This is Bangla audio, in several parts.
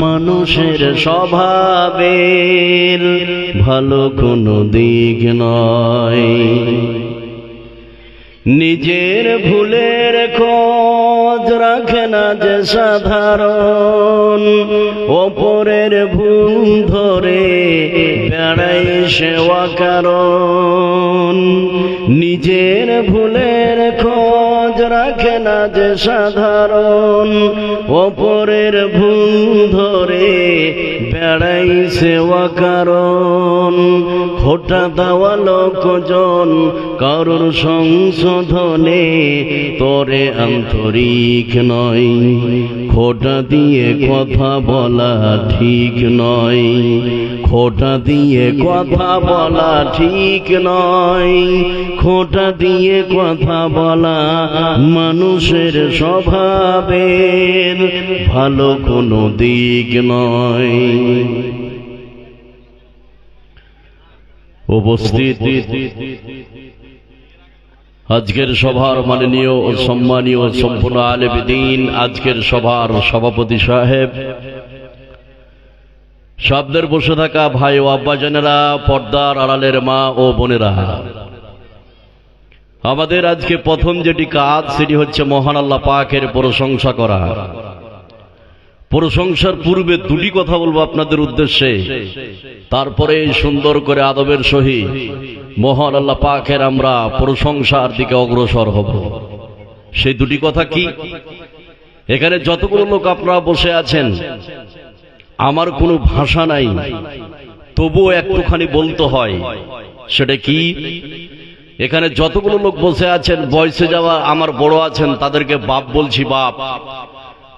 মানুষের স্বভাবের ভালো কোনো দিক নয়। নিজের ভুলের খোঁজ রাখে না যে সাধারণ, অপরের ভুল ধরে বেড়াই সে অকারণ। নিজের ভুলের খোঁজ রাখে না যে সাধারণ, অপরের ভুল ধরে বেড়াই সে অকারণ। খোটা দেওয়া লোকজন কারোর সংশোধনে তরে আন্তরিক নয়। খোটা দিয়ে কথা বলা ঠিক নয়, খোটা দিয়ে কথা বলা ঠিক নয়। খোটা দিয়ে কথা বলা মানুষের স্বভাবের ভালো কোনো দিক নয়। উপস্থিত আজকের সভার মাননীয় ও সম্মানীয় সম্পূর্ণ আলেম দ্বীন, আজকের সভার সভাপতি সাহেব, শব্দের বসে থাকা ভাই ও আব্বাজানেরা, পর্দার আড়ালের মা ও বোনেরা, আমাদের আজকে প্রথম যেটি কাজ সেটি হচ্ছে মহান আল্লাহ পাকের প্রশংসা করা। প্রশংসার পূর্বে দুটি কথা বলবো আপনাদের উদ্দেশ্যে, তারপরে সুন্দর করে আদবের সহিত মহান আল্লাহ পাকের আমরা প্রশংসার দিকে অগ্রসর হব। সেই দুটি কথা কি? এখানে যতগুলো লোক আপনারা বসে আছেন, আমার কোনো ভাষা নাই, তবুও একটুখানি বলতে হয়। সেটা কি? এখানে যতগুলো লোক বসে আছেন, বয়সে যাওয়া আমার বড় আছেন তাদেরকে বাপ বলছি, বাপ।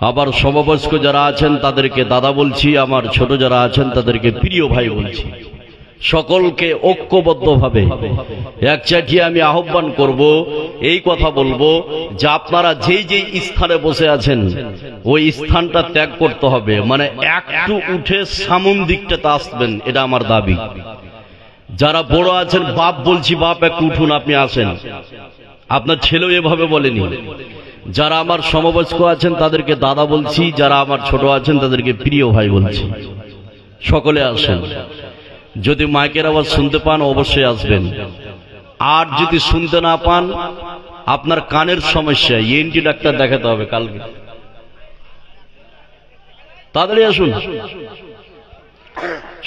আবার সমবয়স্ক যারা আছেন তাদেরকে দাদা বলছি, আমার ছোট যারা আছেন তাদেরকে প্রিয় ভাই বলছি। সকলকে ঐক্যবদ্ধভাবে একচাটিয়ে আমি আহ্বান করব, এই কথা বলবো যে আপনারা যেই যেই স্থানে বসে আছেন ওই স্থানটা ত্যাগ করতে হবে। মানে একটু উঠে সামন দিকটাতে আসবেন, এটা আমার দাবি। যারা বড় আছেন বাপ বলছি, বাপ একটু উঠুন, আপনি আসেন। আপনার ছেলেও এভাবে বলেনি। যারা আমার সমবয়স্ক আছেন তাদেরকে দাদা বলছি, যারা আমার ছোট আছেন তাদেরকে প্রিয় ভাই বলছি। সকলে আসেন। যদি মাইকের আওয়াজ শুনতে পান অবশ্যই আসবেন, আর যদি শুনতে না পান আপনার কানের সমস্যা, ENT ডাক্তার দেখাতে হবে কালকে। তাড়াতাড়ি আসুন।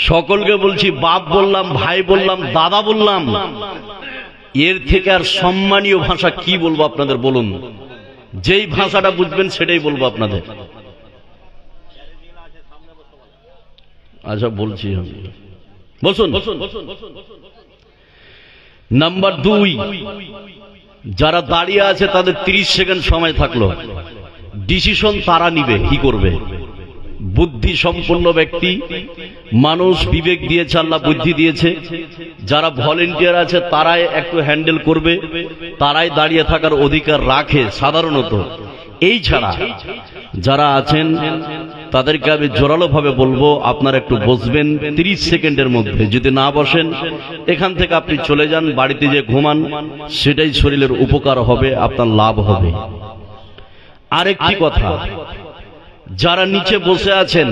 সকলকে বলছি, বাপ বললাম, ভাই বললাম, দাদা বললাম, এর থেকে আর সম্মানীয় ভাষা কি বলবো আপনাদের বলুন? যেই ভাষাটা বুঝবেন সেটাই বলবো আপনাদের। আচ্ছা বলছি আমি, বসুন। নাম্বার 2, যারা দাঁড়িয়ে আছে তাদের 30 সেকেন্ড সময় থাকলো। ডিসিশন তারা নিবে কি করবে। বুদ্ধি সম্পন্ন ব্যক্তি, মানুষ বিবেক দিয়েছে, আল্লাহ বুদ্ধি দিয়েছে। যারা ভলেন্টিয়ার আছে তারাই একটু হ্যান্ডেল করবে, তারাই দাঁড়িয়ে থাকার অধিকার রাখে সাধারণত। এই ছাড়া যারা আছেন তাদেরকে আমি জোরালো ভাবে বলবো, আপনারা একটু বসবেন 30 সেকেন্ডের মধ্যে। যদি না বসেন এখান থেকে আপনি চলে যান, বাড়িতে যে ঘুমান, সেটাই শরীরের উপকার হবে, আপনার লাভ হবে। আরেকটি কথা, যারা নিচে বসে আছেন,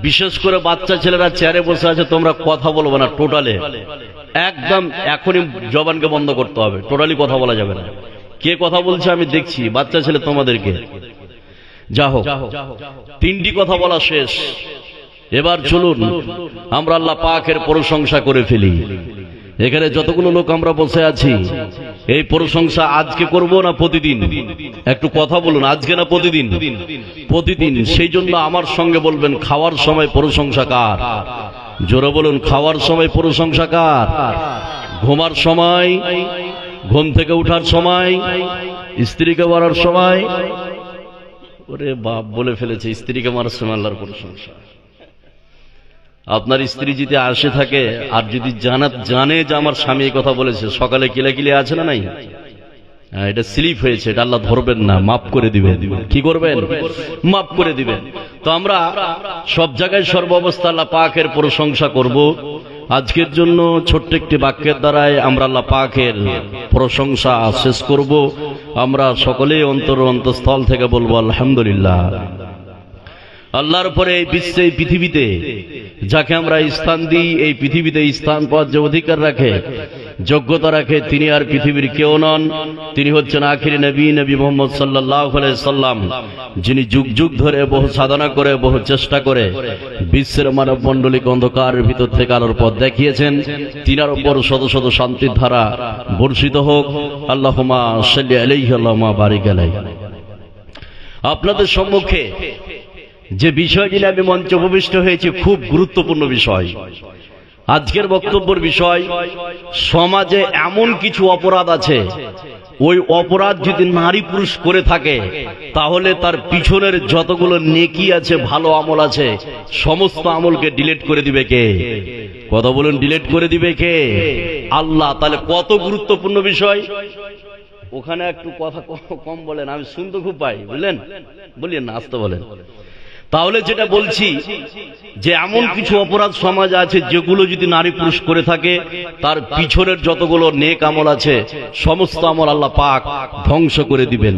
বিশেষ করে বাচ্চা ছেলেরা চেয়ারে বসে আছে, তোমরা কথা বলবো না টোটালে, একদম এখনই জবানকে বন্ধ করতে হবে, টোটালি কথা বলা যাবে না। কে কথা বলছে আমি দেখছি, বাচ্চা ছেলে তোমাদেরকে। যা হোক, 3টি কথা বলা শেষ। এবার চলুন আমরা আল্লাহ পাকের প্রশংসা করে ফেলি। এখানে যতগুলো লোক আমরা বসে আছি, এই প্রশংসা আজকে করব না প্রতিদিন? একটু কথা বলুন, আজকে না প্রতিদিন? প্রতিদিন। সেই জন্য আমার সঙ্গে বলবেন, খাওয়ার সময় প্রশংসা কার? জোরে বলুন, খাওয়ার সময় প্রশংসা কার? ঘুমার সময়, ঘুম থেকে উঠার সময়, স্ত্রীকে মারার সময়। ওরে বাপ বলে ফেলেছে, স্ত্রীকে মারার সময় আল্লাহর প্রশংসা। আপনার স্ত্রী যদি আসে থাকে আর যদি জানে যে আমার স্বামী এই কথা বলেছে, সকালে কিলাকিলি আছে না নাই, এটা স্লিপ হয়েছে, এটা আল্লাহ ধরবেন না, মাফ করে দিবেন। কি করবেন? মাফ করে দিবেন। তো আমরা সব জায়গায় সর্বাবস্থা আল্লাহ পাকের প্রশংসা করব। আজকের জন্য ছোট্ট একটি বাক্যের দ্বারাই আমরা আল্লাহ পাকের প্রশংসা শেষ করব। আমরা সকলেই অন্তরস্থল থেকে বলবো আলহামদুলিল্লাহ। আল্লাহর পরে এই বিশ্বে, এই পৃথিবীতে যাকে আমরা স্থান দিই, এই পৃথিবীতে স্থান পাওয়ার যে অধিকার রাখে, যোগ্যতা রাখে, তিনি আর পৃথিবীর কেউ নন। তিনি হচ্ছেন আখিরি নবী, নবী মুহাম্মদ সাল্লাল্লাহু আলাইহি সাল্লাম, যিনি যুগ যুগ ধরে বহু সাধনা করে, বহু চেষ্টা করে বিশ্বের মানব মণ্ডলীকে অন্ধকারের ভিতর থেকে আলোর পথ দেখিয়েছেন। তিনার উপর শত শত শান্তির ধারা বর্ষিত হোক। আল্লাহুম্মা সাল্লি আলাইহি আল্লাহুম্মা বারিক আলাইহি। আপনাদের সম্মুখে যে বিষয়টি নিয়ে আমি মঞ্চে উপবিষ্ট হয়েছি, খুব গুরুত্বপূর্ণ বিষয়। আজকের বক্তব্যের বিষয়, সমাজে এমন কিছু অপরাধ আছে, ওই অপরাধ যদি নারী পুরুষ করে থাকে তাহলে তার পিছনের যতগুলো নেকি আছে, ভালো আমল আছে, সমস্ত আমলকে ডিলিট করে দিবে কে? কথা বলুন, ডিলিট করে দিবে কে? আল্লাহ। তাহলে কত গুরুত্বপূর্ণ বিষয়। ওখানে একটু কথা কম বলেন, আমি শুনতে খুব পাই, বুঝলেন? বলিয়েন না, আসতে বলেন। তাহলে যেটা বলছি যে এমন কিছু অপরাধ সমাজ আছে যেগুলো যদি নারী পুরুষ করে থাকে তার পিছনের যতগুলো নেক আমল আছে সমস্ত আমল আল্লাহ পাক ধ্বংস করে দিবেন।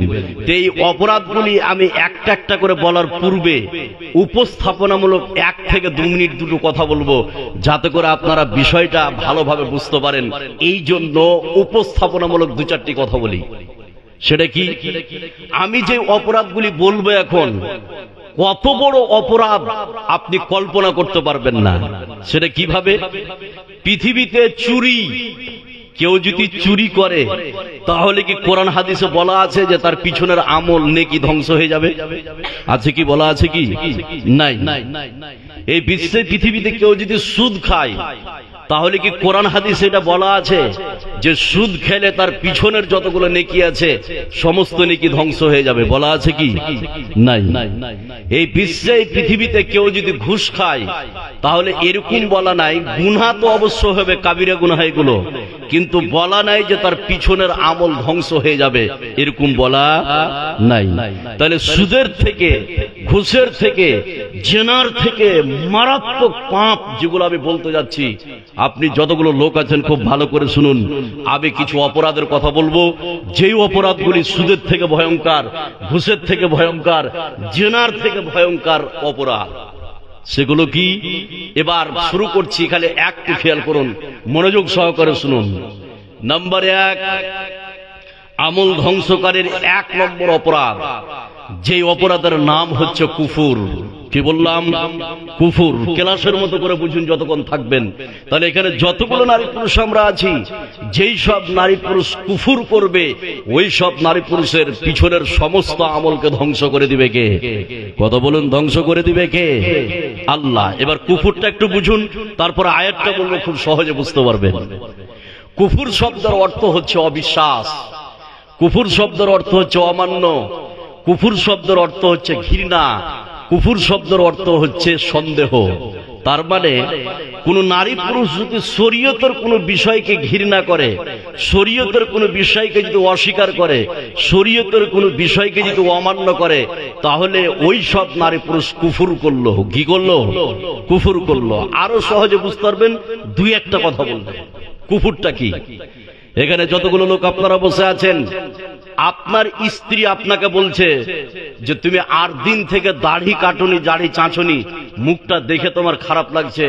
এই অপরাধগুলি আমি একটা একটা করে বলার পূর্বে উপস্থাপনামূলক 1 থেকে 2 মিনিট দুটো কথা বলবো, যাতে করে আপনারা বিষয়টা ভালোভাবে বুঝতে পারেন। এই জন্য উপস্থাপনামূলক 2-4টি কথা বলি। সেটা কি? আমি যে অপরাধগুলি বলবো এখন, কত বড় অপরাধ আপনি কল্পনা করতে পারবেন না। সেটা কিভাবে? পৃথিবীতে চুরি, কেউ যদি চুরি করে তাহলে কি কোরআন হাদিসে বলা আছে যে তার পিছনের আমল নেকি ধ্বংস হয়ে যাবে? আছে কি? বলা আছে কি? নাই। এই বিশ্বে পৃথিবীতে কেউ যদি সুদ খায় তাহলে কি কোরআন হাদিসে এটা বলা আছে যে সুদ খেলে তার পিছনের যতগুলো নেকি আছে সমস্ত নেকি ধ্বংস হয়ে যাবে? বলা আছে কি? নাই। এই বিশ্বে, এই পৃথিবীতে কেউ যদি ঘুষ খায় তাহলে এরকম বলা নাই, গুনাহ তো অবশ্য হবে, কাবিরা গুনাহ এগুলো, কিন্তু বলা নাই যে তার পিছনের আমল ধ্বংস হয়ে যাবে, এরকম বলা নাই। তাহলে সুদের থেকে, ঘুষের থেকে, জেনার থেকে মারাত্মক পাপ যেগুলো আমি বলতে যাচ্ছি, আপনি যতগুলো লোক আছেন খুব ভালো করে শুনুন। আমি কিছু অপরাধের কথা বলবো, যেই অপরাধগুলি সুদের থেকে ভয়ঙ্কর, ঘুষের থেকে ভয়ঙ্কর, জেনার থেকে ভয়ঙ্কর অপরাধ। সেগুলো কি? এবার শুরু করছি, খালি একটু খেয়াল করুন, মনোযোগ সহকারে শুনুন। নাম্বার 1, আমল ধ্বংসকারীর 1 নম্বর অপরাধ, যেই অপরাধের নাম হচ্ছে কুফুর। কি বললাম? কুফুর। ক্লাসের মতো করে বুঝুন যতক্ষণ থাকবেন। তাহলে এখানে যতগুলো নারী পুরুষ আমরা আছি, যেই সব নারী পুরুষ কুফুর করবে, ওই সব নারী পুরুষের পিছনের সমস্ত আমলকে ধ্বংস করে দিবে কে? কথা বলুন, ধ্বংস করে দিবে কে? আল্লাহ। এবার কুফুরটা একটু বুঝুন, তারপর আয়াতটা বলবো, খুব সহজে বুঝতে পারবেন। কুফুর শব্দের অর্থ হচ্ছে অবিশ্বাস, কুফুর শব্দের অর্থ হচ্ছে অমান্য, কুফুর শব্দের অর্থ হচ্ছে ঘৃণা, কুফুর শব্দের অর্থ হচ্ছে সন্দেহ। তার মানে কোন নারী পুরুষ যদি শরীয়তের কোনো বিষয়কে ঘৃণা করে, শরীয়তের কোনো বিষয়কে যদি অস্বীকার করে, শরীয়তের কোনো বিষয়কে যদি অমান্য করে, তাহলে ওই সব নারী পুরুষ কুফুর করলো। কি করলো? কুফুর করলো। আরো সহজে বুঝতে পারবেন, 2-1টা কথা বলবে। কুফুরটা কি? এখানে যতগুলো লোক আপনারা বসে আছেন, আপনার স্ত্রী আপনাকে বলছে যে তুমি 8 দিন থেকে দাড়ি কাটুনি, দাড়ি চাঁচনি, মুখটা দেখে তোমার খারাপ লাগছে,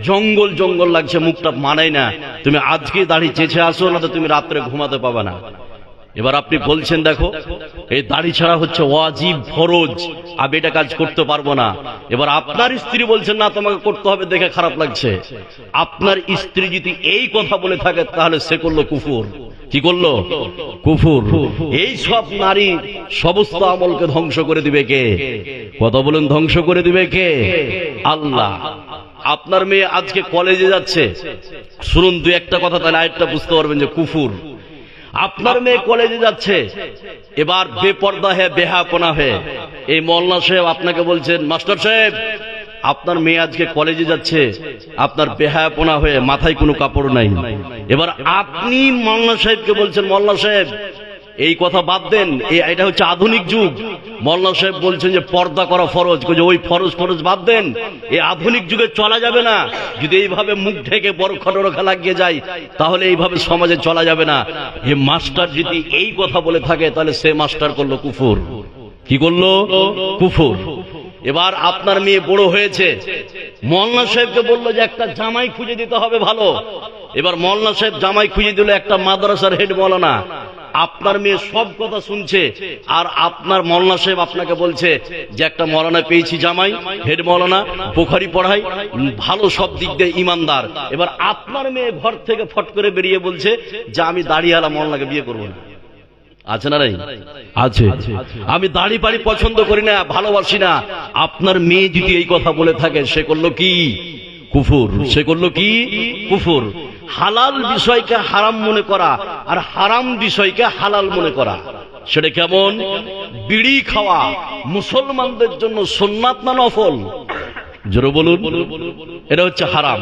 জঙ্গল জঙ্গল লাগছে, মুখটা মানায় না, তুমি আজকে দাড়ি চেঁচে আসো, না তো তুমি রাত্রে ঘুমাতে পাবে না। এবার আপনি বলছেন দেখো এই দাড়ি ছাড়া হচ্ছে ওয়াজিব, ফরজ, আমি এটা কাজ করতে পারবো না। এবার আপনার স্ত্রী বলছেন না তোমাকে করতে হবে, দেখে খারাপ লাগছে। আপনার স্ত্রী যদি এই কথা বলে থাকে তাহলে সে করলো কুফুর। কি করলো? কুফুর। এই সব নারী সমস্ত আমলকে ধ্বংস করে দিবে কে? কথা বলুন, ধ্বংস করে দিবে কে? আল্লাহ। আপনার মেয়ে আজকে কলেজে যাচ্ছে, শুনুন 2-1টা কথা, তাহলে আরেকটা বুঝতে পারবেন যে কুফুর। আপনার মেয়ে কলেজে যাচ্ছে, এবার বেপর্দা হয়ে, বেহাপনা হয়ে এই মোল্লা সাহেব আপনাকে বলছেন, মাস্টার সাহেব আপনার মেয়ে আজকে কলেজে যাচ্ছে, আপনার বেহায়াপনা হয়ে মাথায় কোনো কাপড় নাই। এবার আপনি মোল্লা সাহেবকে বলছেন, মোল্লা সাহেব এই কথা বাদ দেন, এটা হচ্ছে আধুনিক যুগ। মোল্লা সাহেব বলছেন যে পর্দা করা ফরজ, ওই ফরজ ফরজ বাদ দেন, এই আধুনিক যুগে চলা যাবে না। যদি এইভাবে মুখ ঢেকে বড় খটরখা লাগিয়ে যায় তাহলে এইভাবে সমাজে চলা যাবে না। এই মাস্টার যদি এই কথা বলে থাকে তাহলে সে মাস্টার করলো কুফুর। কি করলো? কুফুর। এবার আপনার মেয়ে বড় হয়েছে, মৌলানা সাহেবকে বললো যে একটা জামাই খুঁজে দিতে হবে ভালো। এবার মৌলানা সাহেব জামাই খুঁজে দিল একটা মাদ্রাসার হেড মৌলানা। আপনার মেয়ে সব কথা শুনছে, আর আপনার মৌলানা সাহেব আপনাকে বলছে যে একটা মৌলানা পেয়েছি জামাই, হেড মৌলানা, বুখারী পড়ায়, ভালো সব দিক দিয়ে ইমানদার। এবার আপনার মেয়ে ঘর থেকে ফট করে বেরিয়ে বলছে যে আমি দাড়িওয়ালা মৌলানাকে বিয়ে করবো না। আছে না নাই? আছে। আমি দাড়ি পাড়ি পছন্দ করি না, ভালোবাসি না। আপনার মেয়ে যদি এই কথা বলে থাকে, সে করলো কি? কুফর। সে করলো কি? কুফর। হালাল বিষয়কে হারাম মনে করা আর হারাম বিষয়কে হালাল মনে করা, সেটা কেমন? বিড়ি খাওয়া মুসলমানদের জন্য সুন্নাত না নফল? জোরে বলুন। এটা হচ্ছে হারাম।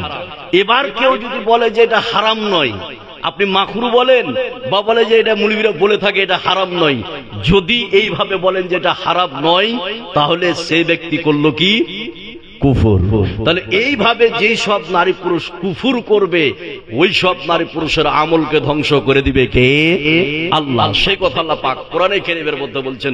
এবার কেউ যদি বলে যে এটা হারাম নয়, আপনি মাকরু বলেন বা বলে যে এটা মুলবিরা বলে থাকে এটা হারাম নয়, যদি এইভাবে বলেন যে এটা হারাম নয়, তাহলে সেই ব্যক্তি করলো কি? কুফর। তাহলে এইভাবে যেই সব নারী পুরুষ কুফর করবে, ওই সব নারী পুরুষের আমলকে ধ্বংস করে দিবে কে? আল্লাহ। সেই কথা আল্লাহ পাক কোরআনে কারীমের মধ্যে বলছেন,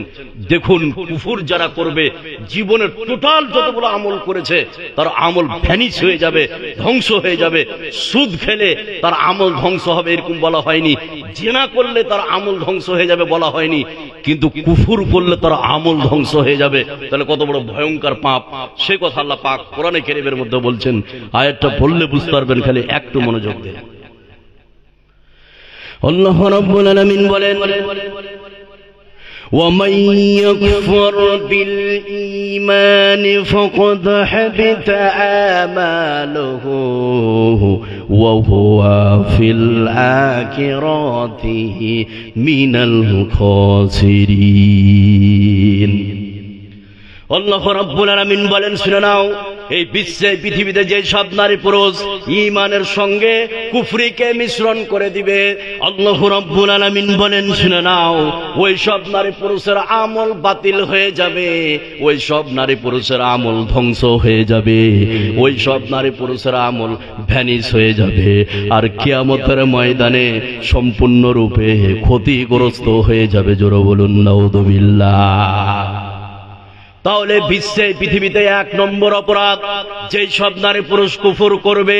দেখুন কুফর যারা করবে, জীবনের টোটাল যতগুলো আমল করেছে তার আমল ভ্যানিশ হয়ে যাবে, ধ্বংস হয়ে যাবে। সুদ খেলে তার আমল ধ্বংস হবে এরকম বলা হয়নি, জিনা করলে তার আমল ধ্বংস হয়ে যাবে বলা হয়নি, কিন্তু কুফর করলে তার আমল ধ্বংস হয়ে যাবে। তাহলে কত বড় ভয়ঙ্কর পাপ, সে কথা আল্লাহ পাক কোরআনে কারীমের মধ্যে বলছেন। আয়াতটা বললে বুঝতে পারবেন, খালি একটু মনোযোগ দেন। আল্লাহ রাব্বুল আলামিন বলেন, ومن يكفر بالإيمان فقد حبط أعماله وهو في الآخرة من الخاسرين। আল্লাহ রাব্বুল আলামিন বলেন, শুনে নাও, এই বিশ্বে পৃথিবীতে যে সব নারী পুরুষ ঈমানের সঙ্গে কুফরিকে মিশ্রণ করে দিবে, আল্লাহ রাব্বুল আলামিন বলেন, শুনে নাও, ওই সব নারী পুরুষের আমল বাতিল হয়ে যাবে, ওই সব নারী পুরুষের আমল ধ্বংস হয়ে যাবে, ওই সব নারী পুরুষের আমল ভ্যানিশ হয়ে যাবে, আর কিয়ামতের ময়দানে সম্পূর্ণরূপে ক্ষতিগ্রস্ত হয়ে যাবে। জোরে বলুন নাউযুবিল্লাহ। তাহলে বিশ্বে পৃথিবীতে এক নম্বর অপরাধ, যেই সব নারী পুরুষ কুফর করবে,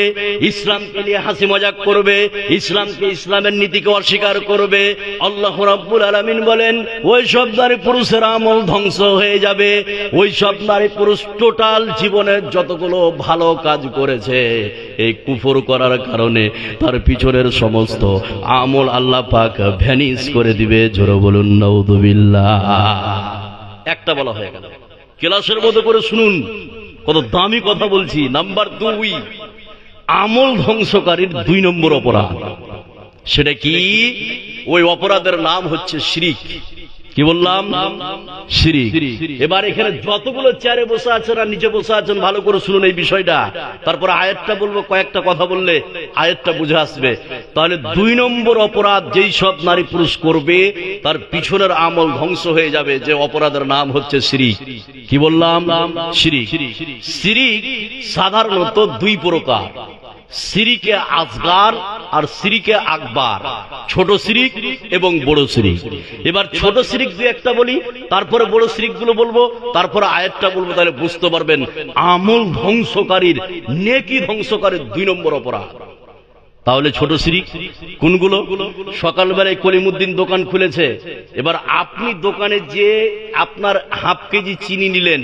ইসলামকে নিয়ে হাসি মজাক করবে, ইসলামকে, ইসলামের নীতিকে অস্বীকার করবে, আল্লাহ রাব্বুল আলামিন বলেন ওই সব নারী পুরুষের আমল ধ্বংস হয়ে যাবে। ওই সব নারী পুরুষ টোটাল জীবনের যতগুলো ভালো কাজ করেছে, এই কুফর করার কারণে তার পিছনের সমস্ত আমল আল্লাহ পাক ভ্যানিশ করে দিবে। জোরে বলুন নাউযুবিল্লাহ। একটা বলা হয়ে গেল, ক্লাসের মতো করে শুনুন, কত দামি কথা বলছি। নাম্বার 2, আমল ধ্বংসকারীর 2 নম্বর অপরাধ, সেটা কি? ওই অপরাধের নাম হচ্ছে শিরিক। কি বললাম? শিরিক। এবার এখানে যতগুলো চেয়ারে বসে আছেন আর নিচে বসে আছেন, ভালো করে শুনুন এই বিষয়টা, তারপর আয়াতটা বলবো, কয়েকটা কথা বললে আয়াতটা বুঝে আসবে। তাহলে 2 নম্বর অপরাধ যেই সব নারী পুরুষ করবে, তার পিছনের আমল ধ্বংস হয়ে যাবে, যে অপরাধের নাম হচ্ছে শিরিক। কি বললাম? শিরিক। শিরিক সাধারণত 2 প্রকার, শিরিকে আসগার আর শিরিকে আকবার, ছোট শিরিক এবং বড় শিরিক। এবার ছোট শিরিক 2-1টা বলি, তারপরে বড় শিরিক গুলো বলবো, তারপরে আয়াতটা বলবো, তাহলে বুঝতে পারবেন আমল ধ্বংসকারীর, নেকি ধ্বংসকারীর 2 নম্বর অপরাধ। তাহলে ছোট শিরিক কোনগুলো? সকালবেলায় কলিমুদ্দিন দোকান খুলেছে, এবার আপনি দোকানে যে আপনার হাফ কেজি চিনি নিলেন,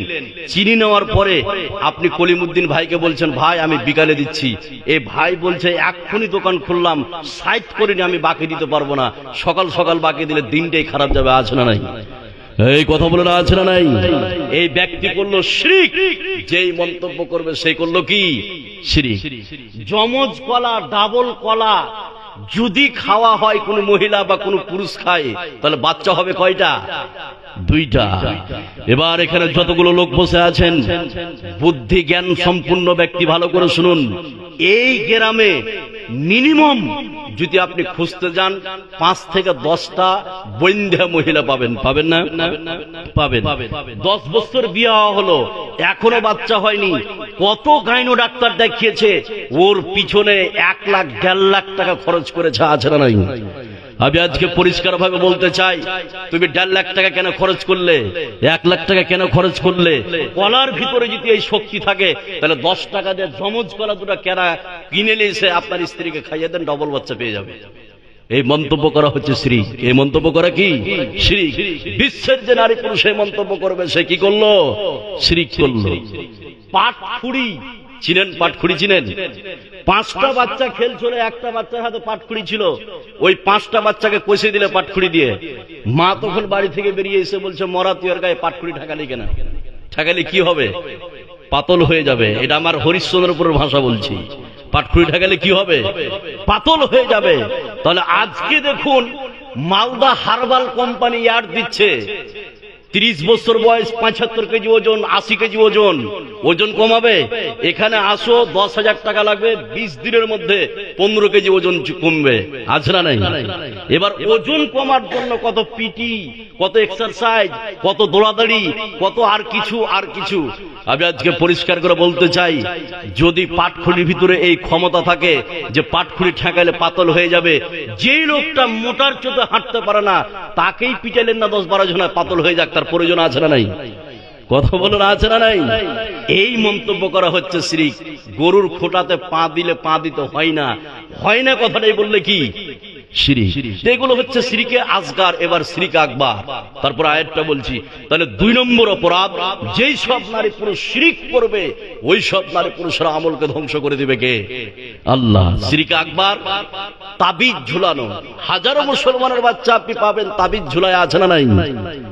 চিনি নেওয়ার পরে আপনি কলিমুদ্দিন ভাইকে বলছেন, ভাই আমি বিকালে দিচ্ছি। এই ভাই বলছে, এক্ষুনি দোকান খুললাম, সাইড করিনি, আমি বাকি দিতে পারবো না, সকাল সকাল বাকি দিলে দিনটাই খারাপ যাবে। আছে না নাই? এই কথা বলে না, আছে না নাই? এই ব্যক্তি করলো শিরিক। যেই মন্তব্য করবে সেই করলো কি? শিরিক। যমজ কলা, ডাবল কলা যদি খাওয়া হয়, কোন মহিলা বা কোন পুরুষ খায়, তাহলে বাচ্চা হবে কয়টা? 2টা। এবার এখানে যতগুলো লোক বসে আছেন, বুদ্ধি জ্ঞান সম্পূর্ণ ব্যক্তি, ভালো করে শুনুন, এই গ্রামে মিনিমাম যদি আপনি খুঁজতে যান 5 থেকে 10টা বৈন্ধা মহিলা পাবেন। পাবেন না? পাবেন। 10 বছর বিয়ে হলো, এখনো বাচ্চা হয়নি, কত গাইনো ডাক্তার দেখিয়েছে, ওর পিছনে 1 লাখ 1.5 লাখ টাকা খরচ করেছে। আছে না নাই? আমি আজকে পরিষ্কার ভাবে বলতে চাই, তুমি 1.5 লাখ টাকা কেন খরচ করলে, 1 লাখ টাকা কেন খরচ করলে? কলার ভিতরে যদি এই শক্তি থাকে তাহলে 10 টাকা দিয়ে জমজ কলা দুটো কেনা কিনে নিয়ে এসে আপনার স্ত্রীকে খাইয়ে দেন, ডবল বাচ্চা পেয়ে যাবে। এই মন্তব্য করা হচ্ছে শিরক। এই মন্তব্য করা কি শিরক? বিশ্বের যে নারী পুরুষ এই মন্তব্য করবে সে কি করলো? শিরক করলো। পাটখুড়ি চিনেন? পাটখুড়ি চিনেন? 5টা বাচ্চা খেলছিল, একটা বাচ্চার হাতে পাটখুড়ি ছিল, ওই 5টা বাচ্চাকে কষে দিলে পাটখুড়ি দিয়ে। মা তখন বাড়ি থেকে বেরিয়ে এসে বলছে, মরা তুই ওর গায়ে পাটখুড়ি ঠেকালি কেন? ঠেকালি কি হবে? পাতল হয়ে যাবে। এটা আমার হরিশ্চন্দ্রপুরের ভাষা বলছি। পাটখুড়ি ঠেকালে কি হবে? পাতল হয়ে যাবে। তাহলে আজকে দেখুন মালদা হারবাল কোম্পানি অ্যাড দিচ্ছে, 30 বছর বয়স, 75 কেজি ওজন, 80 কেজি ওজন, ওজন কমাবে। এখানে আসো, 10,000 টাকা লাগবে, 20 দিনের মধ্যে 15 কেজি ওজন কমবে। আছে না নাই? এবার ওজন কমার জন্য কত পিটি, কত এক্সারসাইজ, কত দৌড়াদৌড়ি, কত আর কিছু। আমি আজকে পরিষ্কার করে বলতে চাই, যদি পাটখুড়ির ভিতরে এই ক্ষমতা থাকে যে পাটখুড়ি ঠেকালে পাতল হয়ে যাবে, যেই লোকটা মোটার চোখে হাঁটতে পারে না তাকেই পিটালেন না 10-12 জন, পাতল হয়ে যাক, তার প্রয়োজন আছে না নাই? কথা বলুন, আছে না নাই? এই মন্তব্য করা হচ্ছে শিরক। গরুর খোঁটাতে পা দিলে পা দিতে হয় না, হয় না কথাটাই বললে কি শিরক? এগুলো হচ্ছে শিরকে আসগার। এবার শিরক আকবার। তারপর আয়াতটা বলছি। তাহলে 2 নম্বর অপরাধ, যেই সব নারী পুরুষ শিরক করবে ওই সব নারী পুরুষরা আমলকে ধ্বংস করে দিবে কে? আল্লাহ। শিরক আকবার, তাবিজ ঝুলানো। হাজারো মুসলমানের বাচ্চা আপনি পাবেন তাবিজ ঝুলায়, আছে না নাই?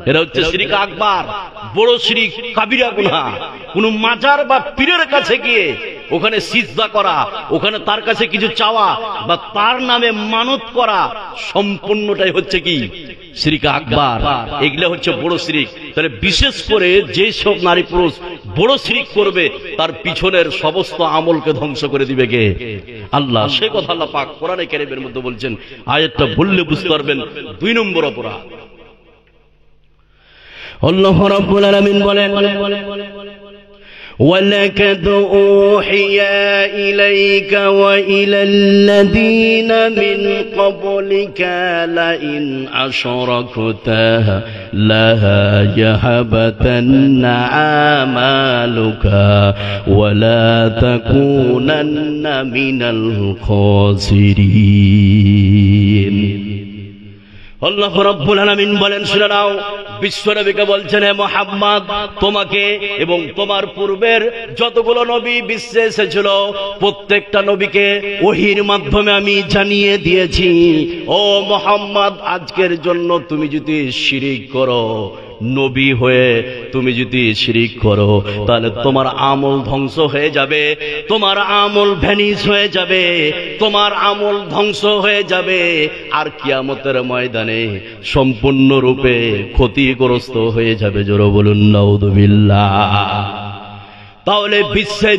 এটা হচ্ছে শিরক আকবার, বড় শিরক, কাবিরা গুনাহ। কোন মাজার বা পীরের কাছে গিয়ে ওখানে সিজদা করা, ওখানে তার কাছে কিছু চাওয়া বা তার নামে মানত করা, সম্পূর্ণটাই হচ্ছে কি শিরক আকবার। এগুলা হচ্ছে বড় শিরক। তাহলে বিশেষ করে যে সব নারী পুরুষ বড় শিরক করবে তার পিছনের সমস্ত আমলকে ধ্বংস করে দিবে কে? আল্লাহ। সে কথা আল্লাহ পাক কোরআনে কারীমের মধ্যে বলছেন। আয়াতটা বললে বুঝতে পারবেন। 2 নম্বর অপরাধ, আল্লাহ রাব্বুল আলামিন বলেন, وَلَقَدْ أُوحِيَ إِلَيْكَ وَإِلَى الَّذِينَ مِنْ قَبْلِكَ لَئِنْ أَشْرَكْتَ لَيَحْبَطَنَّ عَمَلُكَ وَلَا تَكُونَنَّ مِنَ الْخَاسِرِينَ। আল্লাহ রাব্বুল আলামিন বলেন, শুনে নাও, বিশ্বনবীকে বলছেন, হে মুহাম্মদ, তোমাকে এবং তোমার পূর্বের যতগুলো নবী বিশ্বে এসেছিল প্রত্যেকটা নবীকে ওহীর মাধ্যমে আমি জানিয়ে দিয়েছি, ও মুহাম্মদ, আজকের জন্য তুমি যদি শিরক করো, নবী হয়ে তুমি যদি শিরক করো, তাহলে তোমার আমল ধ্বংস হয়ে যাবে, তোমার আমল ভ্যানিশ হয়ে যাবে, তোমার আমল ধ্বংস হয়ে যাবে, আর কিয়ামতের ময়দানে সম্পূর্ণরূপে ক্ষতিগ্রস্ত হয়ে যাবে। জোরে বলুন নাউযুবিল্লাহ। তাহলে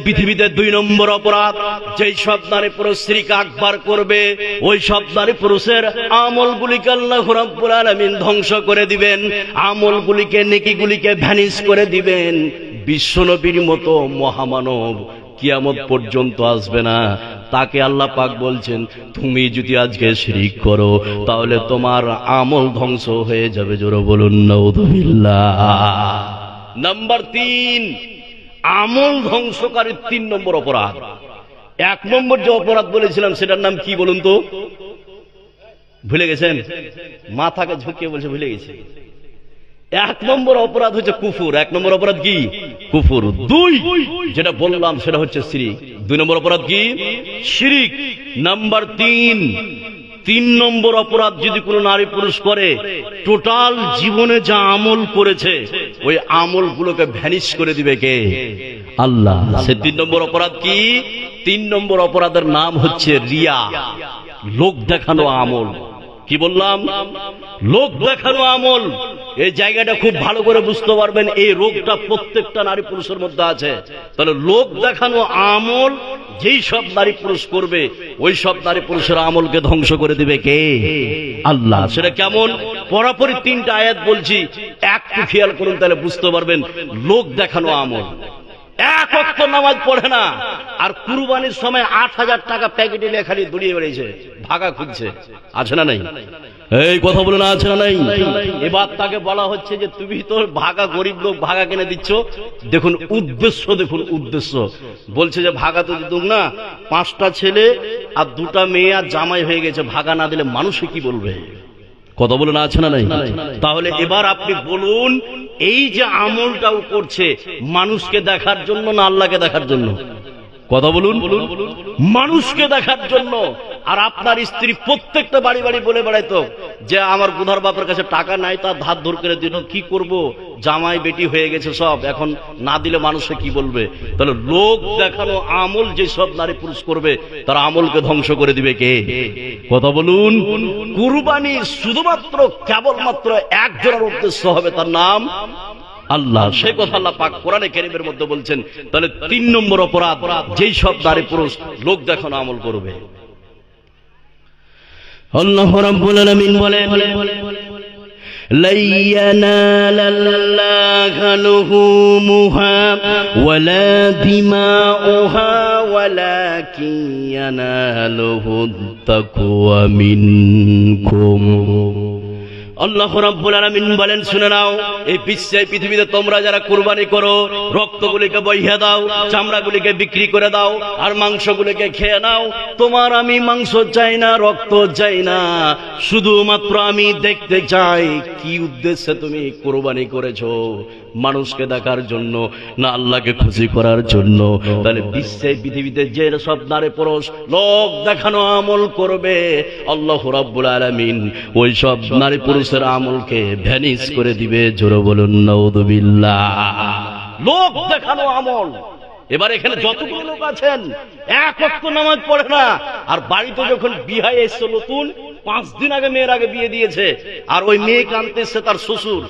পৃথিবীতে 2 নম্বর অপরাধ, যেই সব নারী পুরুষ শিরক আকবার করবে ওই সব নারী পুরুষের আমলগুলিকে আল্লাহ রাব্বুল আলামিন ধ্বংস করে দিবেন, আমলগুলিকে, নেকিগুলিকে ভ্যানিশ করে দিবেন। বিশ্বনবীর মতো মহামানব কিয়ামত পর্যন্ত আসবে না। তাকে আল্লাহ পাক বলছেন, তুমি যদি আজকে শিরক করো তাহলে তোমার আমল ধ্বংস হয়ে যাবে। জোরে বলুন নাউযুবিল্লাহ। নাম্বার 3, আমল ধ্বংসকারী 3 নম্বর অপরাধ। 1 নম্বর যে অপরাধ বলেছিলাম সেটার নাম কি বলুন তো? ভুলে গেছেন? মাথাকে ঝুঁকিয়ে বলছে ভুলে গেছে। 1 নম্বর অপরাধ হচ্ছে কুফর। 1 নম্বর অপরাধ কি? কুফর। 2 যেটা বললাম সেটা হচ্ছে শিরক। 2 নম্বর অপরাধ কি? শিরক। নাম্বার 3 নম্বর অপরাধ যদি কোনো নারী পুরুষ করে, টোটাল জীবনে যা আমল করেছে ওই আমলগুলোকে ভ্যানিশ করে দিবে কে? আল্লাহ। সে 3 নম্বর অপরাধ কি? 3 নম্বর অপরাধের নাম হচ্ছে রিয়া, লোক দেখানো আমল। কি বললাম? লোক দেখানো আমল। এই জায়গাটা খুব ভালো করে বুঝতে পারবেন, এই রোগটা প্রত্যেকটা নারী পুরুষের মধ্যে আছে। তাহলে লোক দেখানো আমল যেই সব নারী পুরুষ করবে ওই সব নারী পুরুষের আমলকে ধ্বংস করে দিবে কে? আল্লাহ। সেটা কেমন? পরাপরি 3টা আয়াত বলছি, একটু খেয়াল করুন তাহলে বুঝতে পারবেন। লোক দেখানো আমল, 1 ওয়াক্ত নামাজ পড়ে না, আর কুরবানির সময় 8,000 টাকা প্যাকেটে লেখালি দড়িয়ে বেড়েছে, ভাগা খুঁজছে, আছে না নাই? এই কথা বলে না, আছে না নাই? এবার তাকে বলা হচ্ছে যে তুমি তো ভাগা, গরিব লোক, ভাগা কিনে দিচ্ছ। দেখুন উদ্দেশ্য, দেখুন উদ্দেশ্য। বলছে যে ভাগা তো দিতুম না, 5টা ছেলে আর 2টা মেয়ে আর জামাই হয়ে গেছে, ভাগা না দিলে মানুষে কি বলবে? কথা বলে না, আছে না নাই? তাহলে এবার আপনি বলুন, এই যে আমলটাও করছে মানুষকে দেখার জন্য না আল্লাহকে দেখার জন্য? কথা বলুন, মানুষকে দেখার জন্য। আর আপনার স্ত্রী প্রত্যেকটা বাড়ি বাড়ি বলে বেড়াইতো যে আমার বুধার বাপের কাছে টাকা নাই, তার ধার ধর করে দিল, কি করব, জামাই বেটি হয়ে গেছে সব, এখন না দিলে মানুষে কি বলবে? তাহলে লোক দেখানো আমল যে সব নারী পুরুষ করবে তার আমলকে ধ্বংস করে দিবে কে? কথা বলুন। কুরবানি শুধুমাত্র কেবলমাত্র একজনের উদ্দেশ্য হবে, তার নাম আল্লাহ। সে কথা আল্লাহ পাক কোরআনে কারীমের মধ্যে বলছেন। তাহলে 3 নম্বর অপরাধ, যেই সব নারী পুরুষ লোক দেখানো আমল করবে। আল্লাহ রাব্বুল আলামিন বলেন, লা ইয়ানালাল্লাহু লুহুমুহা ওয়ালা দিমাউহা ওয়ালাকিন ইয়ানালুহুত তাকওয়া মিনকুম। আল্লাহ রাব্বুল আলামিন বলেন, শুনে নাও, এই বিশ্বে পৃথিবীতে তোমরা যারা কুরবানি করো, রক্তগুলিকে বইয়া দাও, চামড়াগুলিকে বিক্রি করে দাও, আর মাংসগুলিকে খেয়ে নাও, তোমার আমি মাংস চাই না, রক্ত চাই না, শুধুমাত্র আমি দেখতে চাই কি উদ্দেশ্যে তুমি কুরবানি করেছো, মানুষকে দেখার জন্য না আল্লাহকে খুশি করার জন্য? তাহলে বিশ্বে পৃথিবীতে যে সব নারী পুরুষ লোক দেখানো আমল করবে, আল্লাহ রাব্বুল আলামিন ওই সব নারী পুরুষের আমলকে ভ্যানিশ করে দিবে। জোরে বলুন নাউযুবিল্লাহ। লোক দেখানো আমল। এবার এখানে যতগুলো লোক আছেন এক ওয়াক্ত নামাজ পড়ে না, আর বাড়িতে যখন বিয়ে এসছে নতুন, 5 দিন আগে মেয়ের আগে বিয়ে দিয়েছে, আর ওই মেয়ে কানতে এসছে তার শ্বশুর।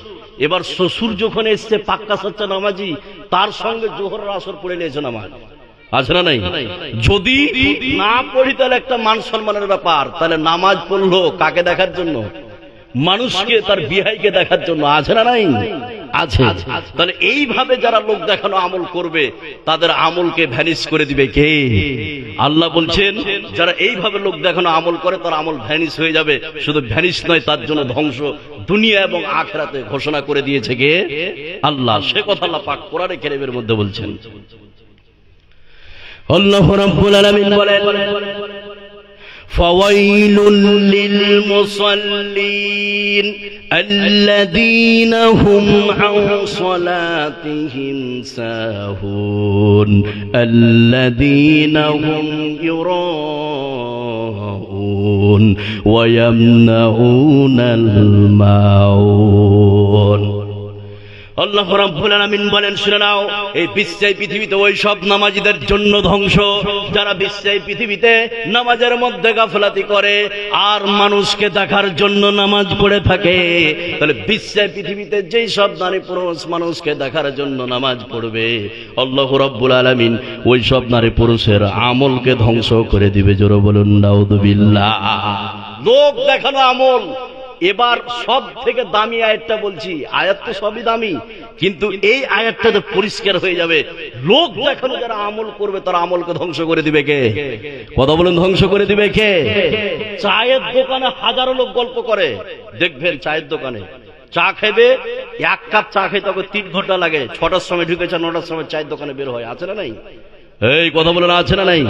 এবার শ্বশুর যখন এসছে পাক্কা সচ্চা নামাজি, তার সঙ্গে জোহরের আসর পড়ে নিয়েছে নামাজ, আছে না নাই? যদি না পড়ি তাহলে একটা মান সম্মানের ব্যাপার। তাহলে নামাজ পড়লো কাকে দেখার জন্য? মানুষকে, তার বিহাইকে দেখার জন্য, আছে না নাই? আছে। তাহলে এইভাবে যারা লোক দেখানো আমল করবে তাদের আমলকে ভ্যানিশ করে দিবে কে? আল্লাহ বলছেন, যারা এইভাবে লোক দেখানো আমল করে তার আমল ভ্যানিশ হয়ে যাবে। শুধু ভ্যানিশ নয়, তার জন্য ধ্বংস দুনিয়া এবং আখিরাতে ঘোষণা করে দিয়েছে কে? আল্লাহ। সে কথা আল্লাহ পাক কোরআনে কারীমের মধ্যে বলছেন। আল্লাহ রাব্বুল আলামিন বলেন, فويل للمصلين الذين هم عن صلاتهم ساهون الذين هم يراءون ويمنعون الماعون। আল্লাহ রাব্বুল আলামিন বলেন, শুনে নাও, এই বিশ্বে পৃথিবীতে ওই সব নামাজীদের জন্য ধ্বংস যারা বিশ্বে পৃথিবীতে নামাজের মধ্যে গাফলাতি করে আর মানুষকে দেখার জন্য নামাজ পড়ে থাকে। তাহলে বিশ্বে পৃথিবীতে যেই সব নারী পুরুষ মানুষকে দেখার জন্য নামাজ পড়বে, আল্লাহ রাব্বুল আলামিন ওই সব নারী পুরুষের আমলকে ধ্বংস করে দিবে। জোরে বলুন নাউযুবিল্লাহ। লোক দেখানো আমল। এবার সব থেকে দামি আয়াতটা বলছি, আয়াত তো সবই দামি, কিন্তু এই আয়াতটাতে পরিষ্কার হয়ে যাবে লোক দেখানো যারা আমল করবে তার আমলকে ধ্বংস করে দিবে কে? কথা বলুন, ধ্বংস করে দিবে কে? চায়ের দোকানে হাজারো লোক গল্প করে, দেখবেন চায়ের দোকানে চা খাইবে, 1 কাপ চা খাইতে তখন 3 ঘন্টা লাগে। 6টার সময় ঢুকেছে, 9টার সময় চায়ের দোকানে বের হয়, আছে না নাই? এই কথা বলে না, আছে না নাই?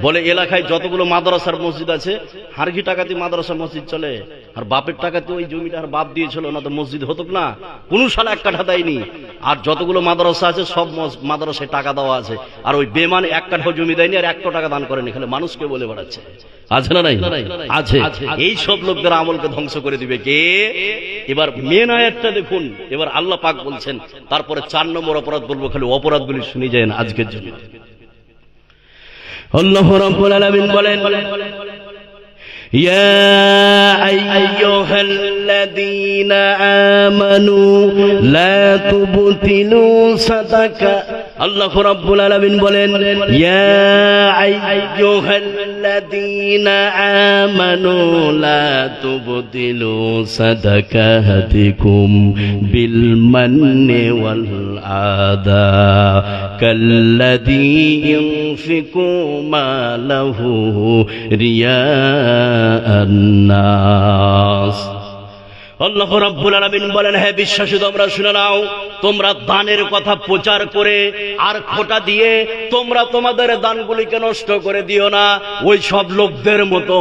বলে এলাকায় যতগুলো মাদ্রাসার মসজিদ আছে, হারকি টাকাতে মাদ্রাসা মসজিদ চলে, আর বাপের টাকাতে ওই জমিটা আর বাপ দিয়েছিল, না তো মসজিদ হতো না, কোন সালে 1 কাঠা দেয়নি। আর যতগুলো মাদ্রাসা আছে সব মাদ্রাসায় টাকা দেওয়া আছে, আর ওই বেমান 1 কাঠা জমি দেয়নি আর 1 টাকা দান করেনি, খালি মানুষকে বলে বেড়াচ্ছে, আছে না নাই? আছে। এই সব লোকদের আমলকে ধ্বংস করে দিবে কে? এবার মেন আয়াতটা দেখুন, এবার আল্লাহ পাক বলছেন, তারপরে 4 নম্বর অপরাধ বলবো, খালি অপরাধগুলি শুনে যায় আজকের জন্য। আল্লাহ রাব্বুল আলামিন বলেন, ইয়া আইয়ুহাল্লাযীনা আমানু লা তুবতিলু সাদাকা। আল্লাহ রাব্বুল আলামিন বলেন, ইয়া আইয়ুহাল্লাযীনা আমানু লা তুবতিলু সাদাকাতিকুম বিল মান্নি ওয়াল আযা কাল্লাযী ইউনফিকু মালাহু রিয়াআন নাস। আল্লাহ রাব্বুল আলামিন বলেন, হে বিশ্বাসী তোমরা শুনে নাও, তোমরা দানের কথা প্রচার করে আর খোঁটা দিয়ে তোমরা তোমাদের দানগুলিকে নষ্ট করে দিও না ওই সব লোকদের মতো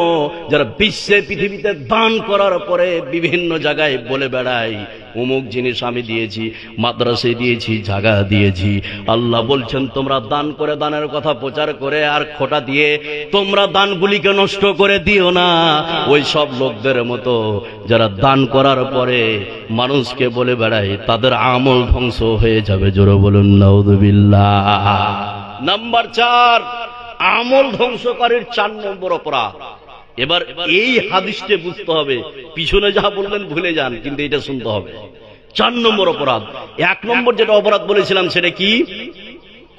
যারা বিশ্বে পৃথিবীতে দান করার পরে বিভিন্ন জায়গায় বলে বেড়ায় অমুক জিনিস আমি দিয়েছি, মাদ্রাসায় দিয়েছি, জায়গা দিয়েছি। আল্লাহ বলছেন তোমরা দান করে দানের কথা প্রচার করে আর খোঁটা দিয়ে তোমরা দানগুলিকে নষ্ট করে দিও না ওই সব লোকদের মতো যারা দান করার পরে মানুষকে বলে বেড়ায়, তাদের আমল ধ্বংস হয়ে যাবে। জোরে বলুন নাউযুবিল্লাহ। নাম্বার 4, আমল ধ্বংসকারীর 4 নম্বর অপরাধ। এবার এই হাদিসটা বুঝতে হবে, পিছনে যা বলবেন ভুলে যান, কিন্তু এটা শুনতে হবে। 4 নম্বর অপরাধ। 1 নম্বর যেটা অপরাধ বলেছিলাম সেটা কি?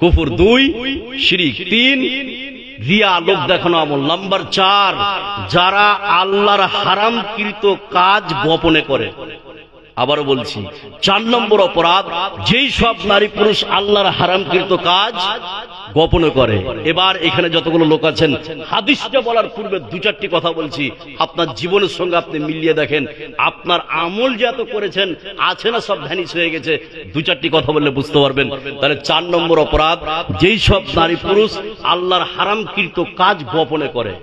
কুফর। 2 শিরক। 3 রিয়া, লোক দেখানো আমল। নাম্বার 4, যারা আল্লাহর হারামকৃত কাজ গোপনে করে। আবারও বলছি, 4 নম্বর অপরাধ, যেই সব নারী পুরুষ আল্লাহর হারামকৃত কাজ গোপনে করে। এবার এখানে যতগুলো লোক আছেন, হাদিসটা বলার পূর্বে 2-4টি কথা বলছি, আপনার জীবনের সঙ্গে আপনি মিলিয়ে দেখেন আপনার আমল যে এত করেছেন আছে না সব ভ্যানিশ হয়ে গেছে। 2-4টি কথা বললে বুঝতে পারবেন। তাহলে 4 নম্বর অপরাধ, যেই সব নারী পুরুষ আল্লাহর হারামকৃত কাজ গোপনে করে।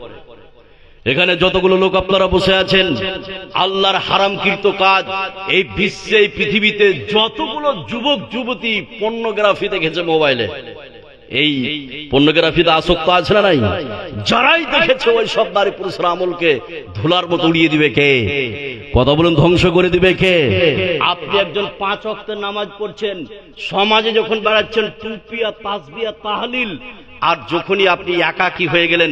এখানে যতগুলো লোক আপনারা বসে আছেন, আল্লাহর হারামকৃত কাজ, এই বিশ্বে এই পৃথিবীতে যতগুলো যুবক যুবতী পর্নোগ্রাফি দেখেছে মোবাইলে, এই পর্নোগ্রাফিতে আসক্ত আছে না নাই? যারাই দেখেছে ওই সব নারী পুরুষের আমলকে ধুলার মতো উড়িয়ে দিবে কে? কথা বলুন, ধ্বংস করে দিবে কে? আপনি একজন 5 ওয়াক্তের নামাজ পড়ছেন, সমাজে যখন বেড়াচ্ছেন টুপি আর তাসবিহ আর তাহলিল, আর যখনই আপনি একাকী হয়ে গেলেন,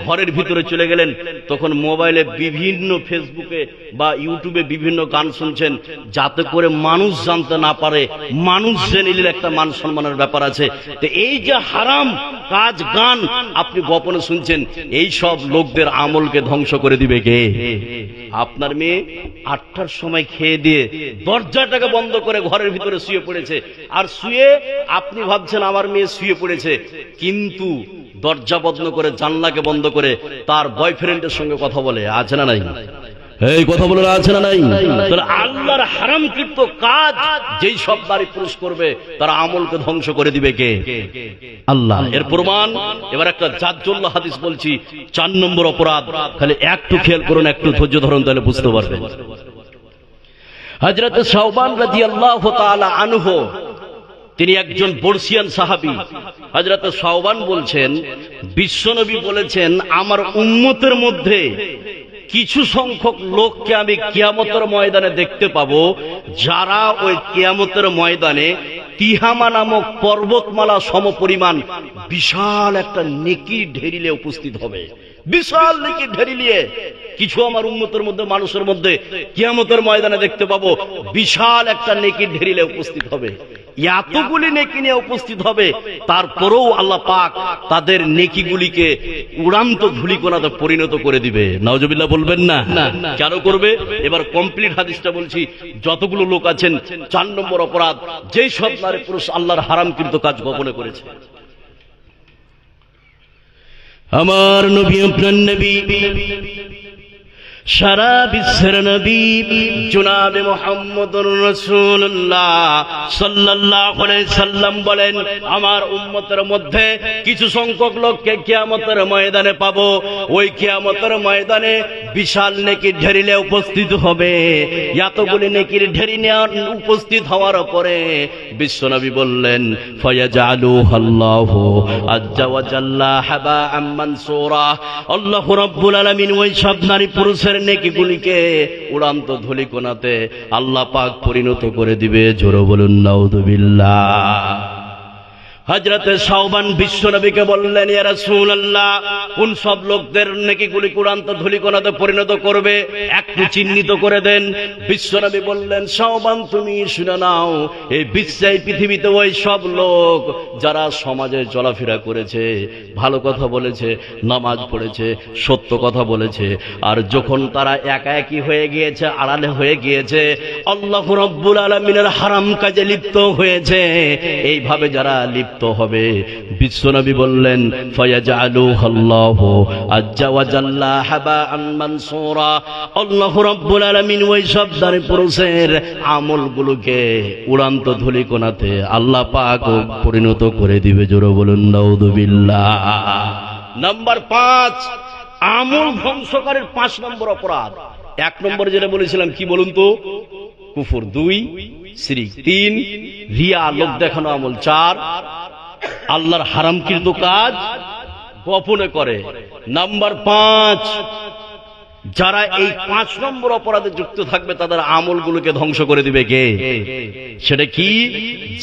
ঘরের ভিতরে চলে গেলেন, তখন মোবাইলে বিভিন্ন ফেসবুকে বা ইউটিউবে বিভিন্ন গান শুনছেন, যাতে করে মানুষ জানতে না পারে। মানুষ জেনে নিলে একটা মান সম্মানের ব্যাপার আছে। তো এই যে হারাম কাজ গান আপনি গোপনে শুনছেন, এই সব লোকদের আমলকে ধ্বংস করে দিবে কে? আপনার মেয়ে 8টার সময় খেয়ে দিয়ে দরজাটাকে বন্ধ করে ঘরের ভিতরে শুয়ে পড়েছে, আর শুয়ে আপনি ভাবছেন আমার মেয়ে শুয়ে পড়েছে, কিন্তু দরজা বন্ধ করে জানলাকে বন্ধ করে তার বয়ফ্রেন্ডের সঙ্গে কথা বলে। আছে না নাই? এই কথা বলে আছে না নাই? তাহলে আল্লাহর হারামকৃত কাজ যেই সব নারী পুরুষ করবে তার আমলকে ধ্বংস করে দিবে কে? আল্লাহ। এর প্রমাণ এবার একটা জাজ্জুল্লাহ হাদিস বলছি, 4 নম্বর অপরাধ। খালি একটু খেয়াল করুন, একটু ধৈর্য ধরুন, তাহলে বুঝতে পারবেন। হযরত শাওবান রাদিয়াল্লাহু তাআলা আনহু, তিনি একজন বর্ষিয়ান সাহাবী। হযরত শাওবান বলছেন, বিশ্বনবী বলেছেন, আমার উম্মতের মধ্যে কিছু সংখ্যক লোককে আমি কিয়ামতের ময়দানে দেখতে পাবো, যারা ওই কিয়ামতের ময়দানে তিহামা নামক পর্বতমালা সমপরিমাণ বিশাল একটা নেকির ঢেরিলে উপস্থিত হবে। বিশাল নেকির ঢেরি নিয়ে কিছু আমার উম্মতের মধ্যে, মানুষের মধ্যে কিয়ামতের ময়দানে দেখতে পাবো, বিশাল একটা নেকির ঢেরিলে উপস্থিত হবে। এতগুলি নেকি নিয়ে উপস্থিত হবে, তারপরেও আল্লাহ পাক তাদের নেকিগুলিকে উড়ান্ত ধূলিকণাতে পরিণত করে দিবে। নাউজুবিল্লাহ বলবেন না? কেন করবে? এবার কমপ্লিট হাদিসটা বলছি। যতগুলো লোক আছেন, 4 নম্বর অপরাধ, যেই সব নারী পুরুষ আল্লাহর হারামকৃত কাজ গোপনে করেছে। আমার নবী, আপনার নবী, সারা বিশ্বের নবী জনাবে মুহাম্মদুর রাসূলুল্লাহ সাল্লাল্লাহু আলাইহি সাল্লাম বলেন, আমার উম্মতের মধ্যে কিছু সংখ্যক লোককে কিয়ামতের ময়দানে পাবো। ওই কিয়ামতের ময়দানে বিশাল নেকির ঢেরিলে উপস্থিত হবে। এতগুলি নেকির ঢেরি নিয়ে উপস্থিত হওয়ার পরে বিশ্বনবী বললেন, ফায়াজালুহাল্লাহু আজ্জা ওয়া জাল্লা হাবাআম মানসুরা। আল্লাহ রাব্বুল আলামিন ওই সব নারী পুরুষের নেকিগুলিকে উড়ান্ত ধূলিকণাতে আল্লাহ পাক পরিণত করে দিবে। জোরে বলুন নাউযুবিল্লাহ। হযরতে শাওবান বিশ্বনবীকে বললেন, ইয়া রাসূলুল্লাহ, কোন সব লোকদের নেকিগুলি কুরআন্ত ধূলিকণাতে পরিণত করবে একটু চিহ্নিত করে দেন। বিশ্বনবী বললেন, শাওবান তুমি শুনে নাও, এই বিশ্বে পৃথিবীতে ওই সব লোক যারা সমাজে চলাফেরা করেছে, ভালো কথা বলেছে, নামাজ পড়েছে, সত্য কথা বলেছে, আর যখন তারা একাকী হয়ে গিয়েছে, আড়ালে হয়ে গিয়েছে, আল্লাহ রাব্বুল আলামিনের হারাম কাজে লিপ্ত হয়েছে, এইভাবে যারা লিপ্ত হবে, বিশ্বনবী বললেন, ফায়াজআলুহুল্লাহু আজ্জা ওয়া জাল্লা হাবাআন মানসুরা, আল্লাহ রাব্বুল আলামিন ওই সব নারী পুরুষের আমলগুলোকে উড়ান্ত ধূলিকণাতে আল্লাহ পাক পরিণত করে দিবে। জোরে বলুন নাউযুবিল্লাহ। নাম্বার 5, আমল ধ্বংসকারীর 5 নম্বর অপরাধ। 1 নম্বর যেটা বলেছিলাম কি বলুন তো, কুফর। 2 শিরক। 3 রিয়া, লোক দেখানো আমল। 4 আল্লাহর হারামকৃত কাজ গোপনে করে। নাম্বার 5, যারা এই 5 নম্বর অপরাধে যুক্ত থাকবে তাদের আমলগুলোকে ধ্বংস করে দিবে কে? সেটা কি?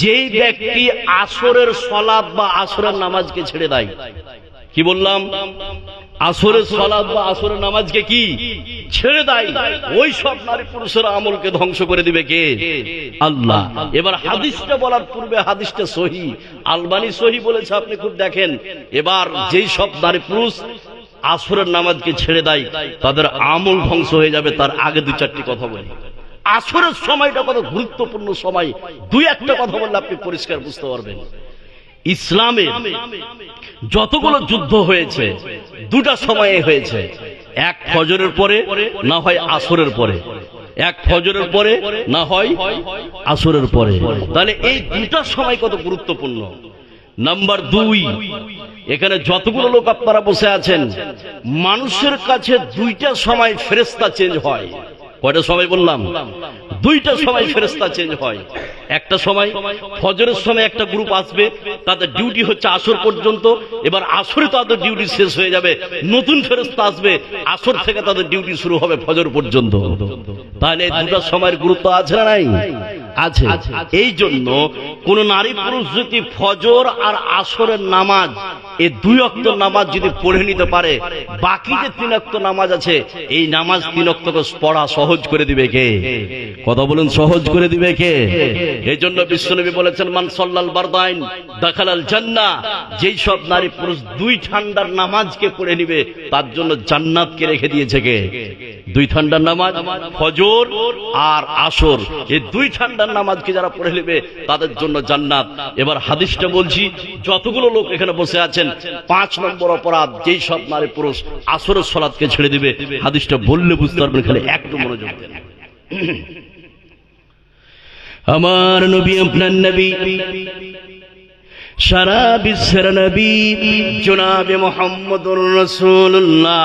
যে ব্যক্তি আসরের সালাত বা আসরের নামাজকে ছেড়ে দেয়। কি বললাম? আসরের সালাত বা আসরের নামাজকে কি ছেড়ে দেয়, ওই সব নারী পুরুষের আমলকে ধ্বংস করে দিবে কে? আল্লাহ। এবার হাদিসটা বলার পূর্বে হাদিসটা সহিহ, আলবানী সহিহ বলেছে, আপনি খুব দেখেন। এবার যেই সব নারী পুরুষ আসরের নামাজকে ছেড়ে দেয় তাদের আমল ধ্বংস হয়ে যাবে, তার আগে 2-4টি কথা বলি। আসরের সময়টা কত গুরুত্বপূর্ণ সময়, 2-1টা কথা বললে আপনি পরিষ্কার বুঝতে পারবেন। ইসলামে যতগুলো যুদ্ধ হয়েছে 2টা সময়ে হয়েছে, এক ফজরের পরে, না হয় আসরের পরে। এক ফজরের পরে, না হয় আসরের পরে। তাহলে এই 2টা সময় কত গুরুত্বপূর্ণ। নাম্বার 2, এখানে যতগুলো লোক আপনারা বসে আছেন, মানুষের কাছে 2টা সময় ফেরেশতা চেঞ্জ হয়। কয়টা সময় বললাম? 2টা সময় ফেরেশতা চেঞ্জ হয়। একটা সময় ফজরের সময় একটা গ্রুপ আসবে, তাদের ডিউটি হচ্ছে আসর পর্যন্ত, এবার আসরে তাদের ডিউটি শেষ হয়ে যাবে, নতুন ফেরেশতা আসবে, আসর থেকে তাদের ডিউটি শুরু হবে ফজর পর্যন্ত। তাহলে 2টা সময়ের গুরুত্ব আছে না নাই? আছে। এই জন্য কোন নারী পুরুষ যদি ফজর আর আসরের নামাজ, এই 2 ওয়াক্ত নামাজ যদি পড়ে নিতে পারে, বাকি যে 3 ওয়াক্ত নামাজ আছে, এই নামাজ 3 ওয়াক্তকে পড়া সহজ করে দিবে কে? কথা বলুন, সহজ করে দিবে কে? এই জন্য বিশ্বনবী বলেছেন, মান সাল্লাল বারদাইন দাখালাল জান্নাহ, যেই সব নারী পুরুষ 2 ঠান্ডার নামাজকে পড়ে নিবে, তার জন্য জান্নাতকে রেখে দিয়েছে কে? 2 ঠান্ডার নামাজ, ফজর আর আসর, এই 2 ঠান্ডার নামাজকে যারা পড়ে নেবে তাদের জন্য জান্নাত। এবার হাদিসটা বলছি, যতগুলো লোক এখানে বসে আছেন, 5 নম্বর অপরাধ, যেই সব নারী পুরুষ আসরের সালাতকে ছেড়ে দিবে। হাদিসটা বললে বুঝতে পারবেন, খালি একটু মনোযোগ দেন। আমার নবী, আপনার নবী, সারা বিশ্বের নবী জনাবে মুহাম্মদুর রাসূলুল্লাহ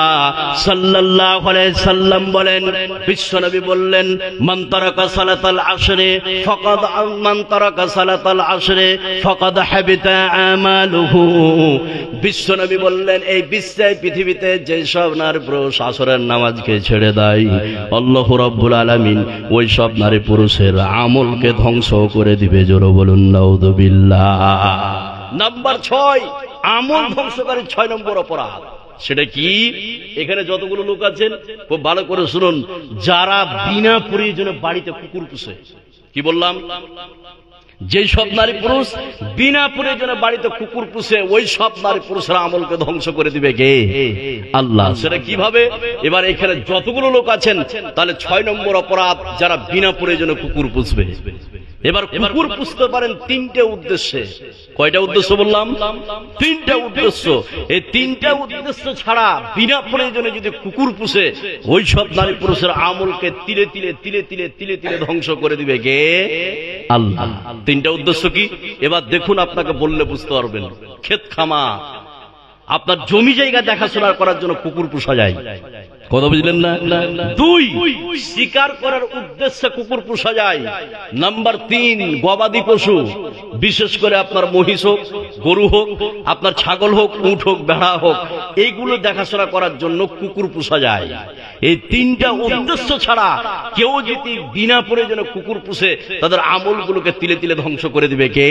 সাল্লাল্লাহু আলাইহি সাল্লাম বলেন, বিশ্বনবী বললেন, মান তারাকা সালাতাল আসরে ফাকাদ, মান তারাকা সালাতাল আসরে ফাকাদ হাবিতা আমালুহু। বিশ্বনবী বললেন, এই বিশ্বে পৃথিবীতে যে সব নারী পুরুষ আসরের নামাজকে ছেড়ে দেয়, আল্লাহ রাব্বুল আলামিন ওই সব নারী পুরুষের আমলকে ধ্বংস করে দিবে। জোরে বলুন নাউযুবিল্লাহ। নাম্বার 6, আমল ধ্বংসকারী 6 নম্বর অপরাধ। সেটা কি? এখানে যতগুলো লোক আছেন খুব ভালো করে শুনুন, যারা বিনা প্রয়োজনে বাড়িতে কুকুর পুষে। কি বললাম? যেই সব নারী পুরুষ বিনা প্রয়োজনে বাড়িতে কুকুর পুষে, ওই সব নারী পুরুষরা আমলকে ধ্বংস করে দিবে কে? আল্লাহ। সেটা কিভাবে? এবার এখানে যতগুলো লোক আছেন, তাহলে 6 নম্বর অপরাধ, যারা বিনা প্রয়োজনে কুকুর পুষবে। এবার কুকুর পুষতে পারেন 3টে উদ্দেশ্যে। কয়টা উদ্দেশ্য বললাম? 3টা উদ্দেশ্য। এই 3টা উদ্দেশ্য ছাড়া বিনা প্রয়োজনে যদি কুকুর পুষে, ওই সব নারী পুরুষের আমলকে তিলে তিলে তিলে তিলে তিলে তিলে ধ্বংস করে দিবে কে? আল্লাহ। 3টা উদ্দেশ্য কি? এবার দেখুন, আপনাকে বললে বুঝতে পারবেন। ক্ষেত খামার, আপনার জমি জায়গা দেখাশোনা করার জন্য কুকুর পোষা যায়। কথা বুঝলেন না? 2, শিকার করার উদ্দেশ্যে কুকুর পোষা যায়। নাম্বার 3, গবাদি পশু, বিশেষ করে আপনার মহিষ হোক, গরু হোক, আপনার ছাগল হোক, উট হোক, ভেড়া হোক, এইগুলো দেখাশোনা করার জন্য কুকুর পোষা যায়। এই 3টা উদ্দেশ্য ছাড়া কেউ যদি বিনা প্রয়োজনে কুকুর পুষে তাদের আমলগুলোকে তিলে তিলে ধ্বংস করে দিবে কে?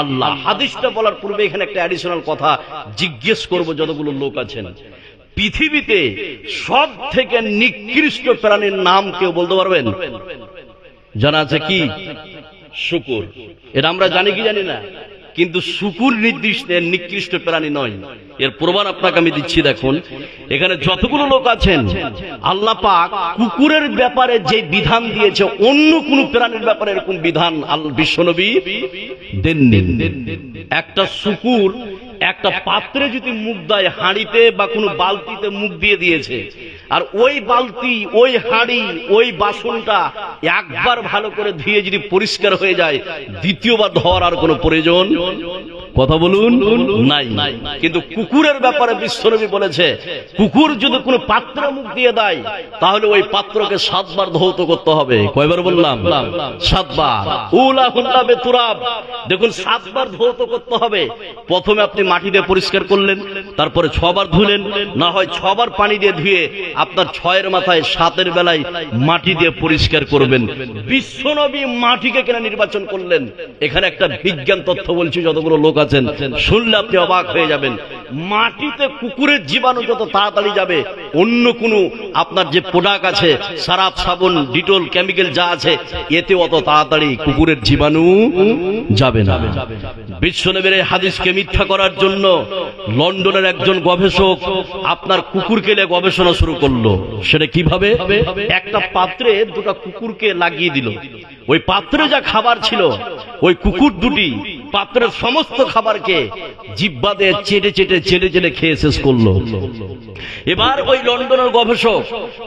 আল্লাহ। হাদিসটা বলার পূর্বে এখানে একটা অ্যাডিশনাল কথা জিজ্ঞেস করব যতগুলো লোক আছেন। পৃথিবীতে সব থেকে নিকৃষ্ট প্রাণীর নাম কেউ বলতে পারবেন? জানা আছে কি? শুকুর। এটা আমরা জানি কি জানি না, কিন্তু শুকুর নিকৃষ্ট প্রাণী নয়। এর প্রমাণ আপনাকে আমি দিচ্ছি। দেখুন, এখানে যতগুলো লোক আছেন, আল্লাহ পাক কুকুরের ব্যাপারে যে বিধান দিয়েছে অন্য কোন প্রাণীর ব্যাপারে এরকম বিধান বিশ্বনবী দেননি। একটা শুকুর একটা পাত্রে যদি মুখ দেয়, হাঁড়িতে বা কোনো বালতিতে মুখ দিয়ে দিয়েছে, আর ওই বালতি, ওই হাঁড়ি, ওই বাসনটা একবার ভালো করে ধুয়ে যদি পরিষ্কার হয়ে যায়, দ্বিতীয়বার ধোয়ার আর কোনো প্রয়োজন, কথা বলুন, নাই। কিন্তু কুকুরের ব্যাপারে বিশ্বনবী বলেছে, কুকুর যদি কোনো পাত্রে মুখ দিয়ে দেয় তাহলে ওই পাত্রকে 7 বার ধৌত করতে হবে। কয়বার বললাম? 7 বার। উলা হুন্না বেতুরাব। দেখুন, 7 বার ধৌত করতে হবে। প্রথমে আপনি মাটি দিয়ে পরিষ্কার করলেন, তারপরে 6 বার ধুলেন, না হয় 6 বার পানি দিয়ে ধুয়ে আপনার 6 এর মাথায় 7 এর বেলায় মাটি দিয়ে পরিষ্কার করবেন। বিশ্বনবী মাটিকে কেন নির্বাচন করলেন? এখানে একটা বিজ্ঞান তথ্য বলছি, যতগুলো লোক আছেন শুনলে আপনি অবাক হয়ে যাবেন। মাটিতে কুকুরের জীবাণু যত তাড়াতাড়ি যাবে, অন্য কোন আপনার যে প্রোডাক্ট আছে, সারাপ, সাবুন, ডিটল, কেমিক্যাল যা আছে, এতে অত তাড়াতাড়ি কুকুরের জীবাণু যাবে না। বিশ্বনবীর এই হাদিসকে মিথ্যা করার জন্য লন্ডনের একজন গবেষক আপনার কুকুরকে নিয়ে গবেষণা শুরু করলো। সেটা কিভাবে? একটা পাত্রে 2টা কুকুরকে লাগিয়ে দিল। ওই পাত্রে যা খাবার ছিল, ওই কুকুর দুটি পাত্রের সমস্ত খাবারকে জিহ্বা দিয়ে চেটে চেটে চেটে চেটে খেয়ে শেষ করলো। এবার ওই লন্ডনের গবেষক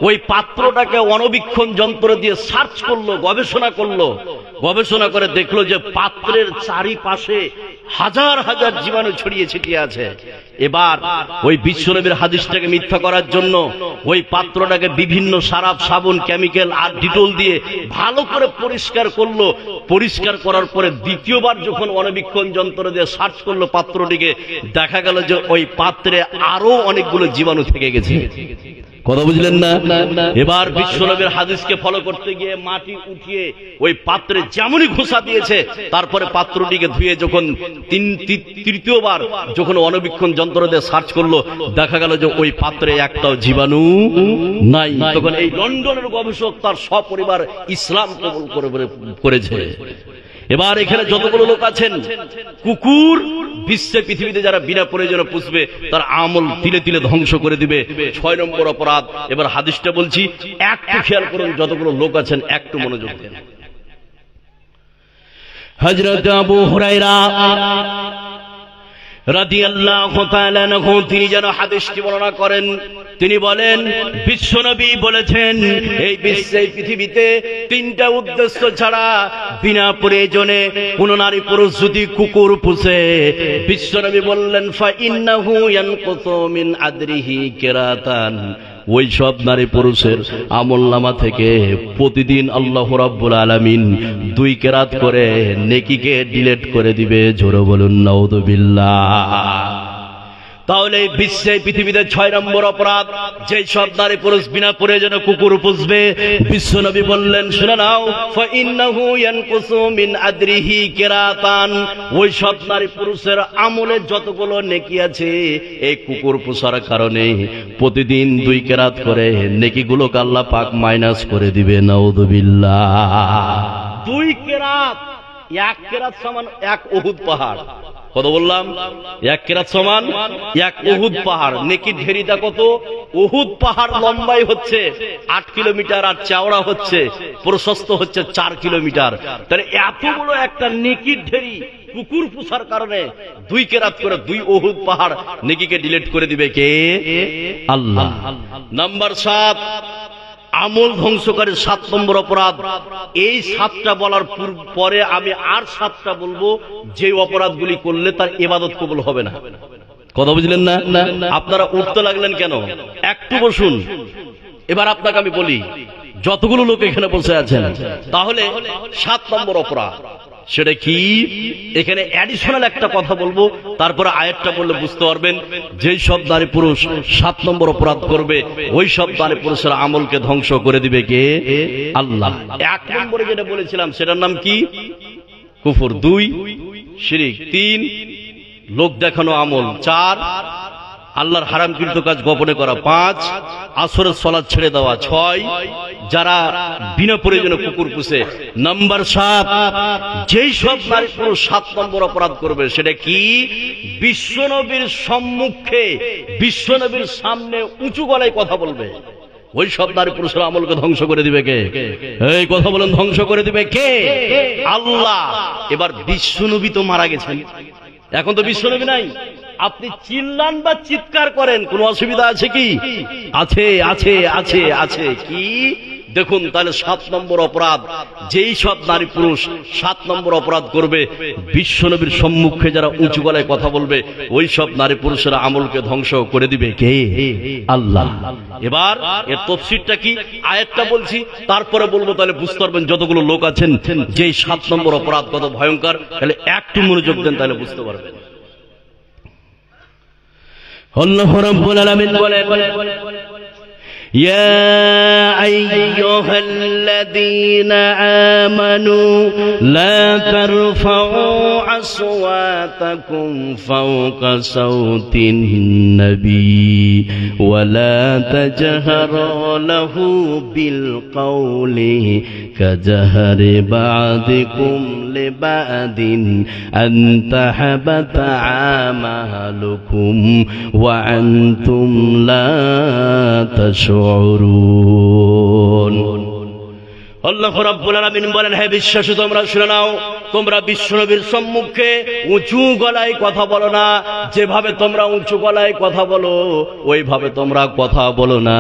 ওই পাত্রটাকে অণুবীক্ষণ যন্ত্র দিয়ে সার্চ করলো, গবেষণা করলো। গবেষণা করে দেখলো যে পাত্রের চারিপাশে হাজার হাজার জীবাণু ছড়িয়ে ছিটিয়ে আছে। এবার ওই বিশ্বনবীর হাদিসটাকে মিথ্যা করার জন্য ওই পাত্রটাকে বিভিন্ন সারাপ, সাবুন, কেমিক্যাল আর ডিটল দিয়ে ভালো করে পরিষ্কার করলো। পরিষ্কার করার পরে দ্বিতীয়বার যখন অণুবীক্ষণ যন্ত্র দিয়ে সার্চ করলো পাত্রটিকে, দেখা গেল যে ওই পাত্রে আরো অনেকগুলো জীবাণু থেকে গেছে। কথা বুঝলেন না? এবার বিশ্বনবীর হাদিসকে ফলো করতে গিয়ে মাটি উঠিয়ে ওই পাত্রে যেমনই ঘুষা দিয়েছে, তারপরে পাত্রটিকে ধুয়ে যখন তৃতীয়বার যখন অণুবীক্ষণ যন্ত্র দিয়ে সার্চ করলো, দেখা গেল যে ওই পাত্রে একটাও জীবাণু নাই। তখন এই লন্ডনের গবেষক তার সপরিবার ইসলাম কবুল করেছে। এবার এখানে যতগুলো লোক আছেন, কুকুর বিশ্বে পৃথিবীতে যারা বিনা প্রয়োজনে পুষবে তার আমল তিলে তিলে ধ্বংস করে দিবে। 6 নম্বর অপরাধ। এবার হাদিসটা বলছি, একটু খেয়াল করুন, যতগুলো লোক আছেন একটু মনোযোগ দেন। হযরত আবু হুরায়রা রাদিয়াল্লাহু তাআলা আনহু তিনি যেন হাদিসটি বর্ণনা করেন। তিনি বলেন, বিশ্বনবী বলেছেন, এই বিশ্বে পৃথিবীতে 3টা উদ্দেশ্য ছাড়া বিনা প্রয়োজনে কোন নারী পুরুষ যদি কুকুর পুষে, বিশ্বনবী বললেন, ফা ইন্নাহু ইয়ানকুতু মিন আদরিহি কিরাতান, ওই সব নারী পুরুষের আমলনামা থেকে প্রতিদিন আল্লাহ রাব্বুল আলামিন 2 কেরাত করে নেকিকে ডিলিট করে দিবে। জোরে বলুন নাউযুবিল্লাহ। তাহলে বিশ্বে পৃথিবীতে 6 নম্বর অপরাধ, যে সব নারী পুরুষ বিনা প্রয়োজনে কুকুর পুষবে, বিশ্বনবী বললেন, শুনে নাও, ফা ইন্নাহু ইয়ানকুসু মিন আদরিহি কিরাতান, ওই সব নারী পুরুষের আমলে যতগুলো নেকি আছে এই কুকুর পোষার কারণে প্রতিদিন 2 কেরাত করে নেকিগুলোকে আল্লাহ পাক মাইনাস করে দিবে। নাউযুবিল্লাহ। 2 কেরাত, 1 কেরাত সমান 1 উহুদ পাহাড়। কত বললাম? 1 কেরাত সমান 1 উহুদ পাহাড়। নেকির ঢেরিটা কত? উহুদ পাহাড় লম্বাই হচ্ছে 8 কিলোমিটার আর চওড়া হচ্ছে, প্রশস্ত হচ্ছে 4 কিলোমিটার। তাহলে এত বড় একটা নেকির ঢেরি কুকুর পোষার কারণে 2 কেরাত করে 2 উহুদ পাহাড় নেকিকে ডিলিট করে দিবে কে? আল্লাহ। নাম্বার 7, আমল ধ্বংসকারী 7 নম্বর অপরাধ। এই 7টা বলার পরে আমি আর 7টা বলবো, যে অপরাধগুলি করলে তার ইবাদত কবুল হবে না। কথা বুঝলেন না? আপনারা উঠতে লাগলেন কেন? একটু বসুন। এবার আপনাকে আমি বলি, যতগুলো লোক এখানে বসে আছেন, তাহলে 7 নম্বর অপরাধ সেটা কি? এখানে অ্যাডিশনাল একটা কথা বলবো, তারপরে আয়াতটা বললে বুঝতে পারবেন। যেই সব নারী পুরুষ 7 নম্বর অপরাধ করবে, ওই সব নারী পুরুষের আমলকে ধ্বংস করে দিবে কে? আল্লাহ। 1 নম্বরে যেটা বলেছিলাম সেটার নাম কি? কুফর। 2 শিরক। 3 লোক দেখানো আমল। 4 আল্লাহর হারামকৃত কাজ গোপনে করা। 5 আসরের সালাত ছেড়ে দেওয়া। 6 যারা বিনা প্রয়োজনে কুকুর পুষে। নাম্বার 7 যেই সব নারী পুরুষ 7 নম্বর অপরাধ করবে সেটা কি? বিশ্বনবীর সম্মুখে, বিশ্বনবীর সামনে উঁচু গলায় কথা বলবে। ওই সব নারী পুরুষের আমলকে ধ্বংস করে দিবে কে? এই কথা বলেন, ধ্বংস করে দিবে কে? আল্লাহ। এবার বিশ্বনবী তো মারা গেছেন, এখন তো বিশ্বনবী নাই। আপনি চিল্লান বা চিৎকার করেন, কোনো অসুবিধা আছে কি? আছে, আছে, আছে, আছে। কি? দেখুন, তাহলে 7 নম্বর অপরাধ, যেই সব নারী পুরুষ 7 নম্বর অপরাধ করবে, বিশ্বনবীর সম্মুখে যারা উঁচু গলায় কথা বলবে, ওই সব নারী পুরুষের আমলকে ধ্বংস করে দিবে কে? আল্লাহ। এবার এর তফসিরটা কি? আয়াতটা বলছি, তারপরে বলবো, তাহলে বুঝতে পারবেন যতগুলো লোক আছেন যেই 7 নম্বর অপরাধ কত ভয়ঙ্কর। তাহলে একটু মনোযোগ দেন, তাহলে বুঝতে পারবেন। আল্লাহ রাব্বুল আলামিন বলেন, يا أيها الذين آمنوا لا ترفعوا أصواتكم فوق صوت النبي ولا تجهروا له بالقول كجهر بعضكم لبعض أن تحبط أعمالكم وأنتم لا تشعرون। আল্লাহ রাব্বুল আলামিন বলেন, হে বিশ্বাসী তোমরা শুনে নাও, তোমরা বিশ্বনবীর সম্মুখে উঁচু গলায় কথা বলো না। যেভাবে তোমরা উঁচু গলায় কথা বলো, ওইভাবে তোমরা কথা বলো না।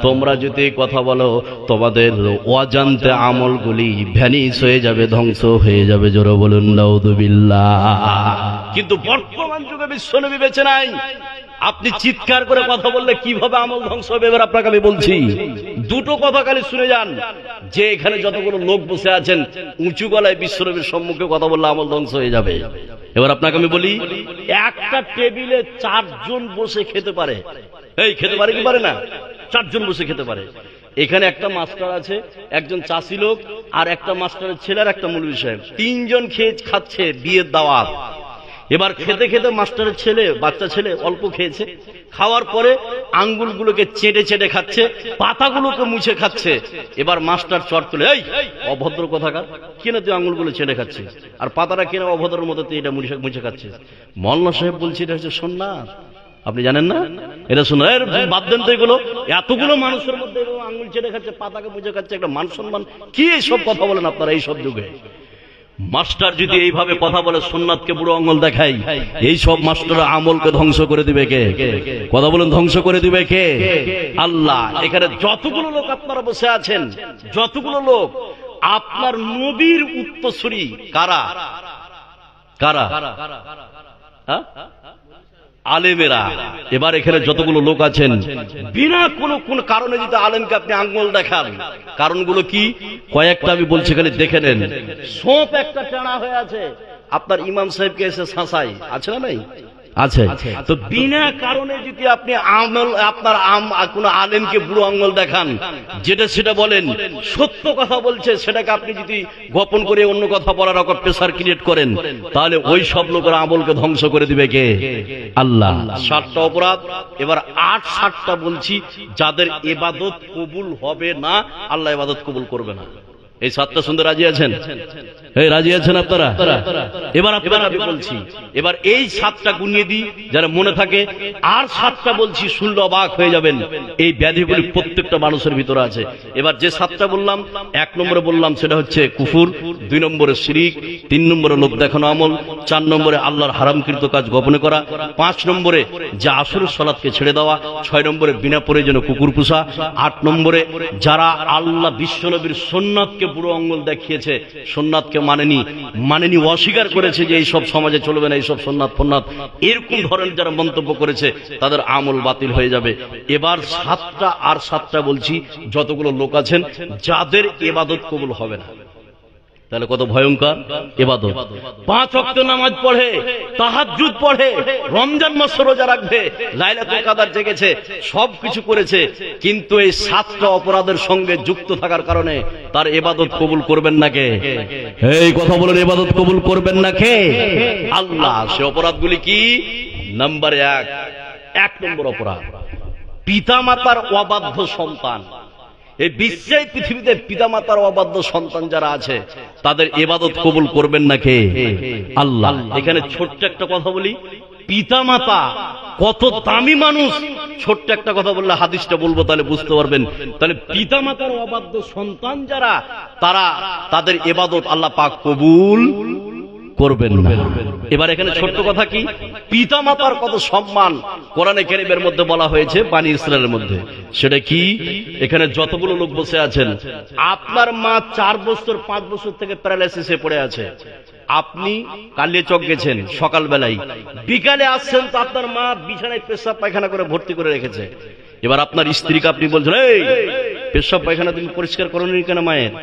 তোমরা যদি কথা বলো, তোমাদের অজান্তে আমলগুলি ভ্যানিশ হয়ে যাবে, ধ্বংস হয়ে যাবে। জোরে বলুন নাউযুবিল্লাহ। কিন্তু বর্তমান যুগে বিশ্বনবী বেঁচে নাই, আপনি চিৎকার করে কথা বললে কিভাবে আমল ধ্বংস হবে? এবার আপনাকে আমি বলছি, দুটো কথা খালি শুনে যান। যে এখানে যতগুলো লোক বসে আছেন, উঁচু গলায় বিশ্বনবীর সম্মুখে কথা বললে আমল ধ্বংস হয়ে যাবে। এবার আপনাকে আমি বলি, একটা টেবিলে 4 জন বসে খেতে পারে। এই খেতে পারে কি পারে না? 4 জন বসে খেতে পারে। এখানে একটা মাস্টার আছে, একজন চাষি লোক, আর একটা মাস্টারের ছেলে আর একটা মৌলভী সাহেব। 3 জন খেয়ে খাচ্ছে, বিয়ের দাওয়াত। এবার খেতে খেতে মাস্টারের ছেলে, বাচ্চা ছেলে অল্প খেয়েছে, খাওয়ার পরে আঙ্গুলগুলোকে চেটে চেটে খাচ্ছে, পাতাগুলোকে মুছে খাচ্ছে। এবার মাস্টার চট তুলে, এই অভদ্র কথাকার, কেন তুই আঙ্গুলগুলো চেটে খাচ্ছিস, আর পাতাটা কেন অভদ্রের মতো তুই এটা মুছে খাচ্ছিস? মৌলানা সাহেব বলছি, এটা হচ্ছে সুন্নাত। আপনি জানেন না এটা? শুনুন, বাদ দেন তো এগুলো। এতগুলো মানুষের মধ্যে আঙ্গুল চেটে খাচ্ছে, পাতাকে মুছে খাচ্ছে, একটা মান সম্মান কি? এইসব কথা বলেন আপনারা এই সব যুগে? মাস্টার যদি এইভাবে কথা বলে, সুন্নাতকে বুড়ো আঙ্গুল দেখাই, এই সব মাস্টার আমলকে ধ্বংস করে দিবে কে? কথা বলেন, ধ্বংস করে দিবে কে? আল্লাহ। এখানে যতগুলো লোক আপনারা বসে আছেন, যতগুলো লোক, আপনার নবীর উত্তরসূরি কারা? কারা? আলেমেরা। এবার এখানে যতগুলো লোক আছেন, বিনা কোন কারণে যদি আলেমকে আপনি আঙ্গুল দেখান, কারণগুলো কি? কয়েকটা আমি বলছি, খালি দেখে নেন। সোপ একটা টানা হয়ে আছে, আপনার ইমাম সাহেবকে এসে শাসাই, আছে না নাই? আছে। তো বিনা কারণে যদি আপনি আপনার কোন আলেমকে বুড়ো আঙ্গুল দেখান, যেটা সেটা বলেন, সত্য কথা বলছে, সেটাকে আপনি যদি গোপন করে অন্য কথা বলার ওপর প্রেসার ক্রিয়েট করেন, তাহলে ওই সব লোকের আমলকে ধ্বংস করে দিবে কে? আল্লাহ। 7টা অপরাধ। এবার 8-7টা বলছি, যাদের ইবাদত কবুল হবে না, আল্লাহ ইবাদত কবুল করবে না। এই 7টা শুনতে রাজি আছেন? এই রাজি আছেন আপনারা? এবার আপনারা বলছি, এবার এই 7টা গুনিয়ে দিই, যারা মনে থাকে। আর 7টা বলছি, শুনলে অবাক হয়ে যাবেন। এই ব্যাধিগুলি প্রত্যেকটা মানুষের ভিতরে আছে। এবার যে 7টা বললাম, 1 নম্বরে বললাম সেটা হচ্ছে কুফর, 2 নম্বরে শিরক, 3 নম্বরে লোক দেখানো আমল, 4 নম্বরে আল্লাহর হারামকৃত কাজ গোপনে করা, 5 নম্বরে যে আসরের সালাতকে ছেড়ে দেওয়া, 6 নম্বরে বিনা প্রয়োজনে কুকুর পোষা, 8 নম্বরে যারা আল্লাহ বিশ্বনবীর সুন্নাতকে সুন্নাতকে বুড়ো আঙ্গুল দেখিয়েছে, সুন্নাতকে মানেনি, অস্বীকার করেছে যে এইসব সমাজে চলবে না, এইসব সুন্নাত ফন্নাত, এরকম ধরনের যারা মন্তব্য করেছে তাদের আমল বাতিল হয়ে যাবে। এবার 7টা বলছি, যতগুলো লোক আছেন যাদের ইবাদত কবুল হবে না। তাহলে কত ভয়ঙ্কর ইবাদত! 5 ওয়াক্ত নামাজ পড়ে, তাহাজ্জুদ পড়ে, রমজান মাস রোজা রাখবে, লাইলাতুল কদর জেগেছে, সবকিছু করেছে, কিন্তু এই 7টা অপরাধের সঙ্গে যুক্ত থাকার কারণে তার ইবাদত কবুল করবেন না কে? এই কথা বলেন, ইবাদত কবুল করবেন না কে? আল্লাহ। সে অপরাধগুলি কি? নাম্বার 1 নম্বর অপরাধ, পিতামাতার অবাধ্য সন্তান। এই বিশ্বে পৃথিবীতে পিতামাতার অবাধ্য সন্তান যারা আছে তাদের ইবাদত কবুল করবেন না কে? আল্লাহ। এখানে ছোট্ট একটা কথা বলি, পিতামাতা কত দামি মানুষ, ছোট্ট একটা কথা বললে হাদিসটা বলবো তাহলে বুঝতে পারবেন। তাহলে পিতামাতার অবাধ্য সন্তান যারা, তাদের ইবাদত আল্লাহ পাক কবুল করবেন না। এবার এখানে ছোট্ট কথা কি, পিতামাতার কত সম্মান কোরআনে কারীমের মধ্যে বলা হয়েছে, বনী ইসরায়েলের মধ্যে। সেটা কি? এখানে যতগুলো লোক বসে আছেন, আপনার মা 4 বছর 5 বছর থেকে প্যারালাইসিসে পড়ে আছে, আপনি কালিয়াচক গেছেন সকালবেলায়, বিকালে আসছেন তো আপনার মা বিছানায় পেশাব পায়খানা করে ভর্তি করে রেখেছে। এবার আপনার স্ত্রীকে আপনি বলছেন, এই পেশাব পায়খানা তুমি পরিষ্কার করোনি কেন মায়ের?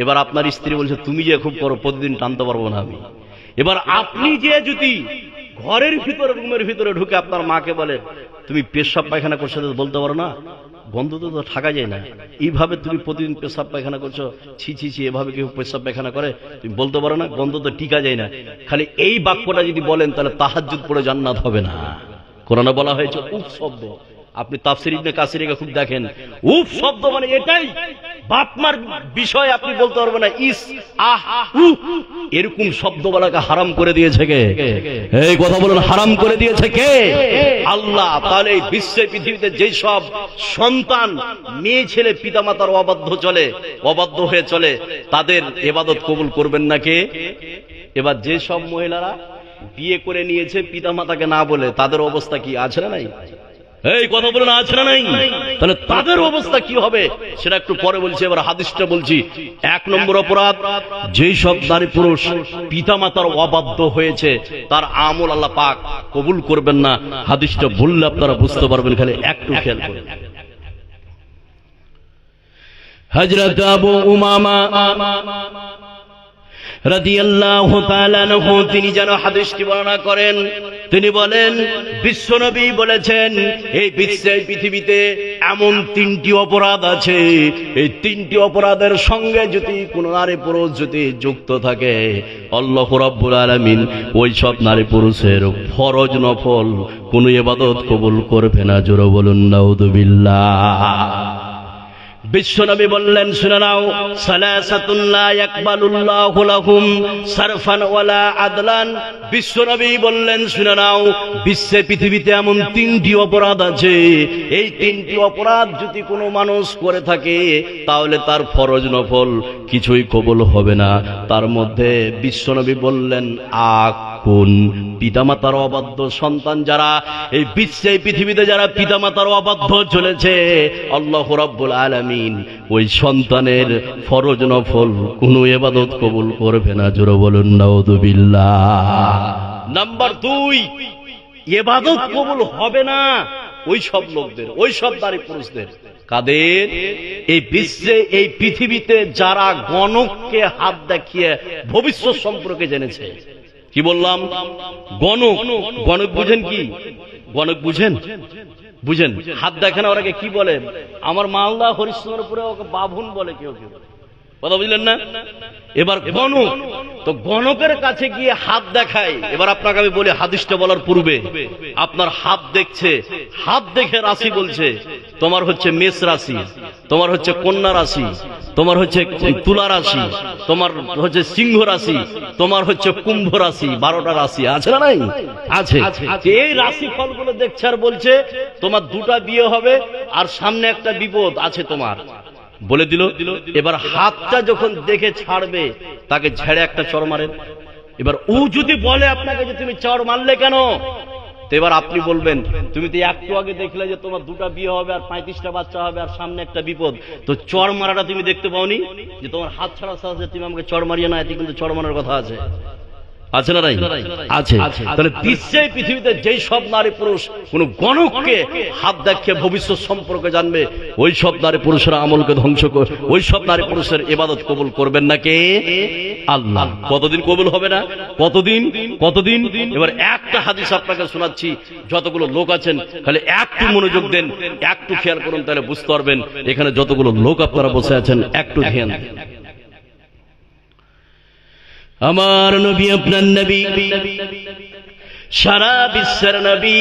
এবার আপনার স্ত্রী বলছে, তুমি যে খুব করো, প্রতিদিন টানতে পারবো না আমি। এবার আপনি যে যদি ঘরের ভিতরে, রুমের ভিতরে ঢুকে আপনার মাকে বলেন, তুমি পেশাব পায়খানা করছো, বলতে পারো না, গন্ধ তো থাকা যায় না, এইভাবে তুমি প্রতিদিন পেশাব পায়খানা করছো, ছি ছি ছি, এভাবে কেউ পেশাব পায়খানা করে, তুমি বলতে পারো না, গন্ধ তো টিকা যায় না। খালি এই বাক্যটা যদি বলেন তাহলে তাহাজ্জুদ পড়ে জান্নাত হবে না। কোরআনে বলা হয়েছে উফ শব্দ, আপনি তাফসীর ইবনে কাসিরে খুব দেখেন, উফ শব্দ মানে এটাই, বাপমার বিষয় আপনি বলতে পারবেন না, ইস আহ উহ, এরকম শব্দ বলাকে হারাম করে দিয়েছে কে? এই কথা বলুন, হারাম করে দিয়েছে কে? আল্লাহ। তাহলে এই বিশ্বে পৃথিবীতে যেই সব সন্তান, মেয়ে ছেলে পিতামাতার অবাধ্য হয়ে চলে, তাদের ইবাদত কবুল করবেন না কে? এবার যে সব মহিলারা বিয়ে করে নিয়েছে পিতামাতাকে না বলে, তাদের অবস্থা কি আছে না নাই? এই কথা বলুন, আছে না নাই? তাহলে তাদের অবস্থা কি হবে সেটা একটু পরে বলছি। এবার হাদিসটা বলছি। 1 নম্বর অপরাধ, যেই সব নারী পুরুষ পিতামাতার অবাধ্য হয়েছে তার আমল আল্লাহ পাক কবুল করবেন না। হাদিসটা বললে আপনারা বুঝতে পারবেন, খালি একটু খেয়াল করুন। হযরত আবু উমামা রাদিয়াল্লাহু তাআলা আনহু তিনি যেন হাদিসটি বর্ণনা করেন, তিনি বলেন, বিশ্বনবী বলেছেন, এই বিশ্বে পৃথিবীতে এমন 3টি অপরাধ আছে, এই 3টি অপরাধের সঙ্গে যদি কোন নারী পুরুষ যদি যুক্ত থাকে, আল্লাহ রাব্বুল আলামিন ওই সব নারী পুরুষের ফরজ নফল কোন ইবাদত কবুল করবে না। জোরে বলুন নাউযুবিল্লাহ। বিশ্বনবী বললেন, শুনে নাও, সালাসাতুন লা ইয়াকবালুল্লাহু লাহুম সারফান ওয়ালা আদলান। বিশ্বনবী বললেন, শুনে নাও, বিশ্বে পৃথিবীতে এমন 3টি অপরাধ আছে, এই 3টি অপরাধ যদি কোনো মানুষ করে থাকে তাহলে তার ফরজ নফল কিছুই কবুল হবে না। তার মধ্যে বিশ্বনবী বললেন, কোন পিতামাতার অবাধ্য সন্তান যারা, এই বিশ্বে পৃথিবীতে যারা পিতামাতার অবাধ্য চলেছে, আল্লাহ রাব্বুল আলামিন ওই সন্তানের ফরজ নফল কোন ইবাদত কবুল করবে না। জোরে বলুন নাউযুবিল্লাহ। নাম্বার 2, ইবাদত কবুল হবে না ওই সব লোকদের, ওই সব নারী পুরুষদের। কাদের? এই বিশ্বে, এই পৃথিবীতে যারা গণককে হাত দেখিয়ে ভবিষ্যৎ সম্পর্কে জেনেছে। কি বললাম? গণক। গণক বুঝেন কি? গণক বুঝেন? হাত দেখে না, ওরাকে কি বলে? আমার মালদা হরিশ্চন্দ্রপুরে ওকে বাভুন বলে, কেউ কেউ, কথা বুঝলেন না? এবার গণক, তো গণকের কাছে গিয়ে হাত দেখায়। এবার আপনাকে আমি বলি, হাদিসটা বলার পূর্বে আপনার হাত দেখছে, হাত দেখে রাশি বলছে, তোমার হচ্ছে মেষ রাশি, তোমার হচ্ছে কন্যা রাশি, তোমার হচ্ছে তুলা রাশি, তোমার হচ্ছে সিংহ রাশি, তোমার হচ্ছে কুম্ভ রাশি। 12টা রাশি আছে না নাই? আছে। এই রাশি ফলগুলো দেখছে আর বলছে, তোমার 2টা বিয়ে হবে আর সামনে একটা বিপদ আছে তোমার, বলে দিল। এবার হাতটা যখন দেখে ছাড়বে, তাকে ঝেড়ে একটা চড় মারেন। এবার ও যদি বলে আপনাকে যে তুমি চড় মারলে কেন, তো এবার আপনি বলবেন তুমি তো একটু আগে দেখলে যে তোমার 2টা বিয়ে হবে আর 35টা বাচ্চা হবে আর সামনে একটা বিপদ, তো চড় মারাটা তুমি দেখতে পাওনি? যে তোমার হাত ছাড়া সাথে তুমি আমাকে চড় মারিয়ে না, এতে কিন্তু চড় মারার কথা আছে, আছে না নাই? আছে। তাহলে বিশ্বে পৃথিবীতে যেই সব নারী পুরুষ কোন গণককে হাত দেখে ভবিষ্যৎ সম্পর্কে জানবে, ওই সব নারী পুরুষের আমলকে ধ্বংস করে, ওই সব নারী পুরুষের ইবাদত কবুল করবেন না কে? আল্লাহ। কতদিন কবুল হবে না? কতদিন? এবার একটা হাদিস আপনাকে শোনাচ্ছি, যতগুলো লোক আছেন খালি একটু মনোযোগ দেন, একটু খেয়াল করুন, তাহলে বুঝতে পারবেন এখানে যতগুলো লোক আপনারা বসে আছেন একটু ধ্যান দেন। আমার নবী, আপনার নবী, সারা বিশ্বের নবী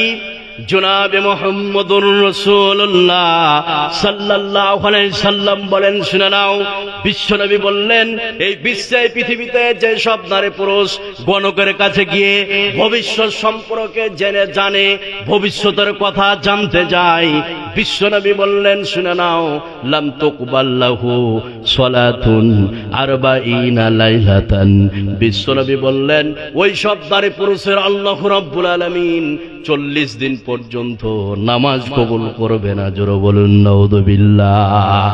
জনাবে মুহাম্মদুর রাসূলুল্লাহ সাল্লাল্লাহু আলাইহি সাল্লাম বলেন, শুনে নাও, বিশ্বনবী বললেন, এই বিশ্বে পৃথিবীতে যে সব নারী পুরুষ গণকের কাছে গিয়ে ভবিষ্যৎ সম্পর্কে জানে, ভবিষ্যতের কথা জানতে যায়, বিশ্বনবী বললেন, শুনে নাও, লাম তুকবাল লাহু সালাতুন 40 লাইলাতান। বিশ্বনবী বললেন, ওই সব নারী পুরুষের আল্লাহ রাব্বুল আলামিন 40 দিন পর্যন্ত নামাজ কবুল করবে না। জোরে বলুন নাউযুবিল্লাহ।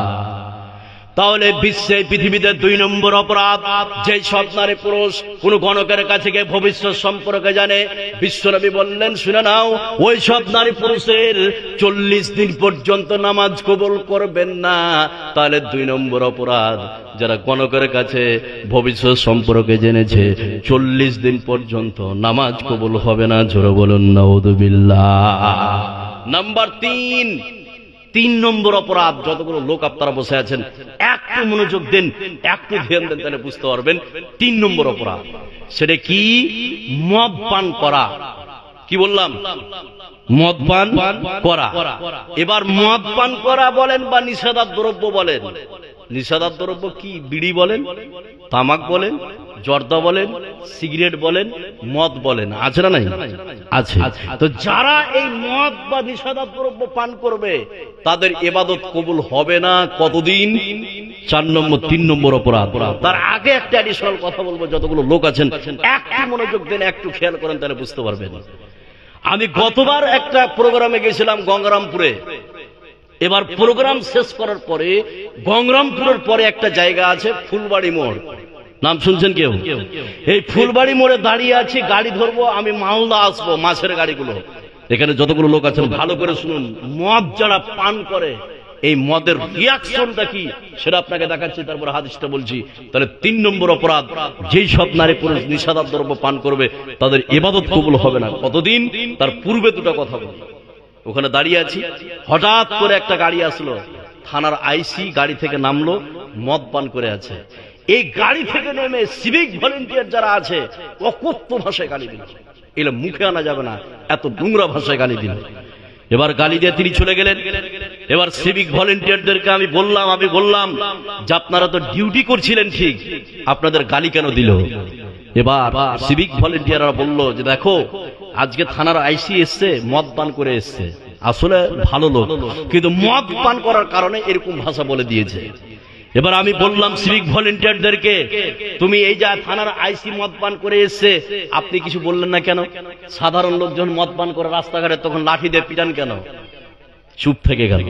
তাহলে বিশ্বে পৃথিবীতে 2 নম্বর অপরাধ, যে সব নারী পুরুষ কোন গণকের কাছে গিয়ে ভবিষ্যৎ সম্পর্কে জানে, বিশ্বনবী বললেন, শুনে নাও, ওই সব নারী পুরুষের 40 দিন পর্যন্ত নামাজ কবুল করবেন না। তাহলে 2 নম্বর অপরাধ, যারা গণকের কাছে ভবিষ্যৎ সম্পর্কে জেনেছে 40 দিন পর্যন্ত নামাজ কবুল হবে না। জোরে বলুন নাউযুবিল্লাহ। নাম্বার 3 নম্বর অপরাধ, যতগুলো লোক আপনারা বসে আছেন একটু মনোযোগ দেন, একটু ধ্যান দেন, তাহলে বুঝতে পারবেন 3 নম্বর অপরাধ। সেটা কি? মদ পান করা। কি বললাম? মদ পান করা। এবার মদ পান করা বলেন বা নিষেধাজ্ঞ দ্রব্য বলেন, নিষেধাজ্ঞ দ্রব্য কি? বিড়ি বলেন, তামাক বলেন, জর্দা বলেন, সিগারেট বলেন, মদ বলেন, আছে না নাই? আছে। তো যারা এই মদ বা নিষেধাজ্ঞ দ্রব্য পান করবে তাদের ইবাদত কবুল হবে না। কতদিন? 3 নম্বর অপরাধ। তার আগে একটা অ্যাডিশনাল কথা বলবো, যতগুলো লোক আছেন একটু মনোযোগ দেন, একটু খেয়াল করেন, তাহলে বুঝতে পারবেন। আমি গতবার একটা প্রোগ্রামে গেছিলাম গঙ্গারামপুরে। এবার প্রোগ্রাম শেষ করার পরে গঙ্গারামপুরের পরে একটা জায়গা আছে ফুলবাড়ি মোড়, নাম শুনছেন কেউ? এই ফুলবাড়ি মোড়ে দাঁড়িয়ে আছি, গাড়ি ধরবো, আমি মালদা আসবো, মাছের গাড়িগুলো। এখানে যতগুলো লোক আছেন ভালো করে শুনুন, মদ যারা পান করে এই মদের রিয়াকশনটা কি সেটা আপনাকে দেখাচ্ছি, তারপর হাদিসটা বলছি। তাহলে 3 নম্বর অপরাধ, যেই সব নারী পুরুষ নিষেধাজ্ঞ দ্রব্য পান করবে তাদের ইবাদত কবুল হবে না। কতদিন? তার পূর্বে 2টা কথা বলি। ওখানে দাঁড়িয়ে আছি, হঠাৎ করে একটা গাড়ি আসলো, থানার আইসি গাড়ি থেকে নামলো, মদ পান করে আছে। এই গাড়ি থেকে নেমে সিভিক ভলেন্টিয়ার যারা আছে অকথ্য ভাষায় গালি দিল, এগুলো মুখে আনা যাবে না, এত নোংরা ভাষায় গালি দিল। এবার গালি দিয়ে তিনি চলে গেলেন। এবার সিভিক ভলেন্টিয়ারদেরকে আমি বললাম যে আপনারা তো ডিউটি করছিলেন ঠিক, আপনাদের গালি কেন দিল? এবার সিভিক ভলেন্টিয়াররা বলল যে দেখো, আজকে থানার আইসি এসছে, মদ পান করে এসছে, আসলে ভালো লোক, কিন্তু মদ পান করার কারণে এরকম ভাষা বলে দিয়েছে। এবার আমি বললাম সিভিক ভলেন্টিয়ারদেরকে, তুমি এই যা থানার আইসি মদ পান করে এসছে, আপনি কিছু বললেন না কেন? সাধারণ লোকজন মদ পান করে রাস্তাঘাটে তখন লাঠি দিয়ে পিটান কেন? চুপ থেকে গেল।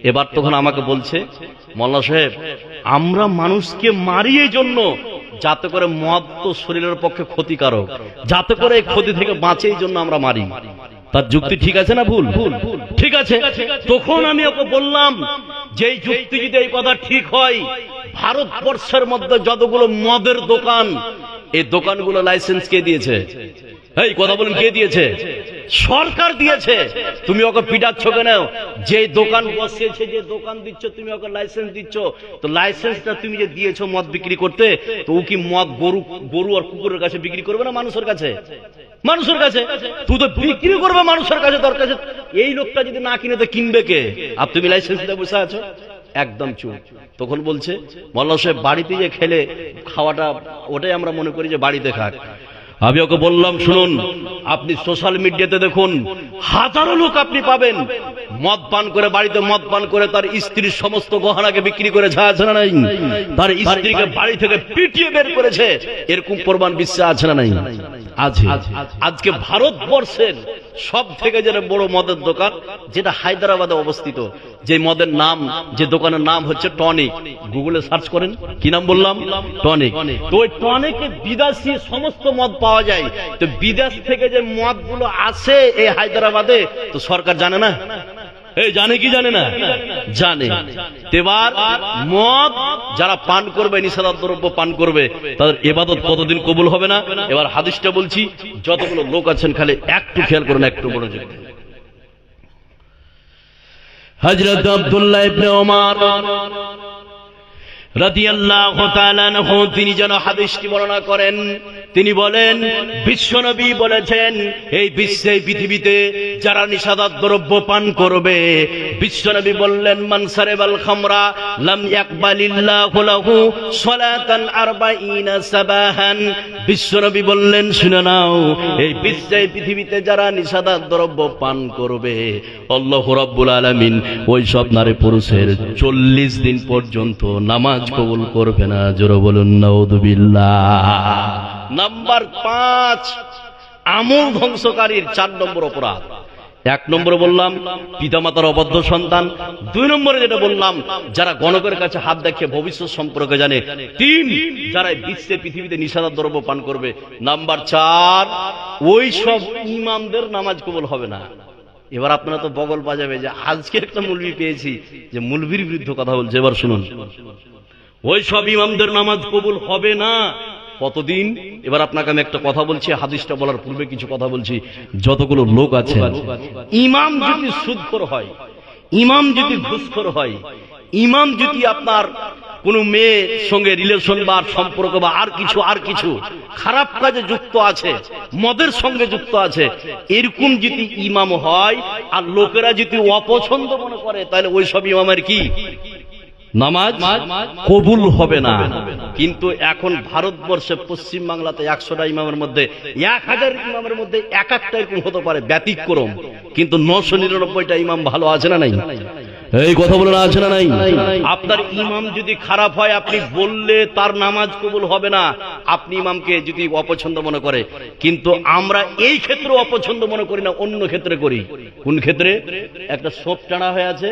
এবার তখন আমাকে বলছে, মোল্লা সাহেব, আমরা মানুষকে মারি এই জন্য যাতে করে মদ তো শরীরের পক্ষে ক্ষতিকারক, যাতে করে এই ক্ষতি থেকে বাঁচে, এই জন্য আমরা মারি। তার যুক্তি ঠিক আছে না ভুল? ঠিক আছে। তখন আমি ওকে বললাম যে এই যুক্তি যদি এই কথা ঠিক হয়, ভারতবর্ষের মধ্যে যতগুলো মদের দোকান, এই দোকানগুলো লাইসেন্স কে দিয়েছে? এই কথা বলেন, কে দিয়েছে? সরকার দিয়েছে। তুমি ওকে পিটাচ্ছ কেন? যে দোকান বসিয়েছে, যে দোকান দিচ্ছ, তুমি ওকে লাইসেন্স দিচ্ছ, তো লাইসেন্সটা তুমি যে দিয়েছো মদ বিক্রি করতে, তো ও কি মদ গরু আর কুকুরের কাছে বিক্রি করবে না মানুষের কাছে? মানুষের কাছে। তুই তো বিক্রি করবে মানুষের কাছে, তোর কাছে এই লোকটা যদি না কিনে তো কিনবে কে? আর তুমি লাইসেন্স দিয়ে বসে আছো, একদম চুপ। তখন বলছে, মোল্লা সাহেব, বাড়িতে যে খেলে খাওয়াটা, ওটাই আমরা মনে করি যে বাড়িতে খাক। আমি ওকে বললাম, শুনুন, আপনি সোশ্যাল মিডিয়াতে দেখুন, হাজারো লোক আপনি পাবেন মদ পান করে, বাড়িতে মদ পান করে তার স্ত্রীর সমস্ত গহনাকে বিক্রি করে, যা আছে না নাই, তার স্ত্রীকে বাড়ি থেকে পিটিয়ে বের করেছে, এরকম প্রমাণ বিশ্বে আছে না নাই? আছে। আজকে ভারতবর্ষের সব থেকে যেটা বড় মদের দোকান, যেটা হায়দ্রাবাদে অবস্থিত, যে মদের নাম, যে দোকানের নাম হচ্ছে টনিক। গুগলে সার্চ করেন, কি নাম বললাম? টনিক। তো ওই টনিকে বিদেশি সমস্ত মদ পাওয়া যায়। তো বিদেশ থেকে যে মদগুলো আসে এই হায়দ্রাবাদে, তো সরকার জানে না? এই জানে কি জানে না? জানে। এবার মদ যারা পান করবে, নিষেধাজ্ঞ দ্রব্য পান করবে, তাদের ইবাদত কতদিন কবুল হবে না? এবার হাদিসটা বলছি, যতগুলো লোক আছেন খালি একটু খেয়াল করুন, একটু মনোযোগ। হযরত আব্দুল্লাহ ইবনে ওমর রাদিয়াল্লাহু তাআলা আনহু তিনি যেন হাদিসটি বর্ণনা করেন। তিনি বলেন, বিশ্বনবী বলেছেন, এই বিশ্বে, পৃথিবীতে যারা নিষেধাজ্ঞ দ্রব্য পান করবে, বিশ্বনবী বললেন, মান সারাবাল খামরা লাম ইয়াকবালিল্লাহু লাহু সালাতান 40 সাবাহান। বিশ্বনবী বললেন, শুনে নাও, এই বিশ্বে, পৃথিবীতে যারা নিষেধাজ্ঞ দ্রব্য পান করবে, আল্লাহ রাব্বুল আলামিন ওই সব নারী পুরুষের 40 দিন পর্যন্ত নামাজ কবুল করবে না। জোরে বলুন নাউযুবিল্লাহ। নাম্বার 5, আমল ধ্বংসকারীর 4 নম্বর অপরাধ। 1 নম্বরে বললাম পিতামাতার অবাধ্য সন্তান। 2 নম্বরে যেটা বললাম, যারা গণকের কাছে হাত দেখিয়ে ভবিষ্যৎ সম্পর্কে জানে। 3, যারা বিশ্বে, পৃথিবীতে নিষেধাজ্ঞ দ্রব্য পান করবে। নাম্বার 4, ওই সব ইমামদের নামাজ কবুল হবে না। এবার আপনারা তো বগল বাজাবে যে আজকে একটা মৌলবি পেয়েছি যে মৌলবির বিরুদ্ধে কথা বলছে। এবার শুনুন, ওই সব ইমামদের নামাজ কবুল হবে না। কতদিন? এবার আপনাকে আমি একটা কথা বলছি, হাদিসটা বলার পূর্বে কিছু কথা বলছি। যতগুলো লোক আছে, ইমাম যদি সুদখোর হয়, ইমাম যদি ঘুষখোর হয়, ইমাম যদি আপনার কোন মেয়ের সঙ্গে রিলেশন বা সম্পর্ক বা আর কিছু খারাপ কাজে যুক্ত আছে, মদের সঙ্গে যুক্ত আছে, এরকম যদি ইমাম হয় আর লোকেরা যদি অপছন্দ মনে করে, তাহলে ওই সব ইমামের কি নামাজ কবুল হবে না। কিন্তু এখন ভারতবর্ষে, পশ্চিম বাংলাতে 100টা ইমামের মধ্যে 1000 ইমামের মধ্যে এক একটা এরকম হতে পারে ব্যতিক্রম, কিন্তু 999টা ইমাম ভালো আছে না নাই? এই কথা বলে আছে না নাই? আপনার ইমাম যদি খারাপ হয়, আপনি বললে তার নামাজ কবুল হবে না, আপনি ইমামকে যদি অপছন্দ মনে করে। কিন্তু আমরা এই ক্ষেত্রে অপছন্দ মনে করি না, অন্য ক্ষেত্রে করি। কোন ক্ষেত্রে? একটা সোপ টানা হয়ে আছে,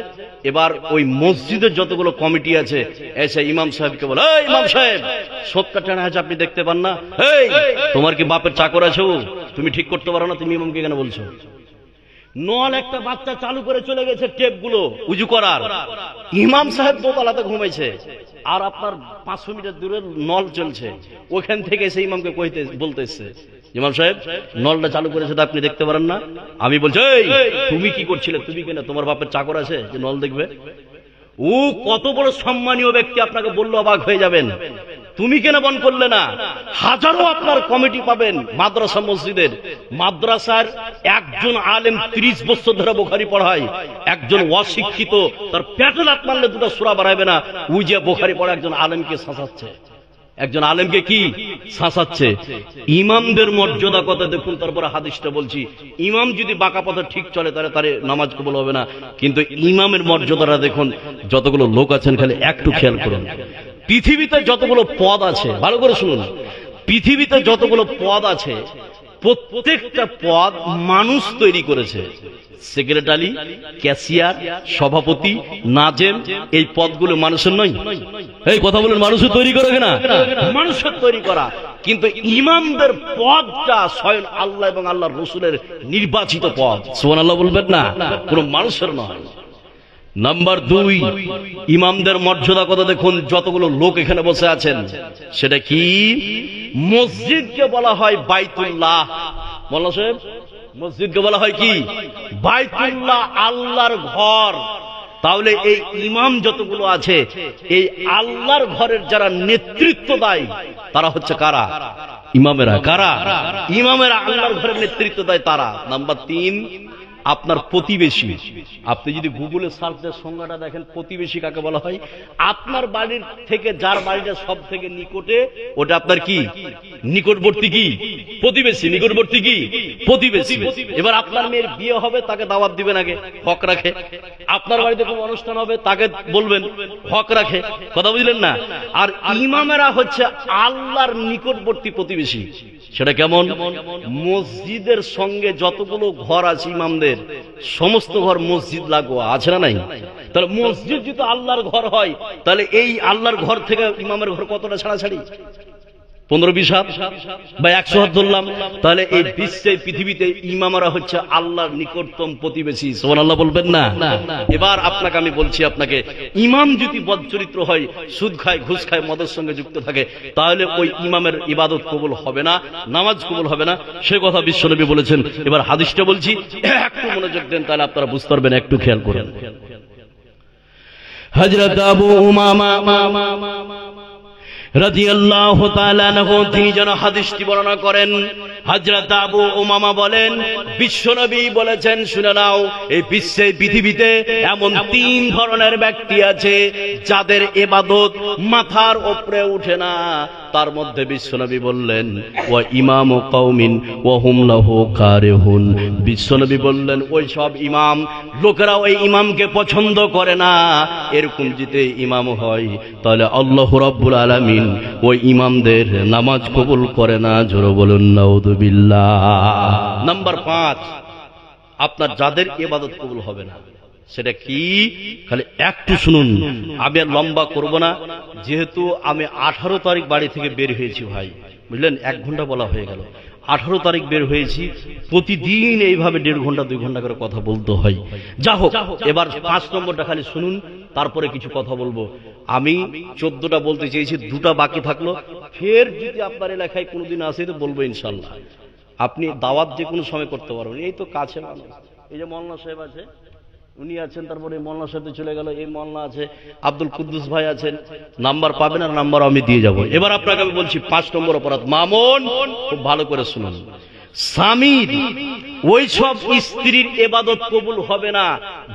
এবার ওই মসজিদের যতগুলো কমিটি আছে এসে ইমাম সাহেবকে বলে, এই ইমাম সাহেব, সোপটা টানা আছে, আপনি দেখতে পান না? এই তোমার কি বাপের চাকর আছে? তুমি ঠিক করতে পারো না, তুমি ইমামকে কেন বলছো? নল একটা বাচ্চা চালু করে চলে গেছে টেপ গুলো উজু করার, ইমাম সাহেব দোতলাতে ঘুমাইছে, আর আপনার 500 মিটার দূরে নল চলছে, ওখান থেকে এসে ইমামকে বলতে এসছে, ইমাম সাহেব নলটা চালু করেছে তো আপনি দেখতে পারেন না? আমি বলছি, এই তুমি কি করছিলে? তুমি কেন, তোমার বাপের চাকর আছে যে নল দেখবে? ও কত বড় সম্মানীয় ব্যক্তি, আপনাকে বললো অবাক হয়ে যাবেন। তুমি কেন বন্ধ করলে না? হাজারো আপনার কমিটি পাবেন মাদ্রাসা মসজিদের, মাদ্রাসার একজন আলেম 30 বছর ধরে বুখারী পড়ায়, একজন অশিক্ষিত তার পেটে লাত মারলে 2টা সূরা বাড়াবে না, ওই যে বুখারী পড়া একজন আলেমকে শাসাচ্ছে, একজন আলেমকে কি শাসাচ্ছে। ইমামদের মর্যাদা কথা দেখুন। তারপরে হাদিসটা বলছি, ইমাম যদি বাঁকা পথে ঠিক চলে তাহলে তার নামাজ কবুল হবে না, কিন্তু ইমামের মর্যাদাটা দেখুন। যতগুলো লোক আছেন খালি একটু খেয়াল করুন, পৃথিবীতে যতগুলো পদ আছে, ভালো করে শুনুন, পৃথিবীতে যতগুলো পদ আছে প্রত্যেকটা পদ মানুষ তৈরি করেছে। সেক্রেটারি, ক্যাশিয়ার, সভাপতি, নাজেম, এই পদগুলো মানুষের নয়? এই কথা বলেন, মানুষের তৈরি করে কিনা? মানুষের তৈরি করা। কিন্তু ইমামদের পদটা স্বয়ং আল্লাহ এবং আল্লাহর রাসূলের নির্বাচিত পদ। সুবহানাল্লাহ বলবেন না? কোনো মানুষের নয়। নাম্বার 2, ইমামদের মর্যাদা কথা দেখুন। যতগুলো লোক এখানে বসে আছেন, সেটা কি? মসজিদকে বলা হয় বাইতুল্লাহ। মোল্লা সাহেব, মসজিদকে বলা হয় কি? বাইতুল্লাহ, আল্লাহর ঘর। তাহলে এই ইমাম যতগুলো আছে, এই আল্লাহর ঘরের যারা নেতৃত্ব দেয়, তারা হচ্ছে কারা? ইমামেরা। কারা? ইমামেরা আল্লাহর ঘরের নেতৃত্ব দেয় তারা। নাম্বার 3, আপনার প্রতিবেশী। আপনি যদি গুগলে সার্চের সংজ্ঞাটা দেখেন, প্রতিবেশী কাকে বলা হয়? আপনার বাড়ির থেকে যার বাড়িটা সব থেকে নিকটে, ওটা আপনার কি নিকটবর্তী কি প্রতিবেশী, নিকটবর্তী কি প্রতিবেশী। এবার আপনার মেয়ের বিয়ে হবে, তাকে দাওয়াত দিবেন, আগে হক রাখে। আপনার বাড়িতে কোনো অনুষ্ঠান হবে, তাকে বলবেন, হক রাখে। কথা বুঝলেন না? আর ইমামেরা হচ্ছে আল্লাহর নিকটবর্তী প্রতিবেশী। সেটা কেমন? মসজিদের সঙ্গে যতগুলো ঘর আছে ইমামদের, সমস্ত ঘর মসজিদ লাগোয়া আছে না নাই? তাহলে মসজিদ যদি আল্লাহর ঘর হয়, তাহলে এই আল্লাহর ঘর থেকে ইমামের ঘর কতটা ছাড়াছাড়ি? 15-20 হাত বা 100 হাত ধরলাম। তাহলে এই বিশ্বে পৃথিবীতে ইমামরা হচ্ছে আল্লাহর নিকটতম প্রতিবেশী। সুবহানাল্লাহ বলবেন না? এবার আপনাকে আমি বলছি, আপনাকে ইমাম যদি বদচরিত্র হয়, সুদ খায়, ঘুষ খায়, মদের সঙ্গে যুক্ত থাকে, তাহলে ওই ইমামের ইবাদত কবুল হবে না, নামাজ কবুল হবে না। সে কথা বিশ্বনবী বলেছেন। এবার হাদিসটা বলছি, একটু মনোযোগ দেন, তাহলে আপনারা বুঝতে পারবেন। একটু খেয়াল করেন। হযরত আবু উমামা রাদিয়াল্লাহু তাআলা আনহু তিনি যেন হাদিসটি বর্ণনা করেন। হযরত আবু উমামা বলেন, বিশ্বনবী বলেছেন, শুনে নাও, এই বিশ্বে পৃথিবীতে এমন 3 ধরনের ব্যক্তি আছে যাদের ইবাদত মাথার উপরে উঠে না। তার মধ্যে বিশ্বনবী বললেন, ওয়া ইমামু কওমিন ওয়া হুম লাহু কারিহুন। বিশ্বনবী বললেন, ওই সব ইমাম, লোকেরা ওই ইমামকে পছন্দ করে না। এরকম যদি ইমাম হয়, তাহলে আল্লাহ রাব্বুল আলামিন ওই ইমামদের নামাজ কবুল করে না। জোরে বলুন নাউযুবিল্লাহ। নাম্বার 5, আপনার যাদের ইবাদত কবুল হবে না, সেটা কি? খালি একটু শুনুন, আমি আর লম্বা করব না, যেহেতু আমি 18 তারিখ বাড়ি থেকে বের হয়েছি ভাই, বুঝলেন? 1 ঘন্টা বলা হয়ে গেল। 18 তারিখ বের হয়েছি। প্রতিদিন এইভাবে 1.5 ঘন্টা 2 ঘন্টা করে কথা বলতে হয়। যা হোক, এবার 5 নম্বরটা খালি শুনুন, তারপরে কিছু কথা বলবো। আমি 14টা বলতে চেয়েছি, 2টা বাকি থাকলো। ফের যদি আপনার এলাকায় কোনোদিন আসে তো বলবো ইনশাল্লাহ। আপনি দাওয়াত যে কোনো সময় করতে পারবেন। এই তো কাছে মানুষ, এই যে মৌলানা সাহেব আছে, উনি আছেন, তারপরে মৌলানা সাহেব চলে গেল, এই মৌলানা আছে, আব্দুল কুদ্দুস ভাই আছেন। নাম্বার পাবেন, আর নাম্বার আমি দিয়ে যাব। এবার আপনাকে আমি বলছি 5 নম্বর অপরাধ। মামুন, খুব ভালো করে শুনুন। স্বামীর ওই সব স্ত্রীর ইবাদত কবুল হবে না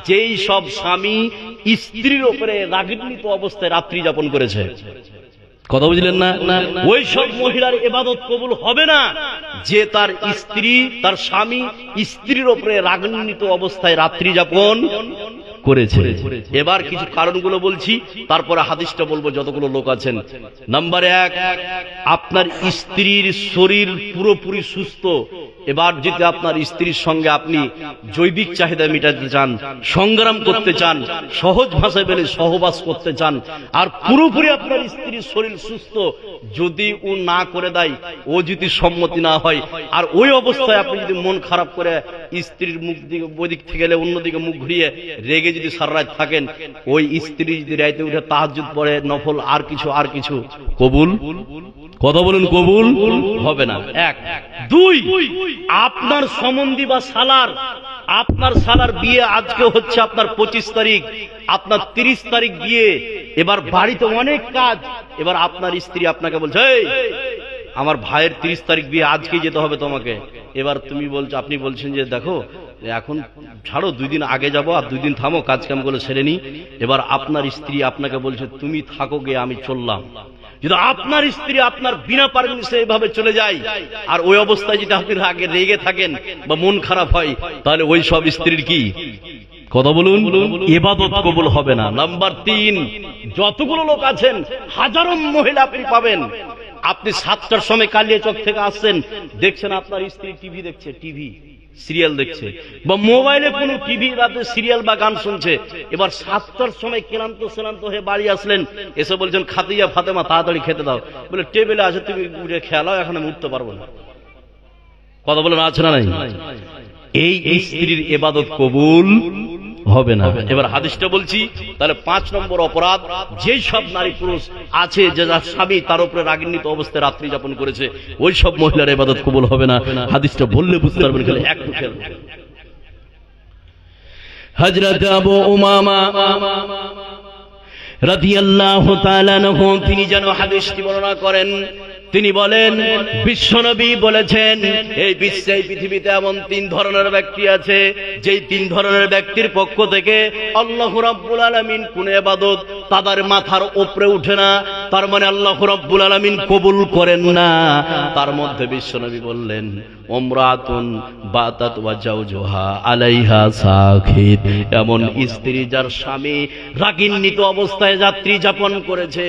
যেই সব স্বামী স্ত্রীর উপরে রাগান্বিত অবস্থায় রাত্রি যাপন করেছে। কথা বুঝলেন না? ওই সব মহিলার ইবাদত কবুল হবে না যে তার স্ত্রী, তার স্বামী স্ত্রীর উপরে রাগান্বিত অবস্থায় রাত্রি যাপন করেছে। এবার কিছু কারণগুলো বলছি, তারপরে হাদিসটা বলবো যতগুলো লোক আছেন। নাম্বার 1, আপনার স্ত্রীর শরীর পুরোপুরি সুস্থ। এবার যদি আপনার স্ত্রীর সঙ্গে আপনি জৈবিক চাহিদা মেটাতে চান, সংগ্রাম করতে চান, সহজ ভাষায় বলে সহবাস করতে চান, আর পুরোপুরি আপনার স্ত্রীর শরীর সুস্থ, যদি ও না করে দেয়, ও যদি সম্মতি না হয়, আর ওই অবস্থায় আপনি যদি মন খারাপ করে স্ত্রীর মুখ দিকে ওদিক থেকে গেলে অন্যদিকে মুখ ঘুরিয়ে রেগে যদি সারা রাত থাকেন, ওই স্ত্রী যদি রাতে উঠে তাহাজ্জুদ পড়ে, নফল আর কিছু কবুল, কথা বলুন, কবুল হবে না। 1। 2, আপনার সম্বন্ধী বা সালার, আপনার সালার বিয়ে আজকে হচ্ছে আপনার 25 তারিখ, আপনার 30 তারিখ বিয়ে। এবার বাড়িতে অনেক কাজ। এবার আপনার স্ত্রী আপনাকে বলছে, আমার ভাইয়ের 30 তারিখ বিয়ে, আজকেই যেতে হবে তোমাকে। এবার তুমি বলছো, আপনি বলছেন যে দেখো এখন ছাড়ো, 2 দিন আগে যাবো, আর 2 দিন থামো, কাজ কাম গুলো সেরে নি। এবার আপনার স্ত্রী আপনাকে বলছে, তুমি থাকো গে, আমি চললাম। যদি আপনার স্ত্রী আপনার বিনা পারমিশনে এইভাবে চলে যায়, আর ওই অবস্থায় যদি আপনি আগে রেগে থাকেন বা মন খারাপ হয়, তাহলে ওই সব স্ত্রীর কি, কথা বলুন, ইবাদত কবুল হবে না। নাম্বার 3, যতগুলো লোক আছেন, হাজারো মহিলা আপনি পাবেন, আপনি 7টার সময় কালিয়াচক থেকে আসছেন, দেখছেন আপনার স্ত্রী টিভি দেখছে, টিভি সিরিয়াল দেখছে, বা মোবাইলে কোন টিভি রাতে সিরিয়াল বা গান শুনছে। এবার 7টার সময় ক্লান্ত হয়ে বাড়ি আসলেন, এসে বলছেন, খাদিজা ফাতেমা তাড়াতাড়ি খেতে দাও। বলে, টেবিলে আছে, তুমি উঠে খেলাও, এখন আমি উঠতে পারবো না। কথা বলেন, আছে না নাই? এই স্ত্রীর ইবাদত কবুল হবে না। এবার হাদিসটা বলছি, তাহলে 5 নম্বর অপরাধ, যেই সব নারী পুরুষ আছে যে যার স্বামী তার উপরে রাগান্বিত অবস্থায় রাত্রি যাপন করেছে, ওই সব মহিলার ইবাদত কবুল হবে না। হাদিসটা বললে বুঝতে পারবেন। খালি একটু খেয়াল। হযরত আবু উমামা রাদিয়াল্লাহু তাআলা আনহু তিনি যেন হাদিসটি বর্ণনা করেন, তিনি বলেন, বিশ্বনবী বলেছেন এই বিশ্বে এই পৃথিবীতে এমন 3 ধরনের ব্যক্তি আছে, যেই 3 ধরনের ব্যক্তির পক্ষ থেকে আল্লাহ রাব্বুল আলামিন কোন ইবাদত তাদের মাথার উপরে উঠে না, তার মানে আল্লাহ রাব্বুল আলামিন কবুল করেন না। তার মধ্যে বিশ্বনবী বললেন, উমরাতুন বাতাত ওয়া জাওজুহা আলাইহা সাখিত, এমন স্ত্রী যার স্বামী রাগিন্বিত অবস্থায় যাত্রী যাপন করেছে,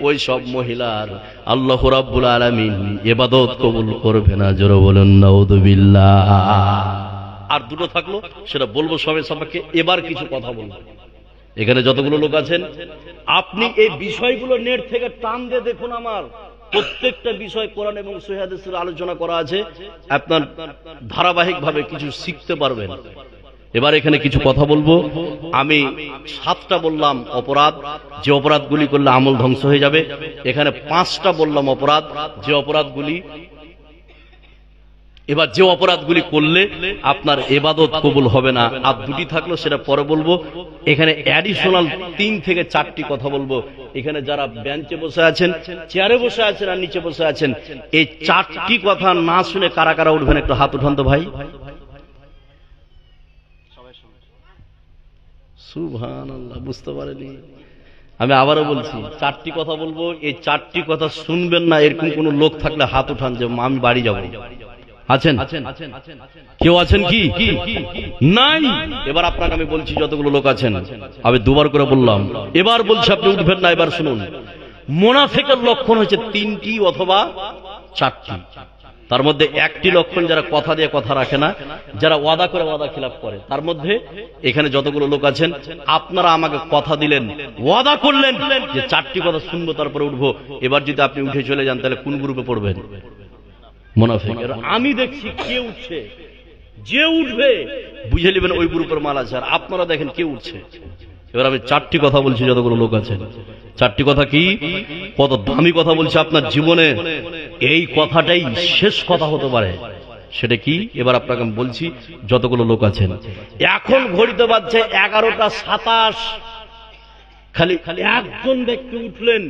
ওই সব মহিলার আল্লাহ রাব্বুল আলামিন ইবাদত কবুল করবে না। জোরে বলেন নাউযুবিল্লাহ। আর দুটো থাকলো, সেটা বলবো সবে সবাইকে। এবার কিছু কথা বলবো। এখানে যতগুলো লোক আছেন, আপনি এই বিষয়গুলো নেট থেকে টান দিয়ে দেখুন। আমার প্রত্যেকটা বিষয় কোরআন এবং সহিহ হাদিসের আলোচনা করা আছে, আপনার ধারাবাহিকভাবে কিছু শিখতে পারবেন। এবার এখানে কিছু কথা বলবো। আমি 7টা বললাম অপরাধ, যে অপরাধগুলি করলে আমল ধ্বংস হয়ে যাবে। এখানে 5টা বললাম অপরাধ, যে অপরাধগুলি, এবার যে অপরাধগুলি করলে আপনার ইবাদত কবুল হবে না। আর 2টি থাকলো, সেটা পরে বলবো। এখানে অ্যাডিশনাল 3 থেকে 4টি কথা বলবো। এখানে যারা বেঞ্চে বসে আছেন, চেয়ারে বসে আছেন আর নিচে বসে আছেন, এই 4টি কথা না শুনে কারা কারা উঠবেন একটু হাত উঠান তো ভাই। সুবহানাল্লাহ, বুঝতে পারেনি। আমি আবারও বলছি, 4টি কথা বলবো। এই 4টি কথা শুনবেন না এরকম কোন লোক থাকলে হাত উঠান, যে আমি বাড়ি যাব। আছেন? কেউ আছেন কি? নাই। এবার আপনাকে আমি বলছি, যতগুলো লোক আছেন, আমি 2বার করে বললাম, এবার বলছি, আপনি উঠবেন না। এবার শুনুন, মুনাফিকের লক্ষণ হচ্ছে 3টি অথবা 4টি। তার মধ্যে 1টি লক্ষণ যারা কথা দিয়ে কথা রাখে না, যারা ওয়াদা করে ওয়াদা খিলাফ করে। তার মধ্যে এখানে যতগুলো লোক আছেন, আপনারা আমাকে কথা দিলেন, ওয়াদা করলেন যে 4টি কথা শুনবো তারপরে উঠবো। এবার যদি আপনি উঠে চলে যান, তাহলে কোন গ্রুপে পড়বেন? মুনাফিক। আমি দেখছি কে উঠছে, যে উঠবে বুঝে নেবেন ওই গ্রুপের মাল আছে। আর আপনারা দেখেন কে উঠছে। এবার আমি 4টি কথা বলছি, যতগুলো লোক আছেন। 4টি কথা কি? কত দামি কথা বলছি আপনার জীবনে, এই কথাটাই শেষ কথা হতে পারে। সেটা কি? এবার আপনাকে আমি বলছি, যতগুলো লোক আছেন। এখন ঘড়িতে বাজছে 11টা 27। খালি একজন ব্যক্তি উঠলেন,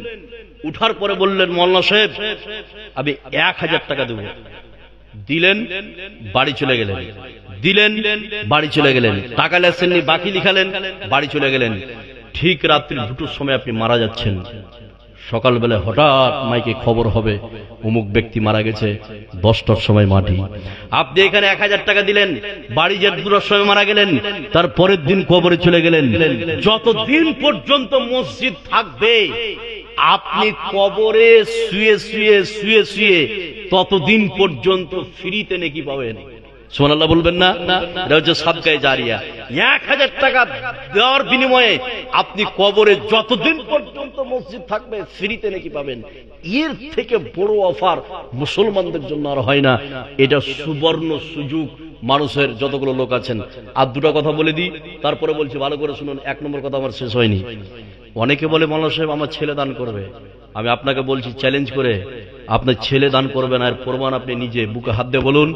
উঠার পরে বললেন, মোল্লা সাহেব আমি 1000 টাকা দেব। দিলেন, বাড়ি চলে গেলেন। দিলেন, বাড়ি চলে গেলেন। টাকা লেখেননি, বাকি লিখালেন, বাড়ি চলে গেলেন। ঠিক রাত্রি 2টোর সময় আপনি মারা যাচ্ছেন। সকালবেলা হঠাৎ মাইকে খবর হবে অমুক ব্যক্তি মারা গেছে, 10টার সময় মাটি। আপনি এখানে 1000 টাকা দিলেন, বাড়ি যে 2টার সময় মারা গেলেন, তার পরের দিন কবরে চলে গেলেন। যতদিন পর্যন্ত মসজিদ থাকবে, আপনি কবরে শুয়ে শুয়ে শুয়ে শুয়ে ততদিন পর্যন্ত ফ্রিতে নেকি পাবেন। সুবহানাল্লাহ বলবেন না? এটা হচ্ছে সাদকায়ে জারিয়া। 1000 টাকা দেওয়ার বিনিময়ে আপনি কবরে যতদিন পর্যন্ত মসজিদ থাকবে ফ্রিতে নেকি পাবেন। এর থেকে বড় অফার মুসলমানদের জন্য আর হয় না। এটা সুবর্ণ সুযোগ মানুষের, যতগুলো লোক আছেন। আর 2টা কথা বলে দিই, তারপরে বলছি, ভালো করে শুনুন। 1 নম্বর কথা আমার শেষ হয়নি। অনেকে বলে, মাওলানা সাহেব আমার ছেলে দান করবে। আমি আপনাকে বলছি চ্যালেঞ্জ করে, আপনার ছেলে দান করবে না, এর প্রমাণ আপনি নিজে বুকে হাত দিয়ে বলুন।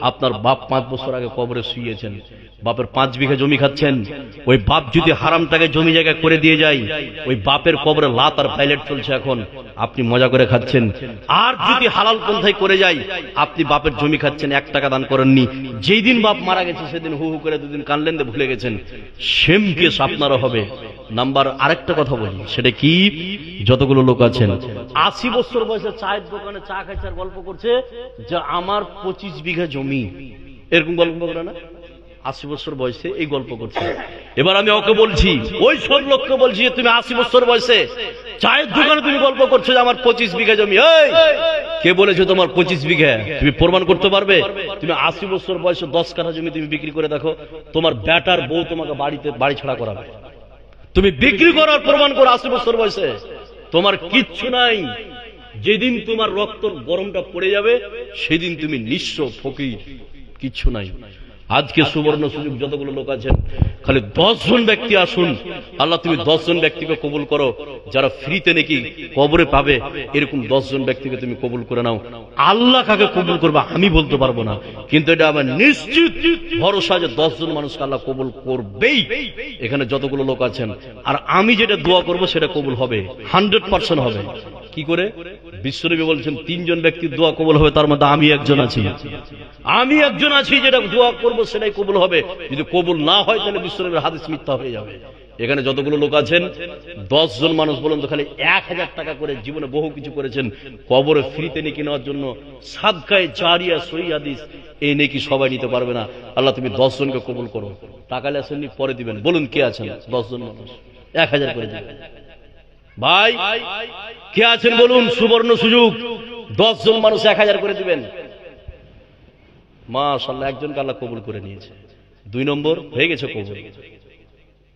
আপনার বাপ 5 বছর আগে কবরে শুয়েছেন, বাপের 5 বিঘা জমি খাচ্ছেন। ওই বাপ যদি হারাম টাকায় জমি জায়গা করে দিয়ে যায়, ওই বাপের কবরে লাত আর পাইলেট চলছে এখন, আপনি মজা করে খাচ্ছেন। আর যদি হালাল পন্থায় করে যায়, আপনি বাপের জমি খাচ্ছেন, 1 টাকা দান করেননি। যেই দিন বাপ মারা গেছে সেদিন হু হু করে 2 দিন কানলেন, ভুলে গেছেন। সেম কেস আপনারও হবে। নাম্বার আরেকটা কথা বলি, সেটা কি? যতগুলো লোক আছেন 80 বছর বয়সে চায়ের দোকানে চা খাইছে আর গল্প করছে যে আমার 25 বিঘা জমি, এরকম গল্প করে না? 80 বছর বয়সে এই গল্প করছে। এবার আমি ওকে বলছি, ওই সব লোককে বলছি, তুমি 80 বছর বয়সে চায়ের দোকানে তুমি গল্প করছো যে আমার 25 বিঘা জমি। এই কে বলেছে তোমার 25 বিঘা? তুমি প্রমাণ করতে পারবে? তুমি 80 বছর বয়সে 10 কাঠা জমি তুমি বিক্রি করে দেখো, তোমার বেটার বউ তোমাকে বাড়ি ছাড়া করাবে। তুমি বিক্রি করার প্রমাণ করো 80 বছর বয়সে। তোমার কিচ্ছু নাই। যেদিন তোমার রক্ত গরমটা পড়ে যাবে, সেদিন তুমি নিঃস্ব ফকির, কিচ্ছু নাই। আজকে সুবর্ণ সুযোগ, যতগুলো লোক আছেন, খালি 10 জন ব্যক্তি আসুন। আল্লাহ তুমি 10 জন ব্যক্তিকে কবুল করো, যারা ফ্রিতে নাকি কবরে পাবে, এরকম 10 জন ব্যক্তিকে তুমি কবুল করে নাও। আল্লাহ কাকে কবুল করবে আমি বলতে পারবো না, কিন্তু এটা আমার নিশ্চিত ভরসা যে 10 জন মানুষকে আল্লাহ কবুল করবেই, এখানে যতগুলো লোক আছেন। আর আমি যেটা দোয়া করবো সেটা কবুল হবে, 100% হবে। কি করে? বিশ্বনবী বলছেন 3 জন ব্যক্তির দোয়া কবুল হবে, তার মধ্যে আমি একজন আছি। আমি একজন আছি যেটা দোয়া করব সেটাই কবুল হবে। যদি কবুল না হয় তাহলে বিশ্বনবীর হাদিস মিথ্যা হয়ে যাবে। এখানে যতগুলো লোক আছেন 10 জন মানুষ বলুন তো, খালি 1000 টাকা করে জীবনে বহু কিছু করেছেন কবরে ফ্রিতে নেকি নেওয়ার জন্য, সাদকায়ে জারিয়া সহিহ হাদিস, এই নেকি সবাই নিতে পারবে না। আল্লাহ তুমি 10 জনকে কবুল করো। টাকা আসেননি, পরে দিবেন। বলুন কে আছেন? 10 জন মানুষ 1000 করে দিবেন। ভাই কে আছেন বলুন? সুবর্ণ সুযোগ, 10 জন মানুষ 1000 করে দিবেন। মাশাআল্লাহ, একজনকে আল্লাহ কবুল করে নিয়েছে। 2 নম্বর হয়ে গেছে কবুল।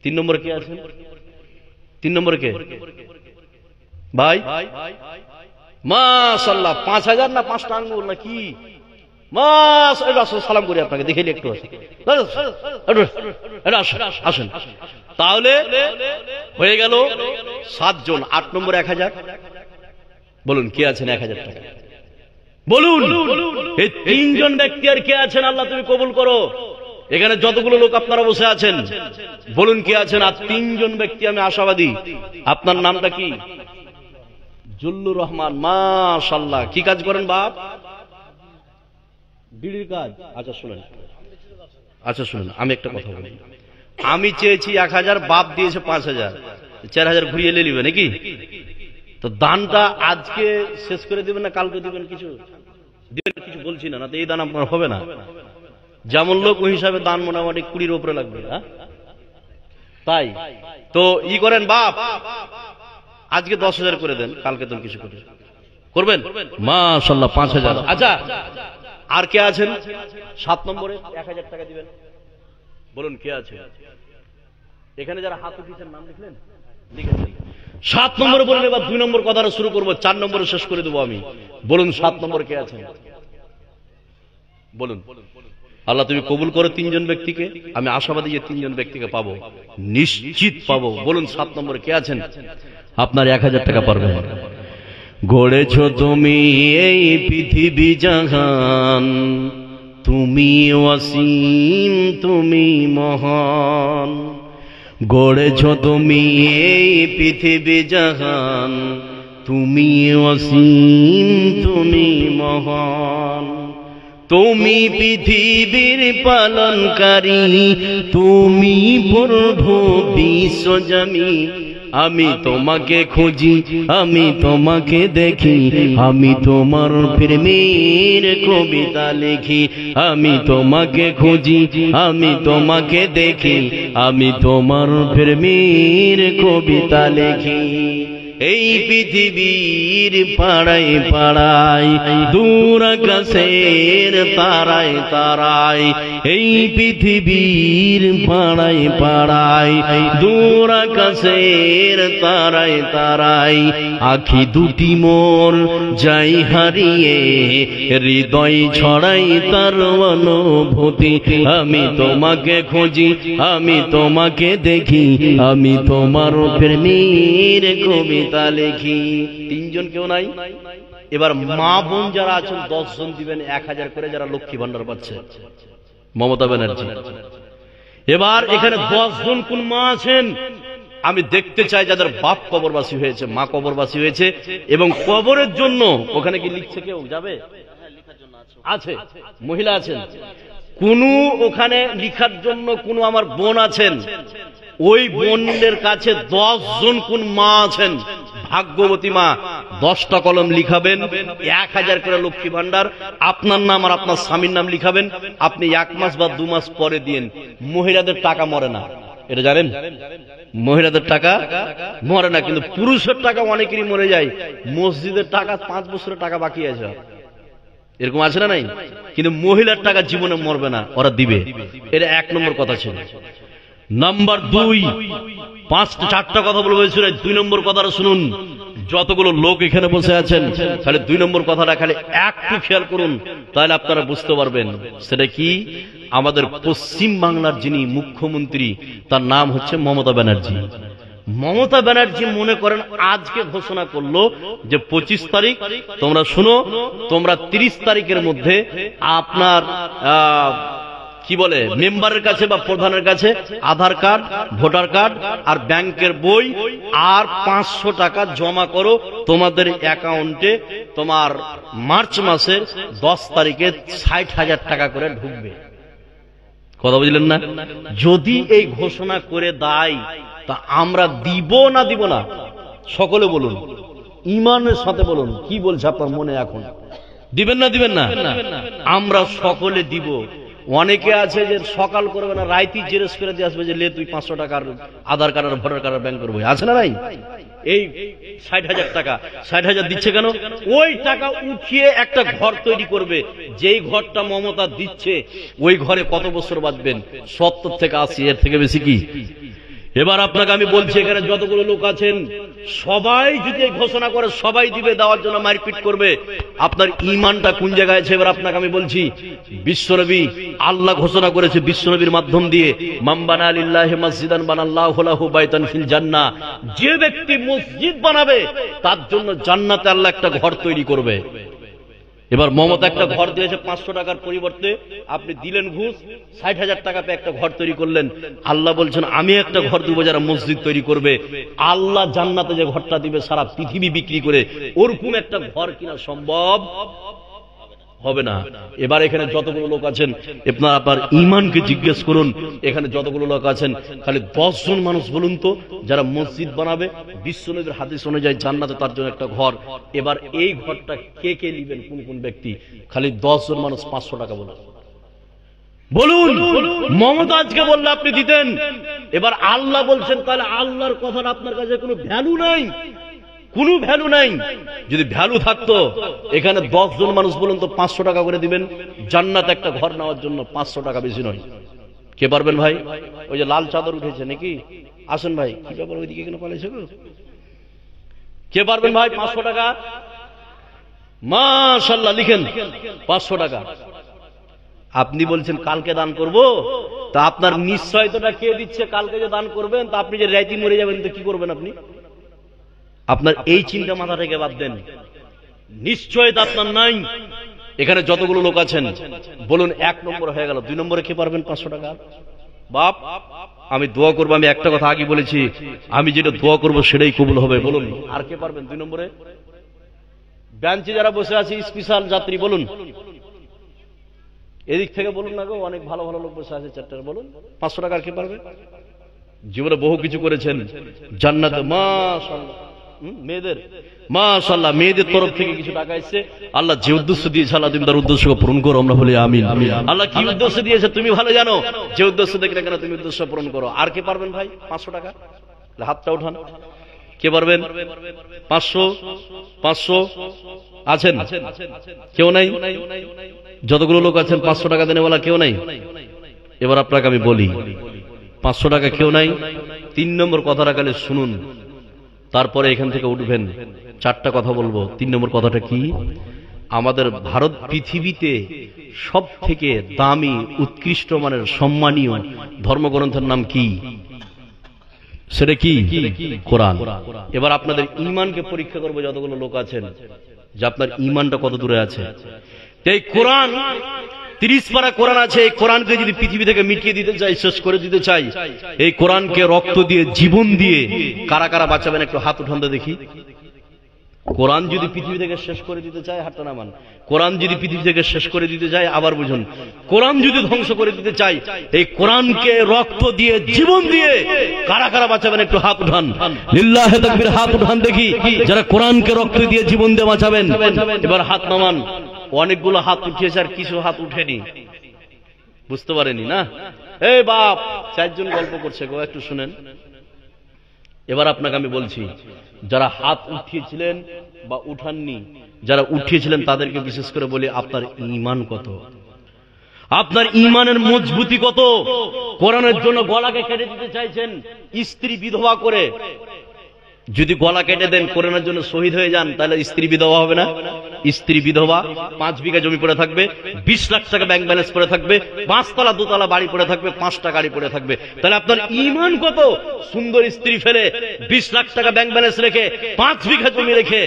3 নম্বর কে আছেন? 3 নম্বর কে ভাই? মাশাআল্লাহ, 5000 না 5টা আঙ্গুল না কি? মাশাআল্লাহ, সালাম করি আপনাকে, দেখেলি একটু আসেন। তাহলে হয়ে গেল 7 জন। 8 নম্বর 1000। বলুন কে আছেন 1000 টাকা? বলুন এই 3 জন ব্যক্তি আর কে আছেন? আল্লাহ তুমি কবুল করো। এখানে যতগুলো লোক আপনারা বসে আছেন বলুন কে আছেন? আর 3 জন ব্যক্তি আমি আশাবাদী। আপনার নামটা কি? জুল্লুর রহমান। মাশাআল্লাহ, কি কাজ করেন বাপ? বিড়ির কাজ। আচ্ছা শুনেন, আমি একটা কথা বলি। আমি চেয়েছি 1000, বাপ দিয়েছে 5000, 4000 ঘুরিয়ে নিবে নাকি? তো দানটা আজকে শেষ করে দিবেন না কালকে দিবেন? কিছু দিবেন, কিছু বলছি না, তো এই দান আপনার হবে না। যেমন লোক ওই হিসাবে দান মোটামুটি 20-র উপরে লাগবে। তাই তো ই করেন বাপ, আজকে 10,000 করে দেন, কালকে তো কিছু করবেন। মাশাআল্লাহ, 5000। আচ্ছা, আর কে আছেন? 7 নম্বরে 1000 টাকা দিবেন। বলুন কে আছে? এখানে যারা হাত উঠিয়েছেন নাম লিখলেন? লিখেছেন। 7 নম্বরে বলুন। এবার 2 নম্বর কথাটা শুরু করবো, 4 নম্বরে শেষ করে দেবো আমি। বলুন 7 নম্বর কে আছেন? বলুন। আল্লাহ তুমি কবুল করো 3 জন ব্যক্তিকে। আমি আশাবাদী যে 3 জন ব্যক্তিকে পাবো, নিশ্চিত পাবো। বলুন 7 নম্বরে কে আছেন? আপনার 1000 টাকা পারবেন। গড়েছ তুমি এই পৃথিবী জাহান, তুমি অসীম, তুমি মহান। গড়েছ তুমি এই পৃথিবী জাহান, তুমি অসীম, তুমি মহান। তুমি পৃথিবীর পালনকারী, তুমি প্রভু বিশ্বজনী। আমি তোমাকে খুঁজি, আমি তোমাকে দেখি, আমি তোমার প্রেমের কবিতা লিখি। আমি তোমাকে খুঁজি, আমি তোমাকে দেখি, আমি তোমার প্রেমের কবিতা লিখি। এই পৃথিবীর পাড়ায় পাড়ায়, দূর আকাশের তারায় তারায়। এই পৃথিবীর পাড়ায় পাড়ায়, দূর আকাশের তারায় তারায়। আখি দুটি মোর যাই হারিয়ে, হৃদয় ছড়াই তার অনুভূতি। আমি তোমাকে খুঁজি, আমি তোমাকে দেখি, আমি তোমার প্রেমের কবিতা লিখি। 3 জন কেউ নাই? এবার মা বোন যারা আছেন 10 জন দিবেন 1000 করে, যারা লক্ষ্মী ভান্ডার পাচ্ছে। মমতা ব্যানার্জি। এবার এখানে 10 জন কোন মা আছেন আমি দেখতে চাই, যাদের বাপ কবরবাসী হয়েছে, মা কবরবাসী হয়েছে, এবং কবরের জন্য ওখানে কি লিখছে? কেউ যাবে? আছে, মহিলা আছেন। কোন ওখানে লিখার জন্য কোন আমার বোন আছেন? ওই বোনদের কাছে 10 জন কোন মা আছেন ভাগ্যবতী মা, 10টা কলম লিখাবেন, 1000 করে লক্ষ্মী ভান্ডার, আপনার নাম আর আপনার স্বামীর নাম লিখাবেন। আপনি 1 মাস বা 2 মাস পরে দিন। মহিলাদের টাকা মরে না, এটা জানেন? মহিলাদের টাকা মরে না, কিন্তু পুরুষের টাকা অনেকেরই মরে যায়। মসজিদের টাকা 5 বছরের টাকা বাকি আছে, এরকম আছে না নাই? কিন্তু মহিলার টাকা জীবনে মরবে না, ওরা দিবে। এটা 1 নম্বর কথা ছিল। নাম্বার 2, 4টা কথা বলবো। 2 নম্বর কথাটা শুনুন। যতগুলো লোক এখানে বসে আছেন, তাহলে 2 নম্বর কথাটা খালি একটু খেয়াল করুন, তাহলে আপনারা বুঝতে পারবেন। সেটা কি? আমাদের পশ্চিম বাংলার যিনি মুখ্যমন্ত্রী, তার নাম হচ্ছে মমতা ব্যানার্জি। মমতা ব্যানার্জি মনে করেন আজকে ঘোষণা করলো যে 25 তারিখ, তোমরা শুনো, তোমরা 30 তারিখের মধ্যে আপনার কি বলে মেম্বারের কাছে বা প্রধানের কাছে আধার কার্ড, ভোটার কার্ড আর ব্যাংকের বই আর 500 টাকা জমা করো, তোমাদের অ্যাকাউন্টে তোমার মার্চ মাসের 10 তারিখে 60,000 টাকা করে ঢুকবে। কথা বুঝলেন না? যদি এই ঘোষণা করে দেয় তা আমরা দিব না দিব না? সকলে বলুন, ঈমানের সাথে বলুন, কি বলছে আপনার মনে এখন? দিবেন না দিবেন না? আমরা সকলে দিব। অনেকে আছে যে সকাল করবে না, রাইতি জেরক্স করে দিয়ে আসবে যে লে তুই 500 টাকার আধার কার্ড আর ভোটার কার্ড ব্যাংক করবো, আছে না ভাই? এই 60,000 টাকা, 60,000 দিচ্ছে কেন? ওই টাকা উঠিয়ে একটা ঘর তৈরি করবে। যেই ঘরটা মমতা দিচ্ছে ওই ঘরে কত বছর বাঁচবেন? 70 থেকে 80, এর থেকে বেশি কি? এবার আপনাকে আমি বলছি, এখানে যতগুলো লোক আছেন সবাই যদি ঘোষণা করে সবাই দিবে, দেওয়ার জন্য মারপিট করবে, আপনার ঈমানটা কোন জায়গায় আছে? এবার আপনাকে আমি বলছি, বিশ্বনবী আল্লাহ ঘোষণা করেছে বিশ্বনবীর মাধ্যম দিয়ে, মান বানা লিল্লাহি মসজিদান বানাল্লাহু লাহু বাইতান ফিল জান্নাহ, যে ব্যক্তি মসজিদ বানাবে তার জন্য জান্নাতে আল্লাহ একটা ঘর তৈরি করবে। এবার মমতা একটা ঘর দিয়েছে 500 টাকার পরিবর্তে, আপনি দিলেন ঘুষ, 60,000 টাকা পেয়ে একটা ঘর তৈরি করলেন। আল্লাহ বলছেন আমি একটা ঘর দেবো যারা মসজিদ তৈরি করবে। আল্লাহ জান্নাতে যে ঘরটা দিবে সারা পৃথিবী বিক্রি করে ওরকম একটা ঘর কিনা সম্ভব হবে না। এবার এখানে যতগুলো লোক আছেন আপনার ঈমানকে জিজ্ঞেস করুন, এখানে যতগুলো লোক আছেন খালি 10 জন মানুষ বলুন তো যারা মসজিদ বানাবে বিশ্বনবীর হাদিস অনুযায়ী জান্নাতে তার জন্য একটা ঘর। এবার এই ঘরটা কে কে নেবেন, কোন কোন ব্যক্তি? খালি 10 জন মানুষ 500 টাকা বলুন, বলুন। মমতা আজকে বললে আপনি দিতেন, এবার আল্লাহ বলছেন, তাহলে আল্লাহর কথার আপনার কাছে কোনো ভ্যালু নাই, কোনো ভ্যালু নাই। যদি ভ্যালু থাকতো এখানে 10 জন মানুষ বলুন তো 500 টাকা করে দিবেন জান্নাতে একটা ঘর নেওয়ার জন্য। 500 টাকা বেশি নয়। কে পারবেন ভাই? ওই যে লাল চাদর উঠেছে নাকি, আসেন ভাই, কি ব্যাপার ওইদিকে কেন পালাইছে গো? কে পারবেন ভাই 500 টাকা? মাশাআল্লাহ, লিখেন 500 টাকা। আপনি বলছেন কালকে দান করব, তা আপনার নিশ্চয়তাটা কে দিচ্ছে কালকে যে দান করবেন? তা আপনি যে রাইতে মরে যাবেন তো কি করবেন আপনি? আপনার এই চিন্তা মাথা থেকে বাদ দেন, নিশ্চয়তা আপনার নাই। এখানে যতগুলো লোক আছেন বলুন, 1 নম্বর হয়ে গেল। 2 নম্বরে কে পারবেন 500 টাকা? বাপ, আমি দোয়া করবো, আমি একটা কথা আগে বলেছি, আমি যেটা দোয়া করবো সেটাই কবুল হবে, বলুন। আর কে পারবেন 2 নম্বরে? বেঞ্চে যারা বসে আছে স্পেশাল যাত্রী বলুন, এদিক থেকে বলুন না গো, অনেক ভালো ভালো লোক বসে আছে চারটার, বলুন 500 টাকা কে পারবে? জীবনে বহু কিছু করেছেন জান্নাতে, মাশাআল্লাহ। মেয়েদের মাশাআল্লাহ, মেয়েদের তরফ থেকে কিছু টাকা এসেছে। আল্লাহ যে উদ্দেশ্য দিয়েছে আল্লাহ তুমি তার উদ্দেশ্যকে পূরণ করো, আমরা বলি আমিন। আল্লাহ কি উদ্দেশ্য দিয়েছে তুমি ভালো জানো, যে উদ্দেশ্য দেখলে কেন তুমি উদ্দেশ্য পূরণ করো। আর কে পারবেন ভাই 500 টাকা? হাতটা উঠান, কে পারবেন? 500 আছেন? কেউ নাই? যতগুলো লোক আছেন 500 টাকা দেনে বলা কেউ নাই? এবার আপনাকে আমি বলি, 500 টাকা কেউ নাই? 3 নম্বর কথাটা কালে শুনুন, তারপরে এখান থেকে উঠবেন। 4টা কথা বলবো। 3 নম্বর কথাটা কি? আমাদের ভারত পৃথিবীতে সব থেকে দামি, উৎকৃষ্ট মানের, সম্মানীয় ধর্মগ্রন্থের নাম কি? সেটা কি? কোরআন। এবার আপনাদের ঈমানকে পরীক্ষা করবো, যতগুলো লোক আছেন, যে আপনার ঈমানটা কত দূরে আছে। এই কোরআন 30 পারা কোরআন আছে। এই কোরআনকে যদি পৃথিবী থেকে মিটিয়ে দিতে চাই, শেষ করে দিতে চাই, এই কোরআনকে রক্ত দিয়ে, জীবন দিয়ে কারা কারা বাঁচাবেন? একটু হাত উঠান তো দেখি। কোরআন যদি পৃথিবী থেকে শেষ করে দিতে চায়, হাতটা নামান। কোরআন যদি পৃথিবী থেকে শেষ করে দিতে চায়, আবার বুঝুন, কোরআন যদি ধ্বংস করে দিতে চাই, এই কোরআনকে রক্ত দিয়ে, জীবন দিয়ে কারা কারা বাঁচাবেন? একটু হাত উঠান, লিল্লাহি তাকবীর, হাত উঠান দেখি, যারা কোরআনকে রক্ত দিয়ে, জীবন দিয়ে বাঁচাবেন। এবার হাত নামান। অনেকগুলো হাত উঠিয়েছে আর কিছু হাত উঠেনি, বুঝতে পারেনি না? এই বাপ, 4 জন গল্প করছে গো, একটু শুনেন। এবার আপনাকে আমি বলছি, যারা হাত উঠিয়েছিলেন বা উঠাননি, যারা উঠিয়েছিলেন তাদেরকে বিশেষ করে বলি, আপনার ঈমান কত? আপনার ঈমানের মজবুতি কত? কোরআনের জন্য গলাকে কেটে দিতে চাইছেন, স্ত্রী বিধবা করে। যদি গলা কেটে দেন, কোরআনের জন্য শহীদ হয়ে যান, তাহলে স্ত্রী বিধবা হবে না? স্ত্রী বিধবা, 5 বিঘা জমি পড়ে থাকবে, 20 লাখ টাকা ব্যাংক ব্যালেন্স পড়ে থাকবে, 5 তলা 2 তলা বাড়ি পড়ে থাকবে, 5টা গাড়ি পড়ে থাকবে। তাহলে আপনার ঈমান কত? সুন্দর স্ত্রী ফেলে 20 লাখ টাকা ব্যাংক ব্যালেন্স রেখে 5 বিঘা জমি রেখে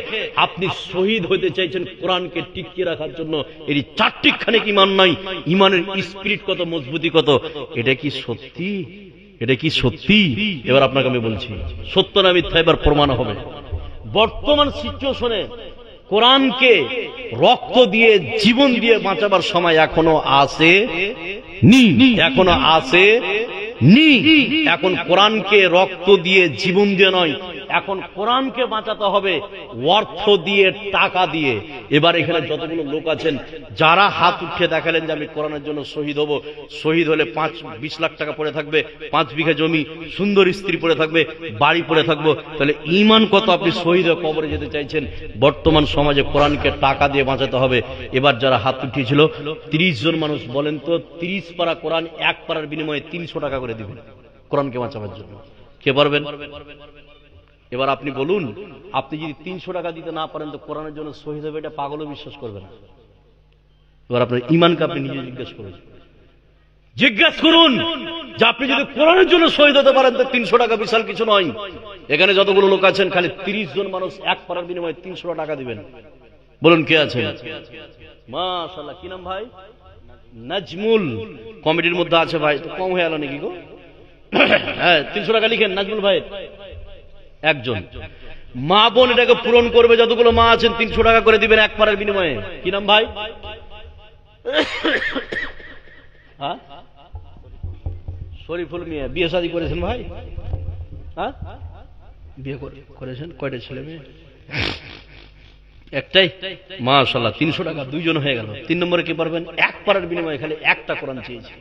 আপনি শহীদ হতে চাইছেন কোরআনকে টিকিয়ে রাখার জন্য। এর 4টি খানিক ঈমান নাই। ঈমানের স্পিরিট কত, মজবুতি কত, এটা কি সত্যি? এটা কি সত্যি? এবার আপনাকে আমি বলছি সত্য না মিথ্যা, এবার প্রমাণ হবে। বর্তমান সিচুয়েশনে কোরআনকে রক্ত দিয়ে জীবন দিয়ে বাঁচাবার সময় এখনো আছে নি? এখনো আছে নি? এখন কোরআনকে রক্ত দিয়ে জীবন দিয়ে নয়, এখন কোরআনকে বাঁচাতে হবে অর্থ দিয়ে, টাকা দিয়ে। এবার এখানে যতগুলো লোক আছেন যারা হাত উঠিয়ে দেখালেন যে আমি কোরআনের জন্য শহীদ হব, শহীদ হলে 20 লাখ টাকা পড়ে থাকবে, 5 বিঘা জমি, সুন্দর স্ত্রী পড়ে থাকবে, বাড়ি পড়ে থাকবো, তাহলে ঈমান কত? আপনি শহীদ হয়ে কবরে যেতে চাইছেন। বর্তমান সমাজে কোরআনকে টাকা দিয়ে বাঁচাতে হবে। এবার যারা হাত উঠিয়েছিল 30 জন মানুষ, বলেন তো 30 পারা কোরআন এক পারার বিনিময়ে 300 টাকা করে দিবেন কোরআনকে বাঁচাবার জন্য। কে পারবেন? এবার আপনি বলুন, আপনি যদি 300 টাকা দিতে না পারেন তো কোরআনের জন্য শহীদ হবে, এটা পাগলও বিশ্বাস করবে না। এবার আপনার ঈমানকে আপনি নিজে জিজ্ঞেস করুন, জিজ্ঞাসা করুন যে আপনি যদি কোরআনের জন্য শহীদ হতে পারেন তো 300 টাকা বিশাল কিছু নয়। এখানে যতগুলো লোক আছেন খালি 30 জন মানুষ এক পারার বিনিময়ে 300 টাকা দিবেন। বলুন কে আছেন? মাশাআল্লাহ। কি নাম ভাই? নাজমুল। কমিটির মধ্যে আছে ভাই, তো কম হয়ে গেল নাকি গো? হ্যাঁ 300 টাকা লিখেন নাজমুল ভাই একজন। মা বোন এটাকে পূরণ করবে, যতগুলো মা আছেন 300 টাকা করে দিবেন এক পারার বিনিময়ে। কি নাম ভাই? শরীফুল মিয়া। বিয়ে শাদী করেছেন ভাই? হ্যাঁ বিয়ে করেছেন? কয়টা ছেলে মেয়ে? একটাই। মাশাআল্লাহ 300 টাকা 2 জন হয়ে গেল। 3 নম্বরে কি পারবেন? এক পারার বিনিময়ে খালি একটা কোরআন চেয়েছি।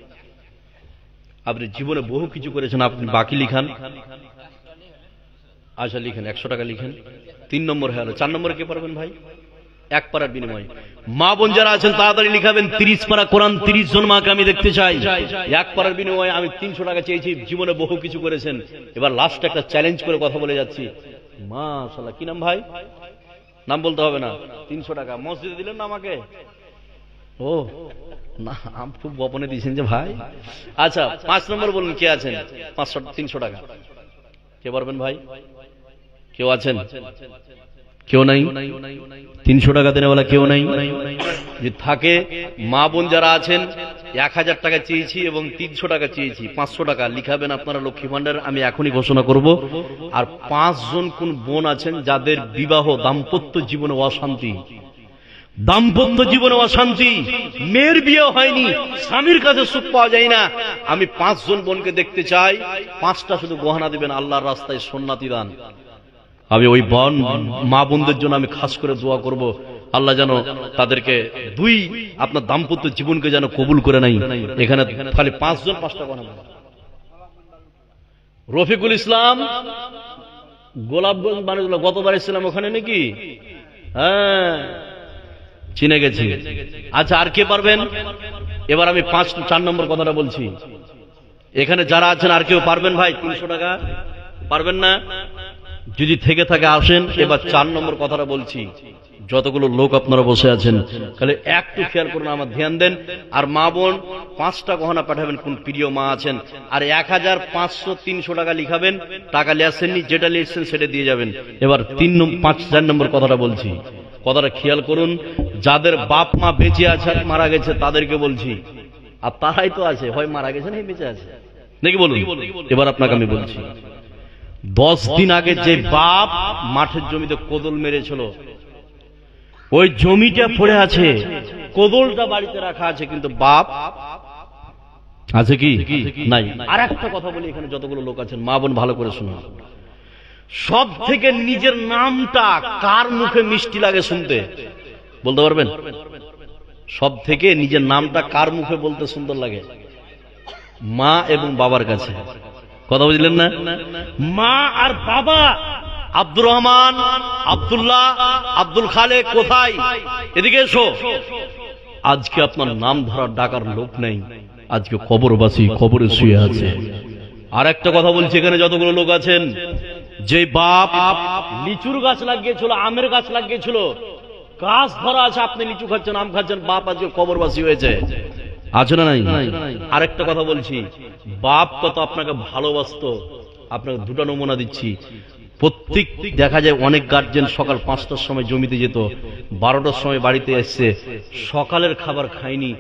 আপনি জীবনে বহু কিছু করেছেন, আপনি বাকি লিখান। আচ্ছা লিখেন 100 টাকা লিখেন। 3 নম্বর হয়ে গেল। 4 নম্বরে কি পারবেন ভাই? এক পারার বিনিময়ে। মা বোন যারা আছেন তাড়াতাড়ি লিখাবেন 30 পারা কোরআন 30 জন মাকে আমি দেখতে চাই। এক পারার বিনিময়ে আমি 300 টাকা চেয়েছি। জীবনে বহু কিছু করেছেন। এবার লাস্ট একটা চ্যালেঞ্জ করে কথা বলে যাচ্ছি। মাশাআল্লাহ। কি নাম ভাই? নাম বলতে হবে না। 300 টাকা মসজিদে দিলেন না আমাকে? ও না, আম খুব গোপনে দিয়েছেন যে ভাই। আচ্ছা 5 নম্বর বলুন কে আছেন? 300 টাকা কে পারবেন ভাই? কেউ আছেন? কেউ নাই? 300 টাকা দেনেওয়ালা কেউ নাই? যে থাকে মা বোন যারা আছেন 1000 টাকা চেয়েছি এবং 300 টাকা চেয়েছি। 500 টাকা লিখাবেন আপনারা লক্ষ্মী ভান্ডার, আমি এখনই ঘোষণা করব। আর 5 জন কোন বোন আছেন যাদের বিবাহ দাম্পত্য জীবনে অশান্তি, দাম্পত্য জীবনে অশান্তি, মেয়ের বিয়ে হয়নি, স্বামীর কাছে সুখ পাওয়া যায় না, আমি 5 জন বোনকে দেখতে চাই। 5টা শুধু গহনা দিবেন, আল্লাহর রাস্তায় সুন্নতি দান। আমি ওই বোন মা বোনদের জন্য আমি খাস করে দোয়া করব, আল্লাহ যেন তাদেরকে আপনার দাম্পত্য জীবনকে যেন কবুল করে নাই। এখানে খালি 5 জন 5টা গহনা। রফিকুল ইসলাম গোলাপগঞ্জ মানুষগুলো গতবার এসেছিলাম ওখানে নাকি? হ্যাঁ চিনে গেছি। আচ্ছা আর কে পারবেন? এবার আমি 4 নম্বর কথাটা বলছি। এখানে যারা আছেন আর কেউ পারবেন ভাই? 300 টাকা পারবেন না? যদি থেকে থাকে আসেন। এবার 4 নম্বর কথাটা বলছি। যতগুলো লোক আপনারা বসে আছেন তাহলে একটু খেয়াল করুন, আমার ধ্যান দেন। আর মা বোন 5টা গহনা পাঠাবেন কোন প্রিয় মা আছেন। আর 1500 300 টাকা লিখাবেন। টাকা লিয়াছেননি, যেটা লিখছেন সেটা দিয়ে যাবেন। এবার 4 নম্বর কথাটা বলছি, কথাটা খেয়াল করুন। যাদের বাপ মা বেঁচে আছে আর মারা গেছে তাদেরকে বলছি, আর তারাই তো আছে, হয় মারা গেছে না বেঁচে আছে নাকি বলুন। এবার আপনাকে আমি বলছি, 10 দিন আগে যে বাপ মাঠের জমিতে কোদল মেরেছিল, ওই জমিটা পড়ে আছে, কোদলটা বাড়িতে রাখা আছে, কিন্তু বাপ আছে কি নাই। আর একটা কথা বলি, এখানে যতগুলো লোক আছেন মা বোন ভালো করে শুনুন। সব থেকে নিজের নামটা কার মুখে মিষ্টি লাগে শুনতে? বলতে পারবেন? সব থেকে নিজের নামটা কার মুখে বলতে সুন্দর লাগে? মা এবং বাবার কাছে। কথা বুঝলেন না? মা আর বাবা। আব্দুর রহমান, আব্দুল্লাহ, আব্দুল খালেক কোথায়? এদিকে এসো। আজকে আপনার নাম ধরার ডাকার লোক নেই, আজকে কবরবাসী কবরে শুয়ে আছে। আর একটা কথা বলছি, এখানে যতগুলো লোক আছেন, যে বাপ লিচুর গাছ লাগিয়েছিল, আমের গাছ লাগিয়েছিল, গাছ ধরা আছে, আপনি লিচু খাচ্ছেন, আম খাচ্ছেন, বাপ আজকে কবরবাসী হয়েছে, আছে না নাই? আরেকটা কথা বলছি, বাপ কত আপনাকে ভালোবাসতো, আপনাকে দুটো নমুনা দিচ্ছি। প্রত্যেক দেখা যায় অনেক গার্জেন সকাল 5টার সময় জমিতে যেত, 12টার সময় বাড়িতে এসছে, সকালের খাবার খায়নি,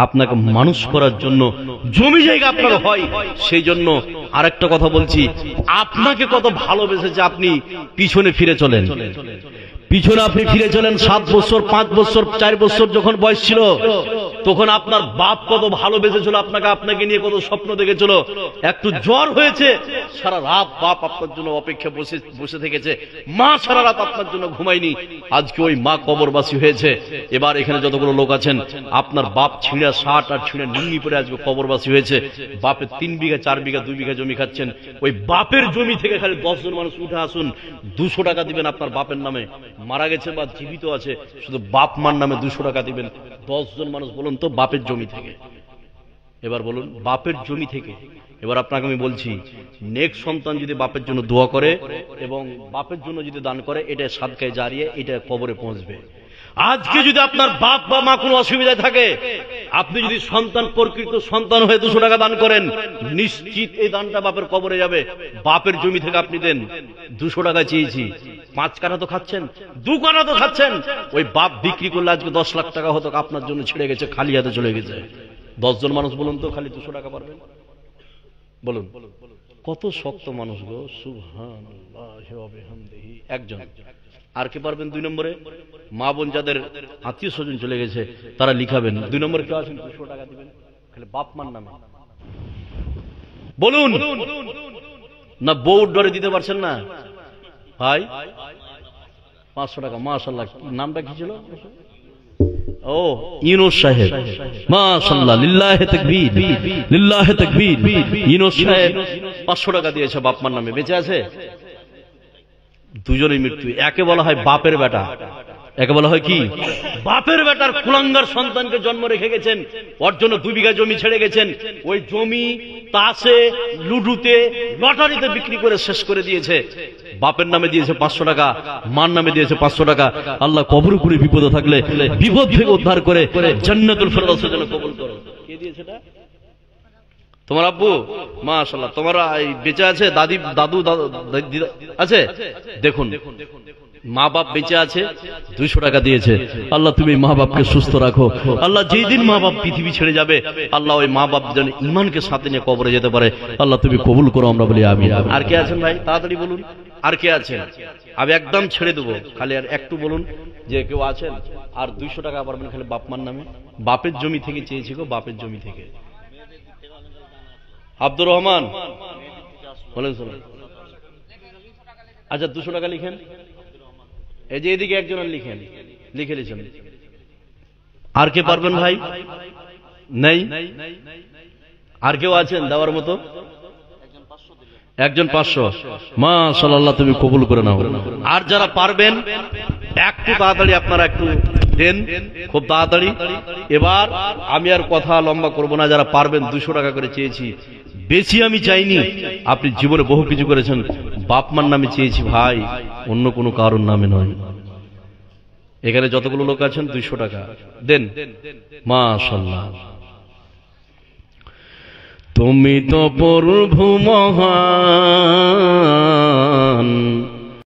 আপনাকে মানুষ করার জন্য জমি জায়গা আপনার হয়, সেই জন্য আরেকটা কথা বলছি, আপনাকে কত ভালোবেসেছে, আপনি পিছনে ফিরে চলেন, পিছনে আপনি ফিরে চলেন। 7 বছর 5 বছর 4 বছর যখন বয়স ছিল, তখন আপনার বাপ কত ভালোবেসেছিল আপনাকে, আপনাকে নিয়ে কত স্বপ্ন দেখেছিল। একটু জ্বর হয়েছে, সারা রাত বাপ আপনার জন্য অপেক্ষা বসে থেকেছে, মা সারা রাত আপনার জন্য ঘুমায়নি, আজকে ওই মা কবরবাসী হয়েছে। এবার এখানে যতগুলো লোক আছেন, আপনার বাপ ছিঁড়া শার্ট আর ছিঁড়া লুঙ্গি পরে আজকে কবরবাসী হয়েছে, বাপের 3 বিঘা 4 বিঘা 2 বিঘা জমি খাচ্ছেন, ওই বাপের জমি থেকে খালি 10 জন মানুষ উঠে আসুন, 200 টাকা দিবেন আপনার বাপের নামে, মারা গেছে বা জীবিত আছে, শুধু বাপ মার নামে 200 টাকা দিবেন। 10 জন মানুষ বলুন তো, বাপের জমি থেকে, এবার বলুন বাপের জমি থেকে। এবার আপনাকে আমি বলছি, নেক্সট সন্তান যদি বাপের জন্য দোয়া করে এবং বাপের জন্য যদি দান করে, এটা সাদকায়ে জারিয়া, এটা কবরে পৌঁছবে। আজকে যদি আপনার বাপ বা মা কোনো অসুবিধায় থাকে, আপনি যদি সন্তান, প্রকৃত সন্তান হয়ে 200 টাকা দান করেন, নিশ্চিত এই দানটা বাপের কবরে যাবে। বাপের জমি থেকে আপনি দেন, 200 টাকা চেয়েছি, 5 কাঠা তো খাচ্ছেন, 2 কাঠা তো খাচ্ছেন, ওই বাপ বিক্রি করলে আজকে 10 লাখ টাকা হতো, আপনার জন্য ছেড়ে গেছে, খালি হাতে চলে গেছে। 10 জন মানুষ বলুন তো, খালি 200 টাকা পারবেন? বলুন, কত শক্ত মানুষ গো, সুবহানাল্লাহি ওয়া বিহামদিহি। একজন। আর কে পারবেন? 2 নম্বরে, মা বোন যাদের আত্মীয় স্বজন চলে গেছে, তারা লিখাবেন। 2 নম্বরে কেউ আছেন, 200 টাকা দিবেন, খালি বাপ মার নামে। বলুন না, বউ ডরে দিতে পারছেন না ভাই? 500 টাকা, মাশাআল্লাহ। নামটা কি ছিল? ও, ইউনুস সাহেব, মাশাআল্লাহ, লিল্লাহি তাকবীর, লিল্লাহি তাকবীর। ইউনুস সাহেব 500 টাকা দিয়েছে বাপ মার নামে, বেঁচে আছে? দুজনেই মৃত্যু। একে বলা হয় বাপের বেটা, একে বলা হয় কি? বাপের বেটার কুলাঙ্গার সন্তানকে জন্ম রেখে গেছেন, ওর জন্য 2 বিঘা জমি ছেড়ে গেছেন, ওই জমি তাসে, লুডুতে, লটারিতে বিক্রি করে শেষ করে দিয়েছে। বাপের নামে দিয়েছে 500 টাকা, মার নামে দিয়েছে 500 টাকা। আল্লাহ কবর করে বিপদে থাকলে বিপদ থেকে উদ্ধার করে জান্নাতুল ফেরদাউসের জন্য কবুল করো। কে দিয়েছে এটা? তোমার আব্বু? মাশাআল্লাহ। তোমার বেঁচে আছে? দাদু আছে? দেখুন, মা বাপ বেঁচে আছে, 200 টাকা দিয়েছে। আল্লাহ তুমি মা বাপকে সুস্থ রাখো। আল্লাহ যেই দিন মা বাপ পৃথিবী ছেড়ে যাবে, আল্লাহ ওই মা বাপ যেন ঈমানকে সাথে নিয়ে কবরে যেতে পারে, আল্লাহ তুমি কবুল করো, আমরা বলি আমিন। আর কে আছেন ভাই? তাড়াতাড়ি বলুন, আর কে আছেন? আমি একদম ছেড়ে দেবো, খালি আর একটু বলুন যে কেউ আছেন। আর 200 টাকা পারবেন খালি বাপ মার নামে, বাপের জমি থেকে চেয়েছি গো, বাপের জমি থেকে। আব্দুর রহমান বলেন, শুনুন। আচ্ছা, 200 টাকা লিখেন। এই যে এদিকে একজন লিখেন, লিখে লিখেন। আর কে পারবেন ভাই? নেই? আর কেউ আছেন দেওয়ার মতো? একজন 500। মাশাআল্লাহ, তুমি কবুল করে নাও। আর যারা পারবেন একটু তাড়াতাড়ি আপনারা একটু দেন, খুব তাড়াতাড়ি। এবার আমি আর কথা লম্বা করব না, যারা পারবেন 200 টাকা করে চেয়েছি, বেশি আমি চাইনি। আপনি জীবনে বহু কিছু করেছেন, বাপ মার নামে চেয়েছি ভাই, অন্য কোনো কারণ নামে নয়। এখানে যতগুলো লোক আছেন 200 টাকা দেন। মাশাআল্লাহ। তুমি তো প্রভু মহান,